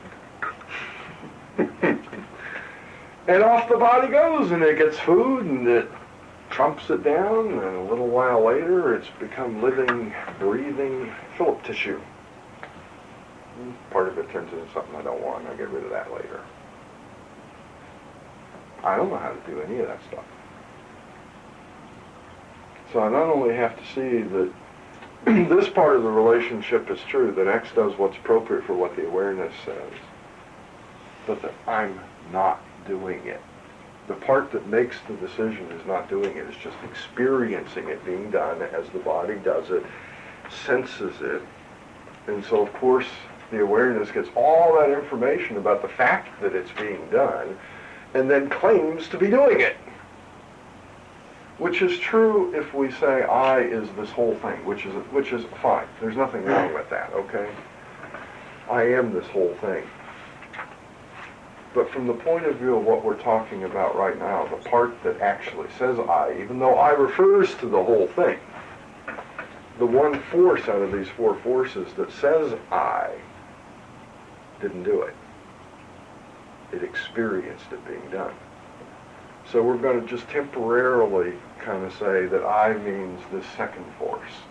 Speaker 1: And off the body goes, and it gets food, and it trumps it down, and a little while later, it's become living, breathing Philip tissue. Part of it turns into something I don't want, and I get rid of that later. I don't know how to do any of that stuff. So I not only have to see that this part of the relationship is true, that X does what's appropriate for what the awareness says, but that I'm not doing it. The part that makes the decision is not doing it, it's just experiencing it being done as the body does it, senses it, and so of course the awareness gets all that information about the fact that it's being done, and then claims to be doing it. Which is true if we say I is this whole thing, which is fine. There's nothing wrong with that, okay? I am this whole thing. But from the point of view of what we're talking about right now, the part that actually says I, even though I refers to the whole thing, the one force out of these four forces that says I didn't do it. It experienced it being done. So we're going to just temporarily kind of say that I means this second force,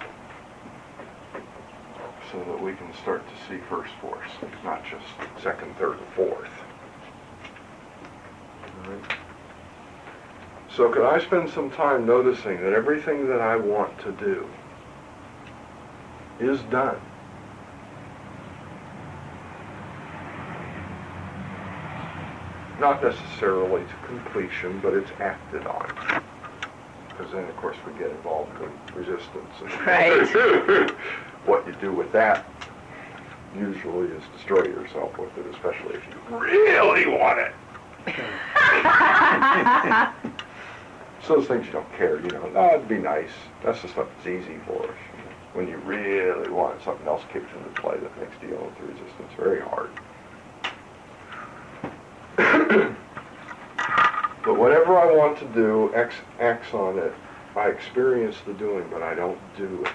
Speaker 1: so that we can start to see first force, not just second, third, and fourth. All right. So could I spend some time noticing that everything that I want to do is done? Not necessarily to completion, but it's acted on. Because then, of course, we get involved in resistance. And
Speaker 8: Right.
Speaker 1: What you do with that usually is destroy yourself with it, especially if you really want it. So those things you don't care, oh, it'd be nice. That's the stuff that's easy for us. When you really want it, something else kicks into play that makes dealing with the resistance very hard. But whatever I want to do, X acts on it. I experience the doing, but I don't do it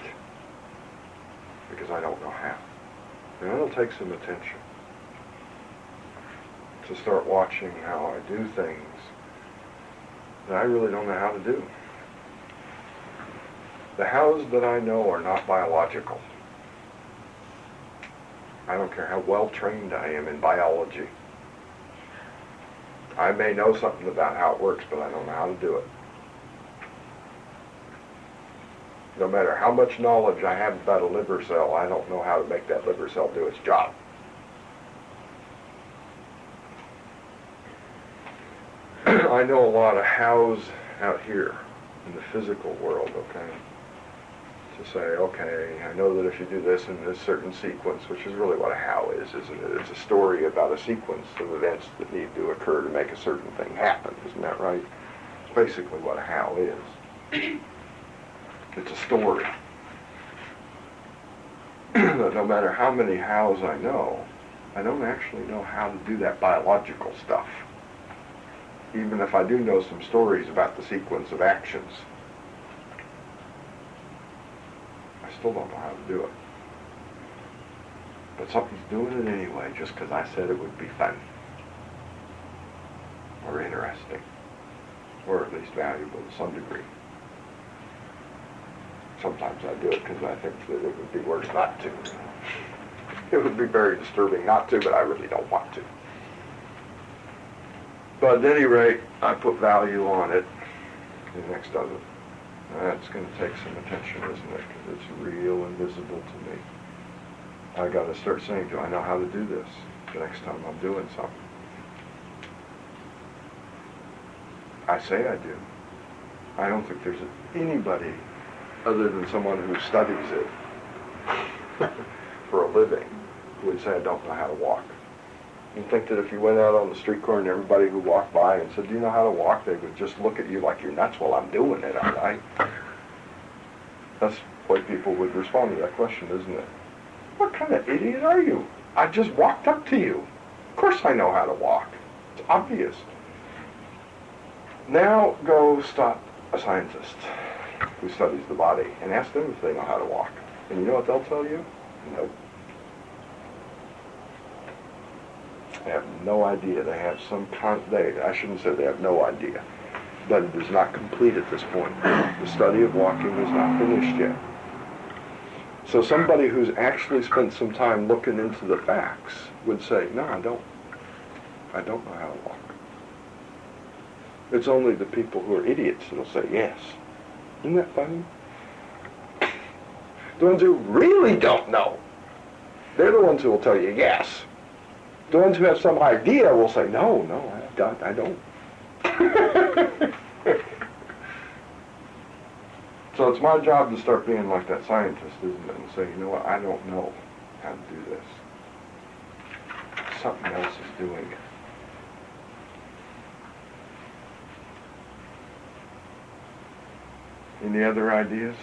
Speaker 1: because I don't know how. And it'll take some attention to start watching how I do things that I really don't know how to do. The hows that I know are not biological. I don't care how well trained I am in biology. I may know something about how it works, but I don't know how to do it. No matter how much knowledge I have about a liver cell, I don't know how to make that liver cell do its job. I know a lot of hows out here in the physical world, okay? To say, okay, I know that if you do this in this certain sequence, which is really what a how is, isn't it? It's a story about a sequence of events that need to occur to make a certain thing happen, isn't that right? It's basically what a how is. It's a story. That no matter how many hows I don't actually know how to do that biological stuff. Even if I do know some stories about the sequence of actions. I still don't know how to do it. But something's doing it anyway, just because I said it would be fun. Or interesting. Or at least valuable to some degree. Sometimes I do it because I think that it would be worse not to. It would be very disturbing not to, but I really don't want to. But at any rate, I put value on it, and X doesn't. That's going to take some attention, isn't it? Because it's real invisible to me. I got to start saying, do I know how to do this the next time I'm doing something? I say I do. I don't think there's anybody other than someone who studies it for a living who would say I don't know how to walk. You think that if you went out on the street corner and everybody who walked by and said, do you know how to walk, they would just look at you like you're nuts. Well, I'm doing it, aren't I? That's the way people would respond to that question, isn't it? What kind of idiot are you? I just walked up to you. Of course I know how to walk. It's obvious. Now go stop a scientist who studies the body and ask them if they know how to walk. And you know what they'll tell you? Nope. They have no idea. They have I shouldn't say they have no idea, but it is not complete at this point. The study of walking is not finished yet. So somebody who's actually spent some time looking into the facts would say, no, I don't know how to walk. It's only the people who are idiots that'll say yes. Isn't that funny? The ones who really don't know, they're the ones who will tell you yes. The ones who have some idea will say, no, I don't. So it's my job to start being like that scientist, isn't it? And say, you know what, I don't know how to do this. Something else is doing it. Any other ideas?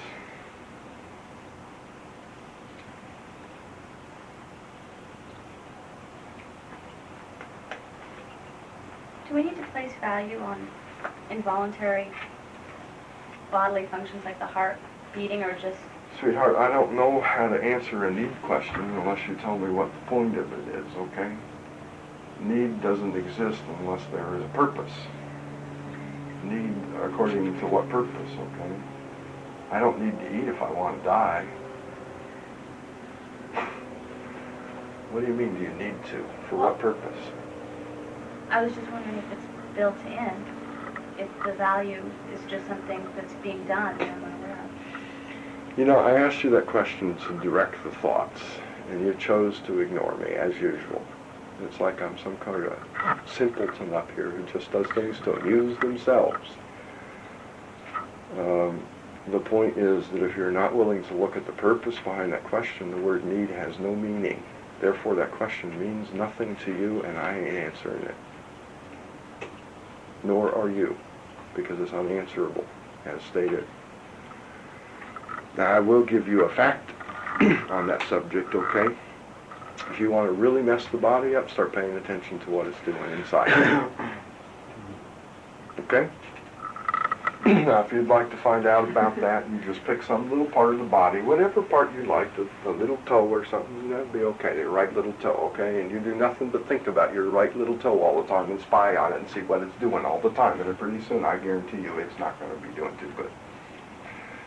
Speaker 2: Do we need to place value on involuntary bodily functions like the heart beating, or just...
Speaker 1: Sweetheart, I don't know how to answer a need question unless you tell me what the point of it is, okay? Need doesn't exist unless there is a purpose. Need according to what purpose, okay? I don't need to eat if I want to die. What do you mean, do you need to? For what purpose?
Speaker 2: I was just wondering if it's built in, if the value is just something that's being done.
Speaker 1: You know, I asked you that question to direct the thoughts, and you chose to ignore me, as usual. It's like I'm some kind of a simpleton up here who just does things to amuse themselves. The point is that if you're not willing to look at the purpose behind that question, the word need has no meaning. Therefore, that question means nothing to you, and I ain't answering it. Nor are you, because it's unanswerable, as stated. Now, I will give you a fact on that subject, okay? If you want to really mess the body up, start paying attention to what it's doing inside. Okay? Now, if you'd like to find out about that, you just pick some little part of the body, whatever part you like, the little toe or something, that'd be okay, the right little toe, okay? And you do nothing but think about your right little toe all the time and spy on it and see what it's doing all the time. And pretty soon, I guarantee you, it's not going to be doing too good.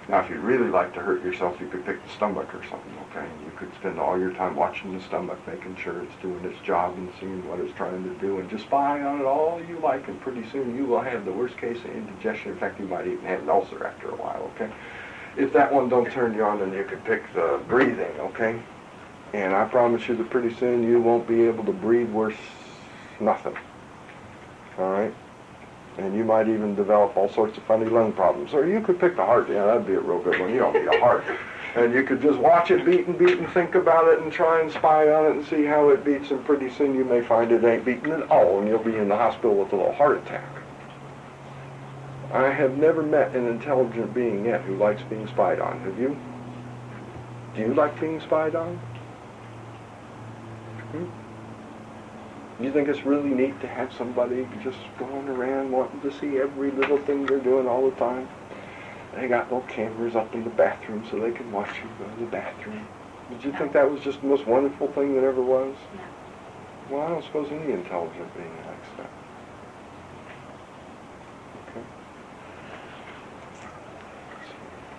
Speaker 1: Now, if you'd really like to hurt yourself, you could pick the stomach or something, okay? You could spend all your time watching the stomach, making sure it's doing its job and seeing what it's trying to do, and just spy on it all you like, and pretty soon you will have the worst case of indigestion. In fact, you might even have an ulcer after a while, okay? If that one don't turn you on, then you could pick the breathing, okay? And I promise you that pretty soon you won't be able to breathe worth nothing, all right? And you might even develop all sorts of funny lung problems. Or you could pick the heart. Yeah, that'd be a real good one. You don't need a heart. And you could just watch it beat and think about it and try and spy on it and see how it beats. And pretty soon you may find it ain't beating at all, and you'll be in the hospital with a little heart attack. I have never met an intelligent being yet who likes being spied on. Have you? Do you like being spied on? You think it's really neat to have somebody just going around wanting to see every little thing they're doing all the time? They got little cameras up in the bathroom so they can watch you go to the bathroom. Did you think that was just the most wonderful thing that ever was? No. Well, I don't suppose any intelligent being likes that. Okay.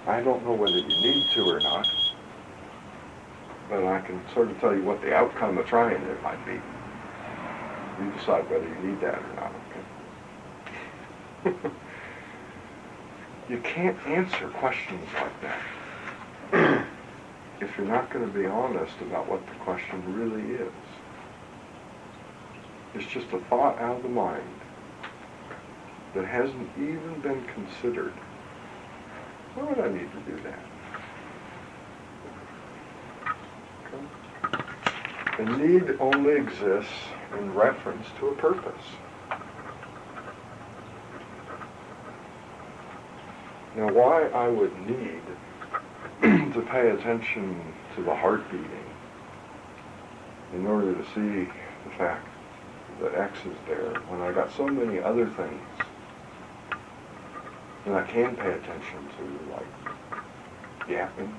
Speaker 1: I don't know whether you need to or not, but I can sort of tell you what the outcome of trying it might be. You decide whether you need that or not, okay? You can't answer questions like that if you're not going to be honest about what the question really is. It's just a thought out of the mind that hasn't even been considered. Why would I need to do that? Okay. The need only exists in reference to a purpose. Now, why I would need to pay attention to the heart beating in order to see the fact that X is there when I got so many other things that I can pay attention to, like yapping.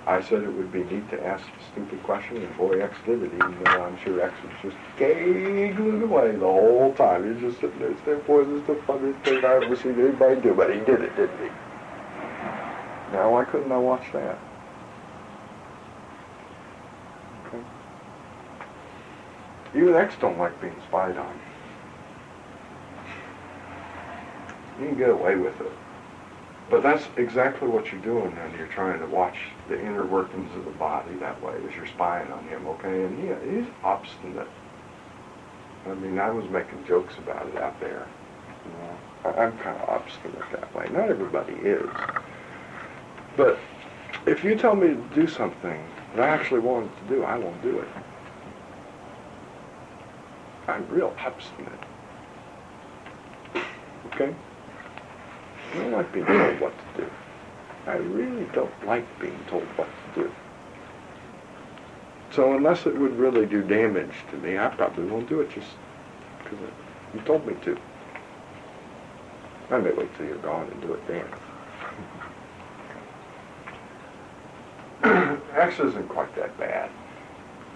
Speaker 1: I said it would be neat to ask a stupid question, and boy, X did it, even though I'm sure X was just giggling away the whole time. He's just sitting there saying, boy, this is the funniest thing I've ever seen anybody do, but he did it, didn't he? Now, why couldn't I watch that? Okay. Even X don't like being spied on. You can get away with it. But that's exactly what you're doing when you're trying to watch the inner workings of the body that way, is you're spying on him, okay? And he's obstinate. I mean, I was making jokes about it out there. You know, I'm kind of obstinate that way. Not everybody is. But if you tell me to do something that I actually wanted to do, I won't do it. I'm real obstinate. Okay? I don't like being told what to do. I really don't like being told what to do. So unless it would really do damage to me, I probably won't do it just because you told me to. I may wait till you're gone and do it then. X isn't quite that bad.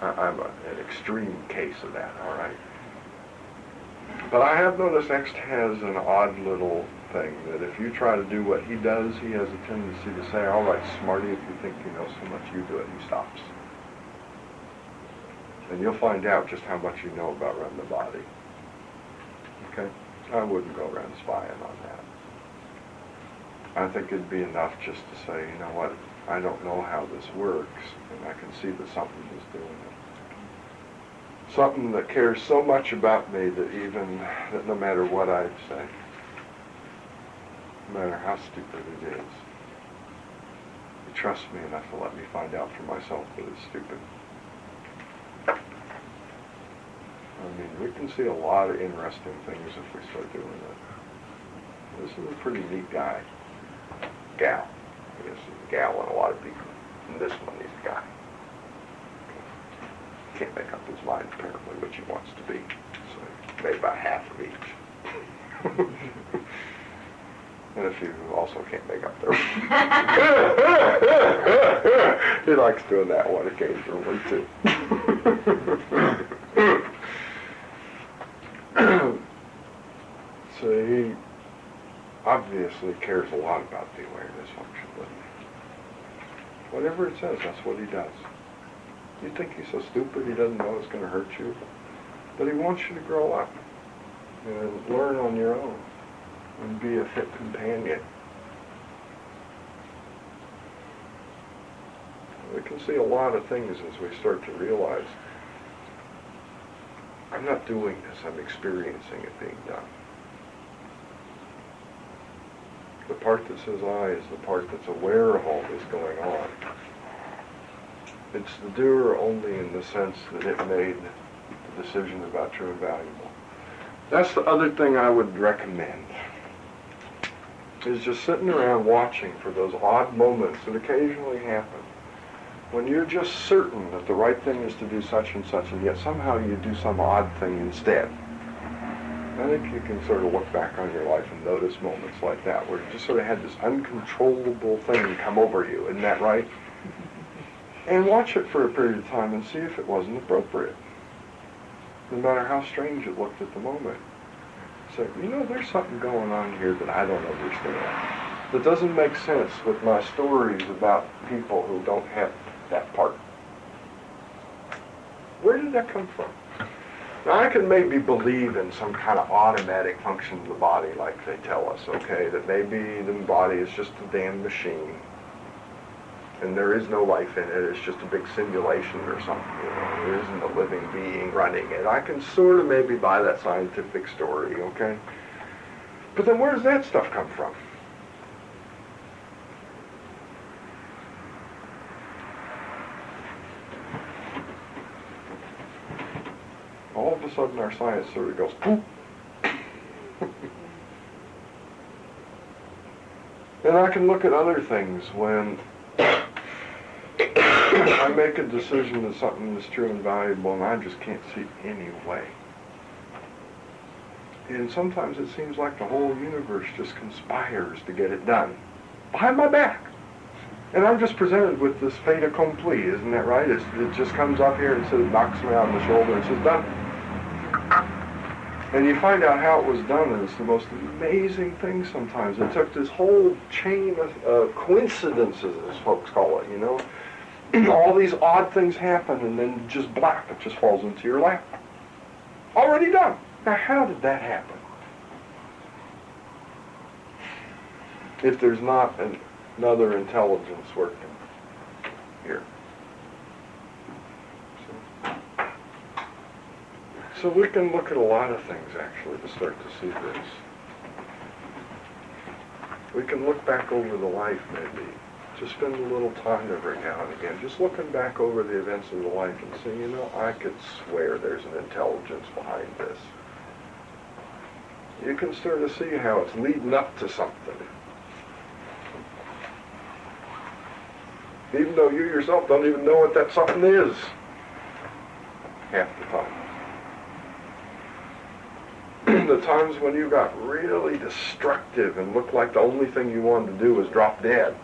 Speaker 1: I'm an extreme case of that, all right? But I have noticed X has an odd little thing that if you try to do what he does, he has a tendency to say, all right, smarty, if you think you know so much, you do it. He stops. And you'll find out just how much you know about running the body. Okay? I wouldn't go around spying on that. I think it'd be enough just to say, you know what, I don't know how this works, and I can see that something is doing it. Something that cares so much about me that no matter what I say, no matter how stupid it is, you trust me enough to let me find out for myself that it's stupid. I mean, we can see a lot of interesting things if we start doing it. This is a pretty neat guy. Gal. I guess he's a gal in a lot of people. And this one, he's a guy. Can't make up his mind, apparently, which he wants to be. So, made about half of each. And a few who also can't make up their mind. He likes doing that one occasionally, too. So he obviously cares a lot about the awareness function, doesn't he? Whatever it says, that's what he does. You think he's so stupid he doesn't know it's going to hurt you? But he wants you to grow up and learn on your own and be a fit companion. We can see a lot of things as we start to realize, I'm not doing this, I'm experiencing it being done. The part that says I is the part that's aware of all this going on. It's the doer only in the sense that it made the decision about true and valuable. That's the other thing I would recommend, is just sitting around watching for those odd moments that occasionally happen, when you're just certain that the right thing is to do such and such, and yet somehow you do some odd thing instead. I think you can sort of look back on your life and notice moments like that, where you just sort of had this uncontrollable thing come over you, isn't that right? And watch it for a period of time and see if it wasn't appropriate, no matter how strange it looked at the moment. Say, you know, there's something going on here that I don't understand, that doesn't make sense with my stories about people who don't have that part. Where did that come from? Now, I can maybe believe in some kind of automatic function of the body, like they tell us, okay, that maybe the body is just a damn machine, and there is no life in it, it's just a big simulation or something, you know, there isn't a living being running it. I can sort of maybe buy that scientific story, okay? But then where does that stuff come from? All of a sudden our science sort of goes, poof. And I can look at other things when I make a decision that something is true and valuable and I just can't see any way. And sometimes it seems like the whole universe just conspires to get it done behind my back. And I'm just presented with this fait accompli, isn't that right? It just comes up here and says, knocks me on the shoulder and says, done. And you find out how it was done, and it's the most amazing thing sometimes. It took this whole chain of coincidences, as folks call it, you know. All these odd things happen, and then just black, it just falls into your lap. Already done. Now, how did that happen? If there's not another intelligence working here. So we can look at a lot of things, actually, to start to see this. We can look back over the life, maybe. Just spend a little time every now and again, just looking back over the events of the life and saying, you know, I could swear there's an intelligence behind this. You can start to see how it's leading up to something. Even though you yourself don't even know what that something is half the time. The times when you got really destructive and looked like the only thing you wanted to do was drop dead,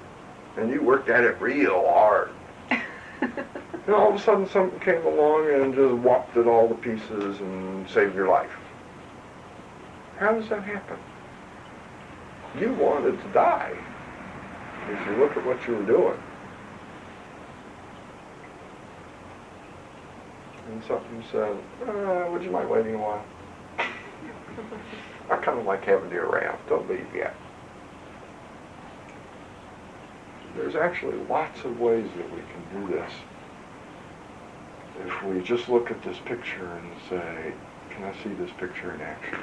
Speaker 1: and you worked at it real hard. And all of a sudden something came along and just whopped it all to pieces and saved your life. How does that happen? You wanted to die, if you look at what you were doing. And something said, would you mind waiting a while? I kind of like having you around. Don't leave yet. There's actually lots of ways that we can do this. If we just look at this picture and say, can I see this picture in action?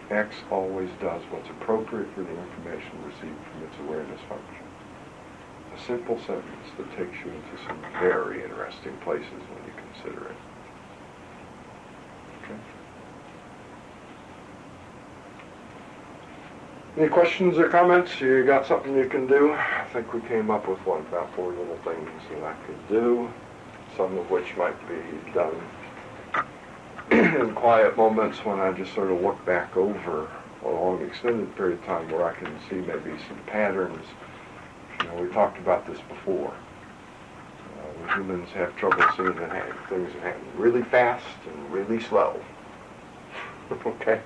Speaker 1: X always does what's appropriate for the information received from its awareness function. A simple sentence that takes you into some very interesting places when you consider it. Okay. Any questions or comments? You got something you can do? I think we came up with about 4 little things that I could do, some of which might be done in quiet moments when I just sort of look back over a long extended period of time where I can see maybe some patterns. You know, we talked about this before. Humans have trouble seeing things that happen really fast and really slow. Okay?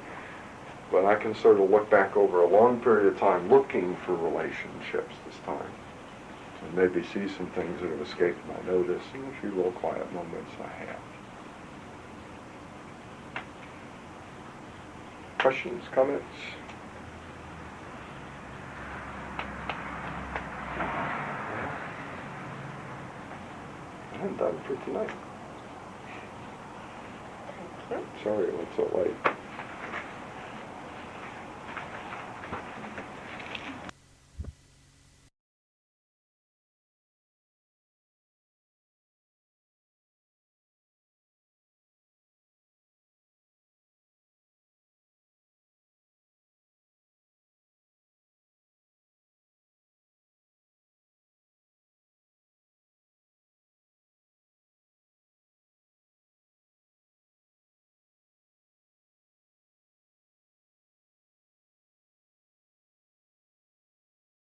Speaker 1: But I can sort of look back over a long period of time looking for relationships this time. And maybe see some things that have escaped my notice in a few little quiet moments I have. Questions, comments? I'm done for tonight.
Speaker 4: Thank you.
Speaker 1: Sorry it went so late.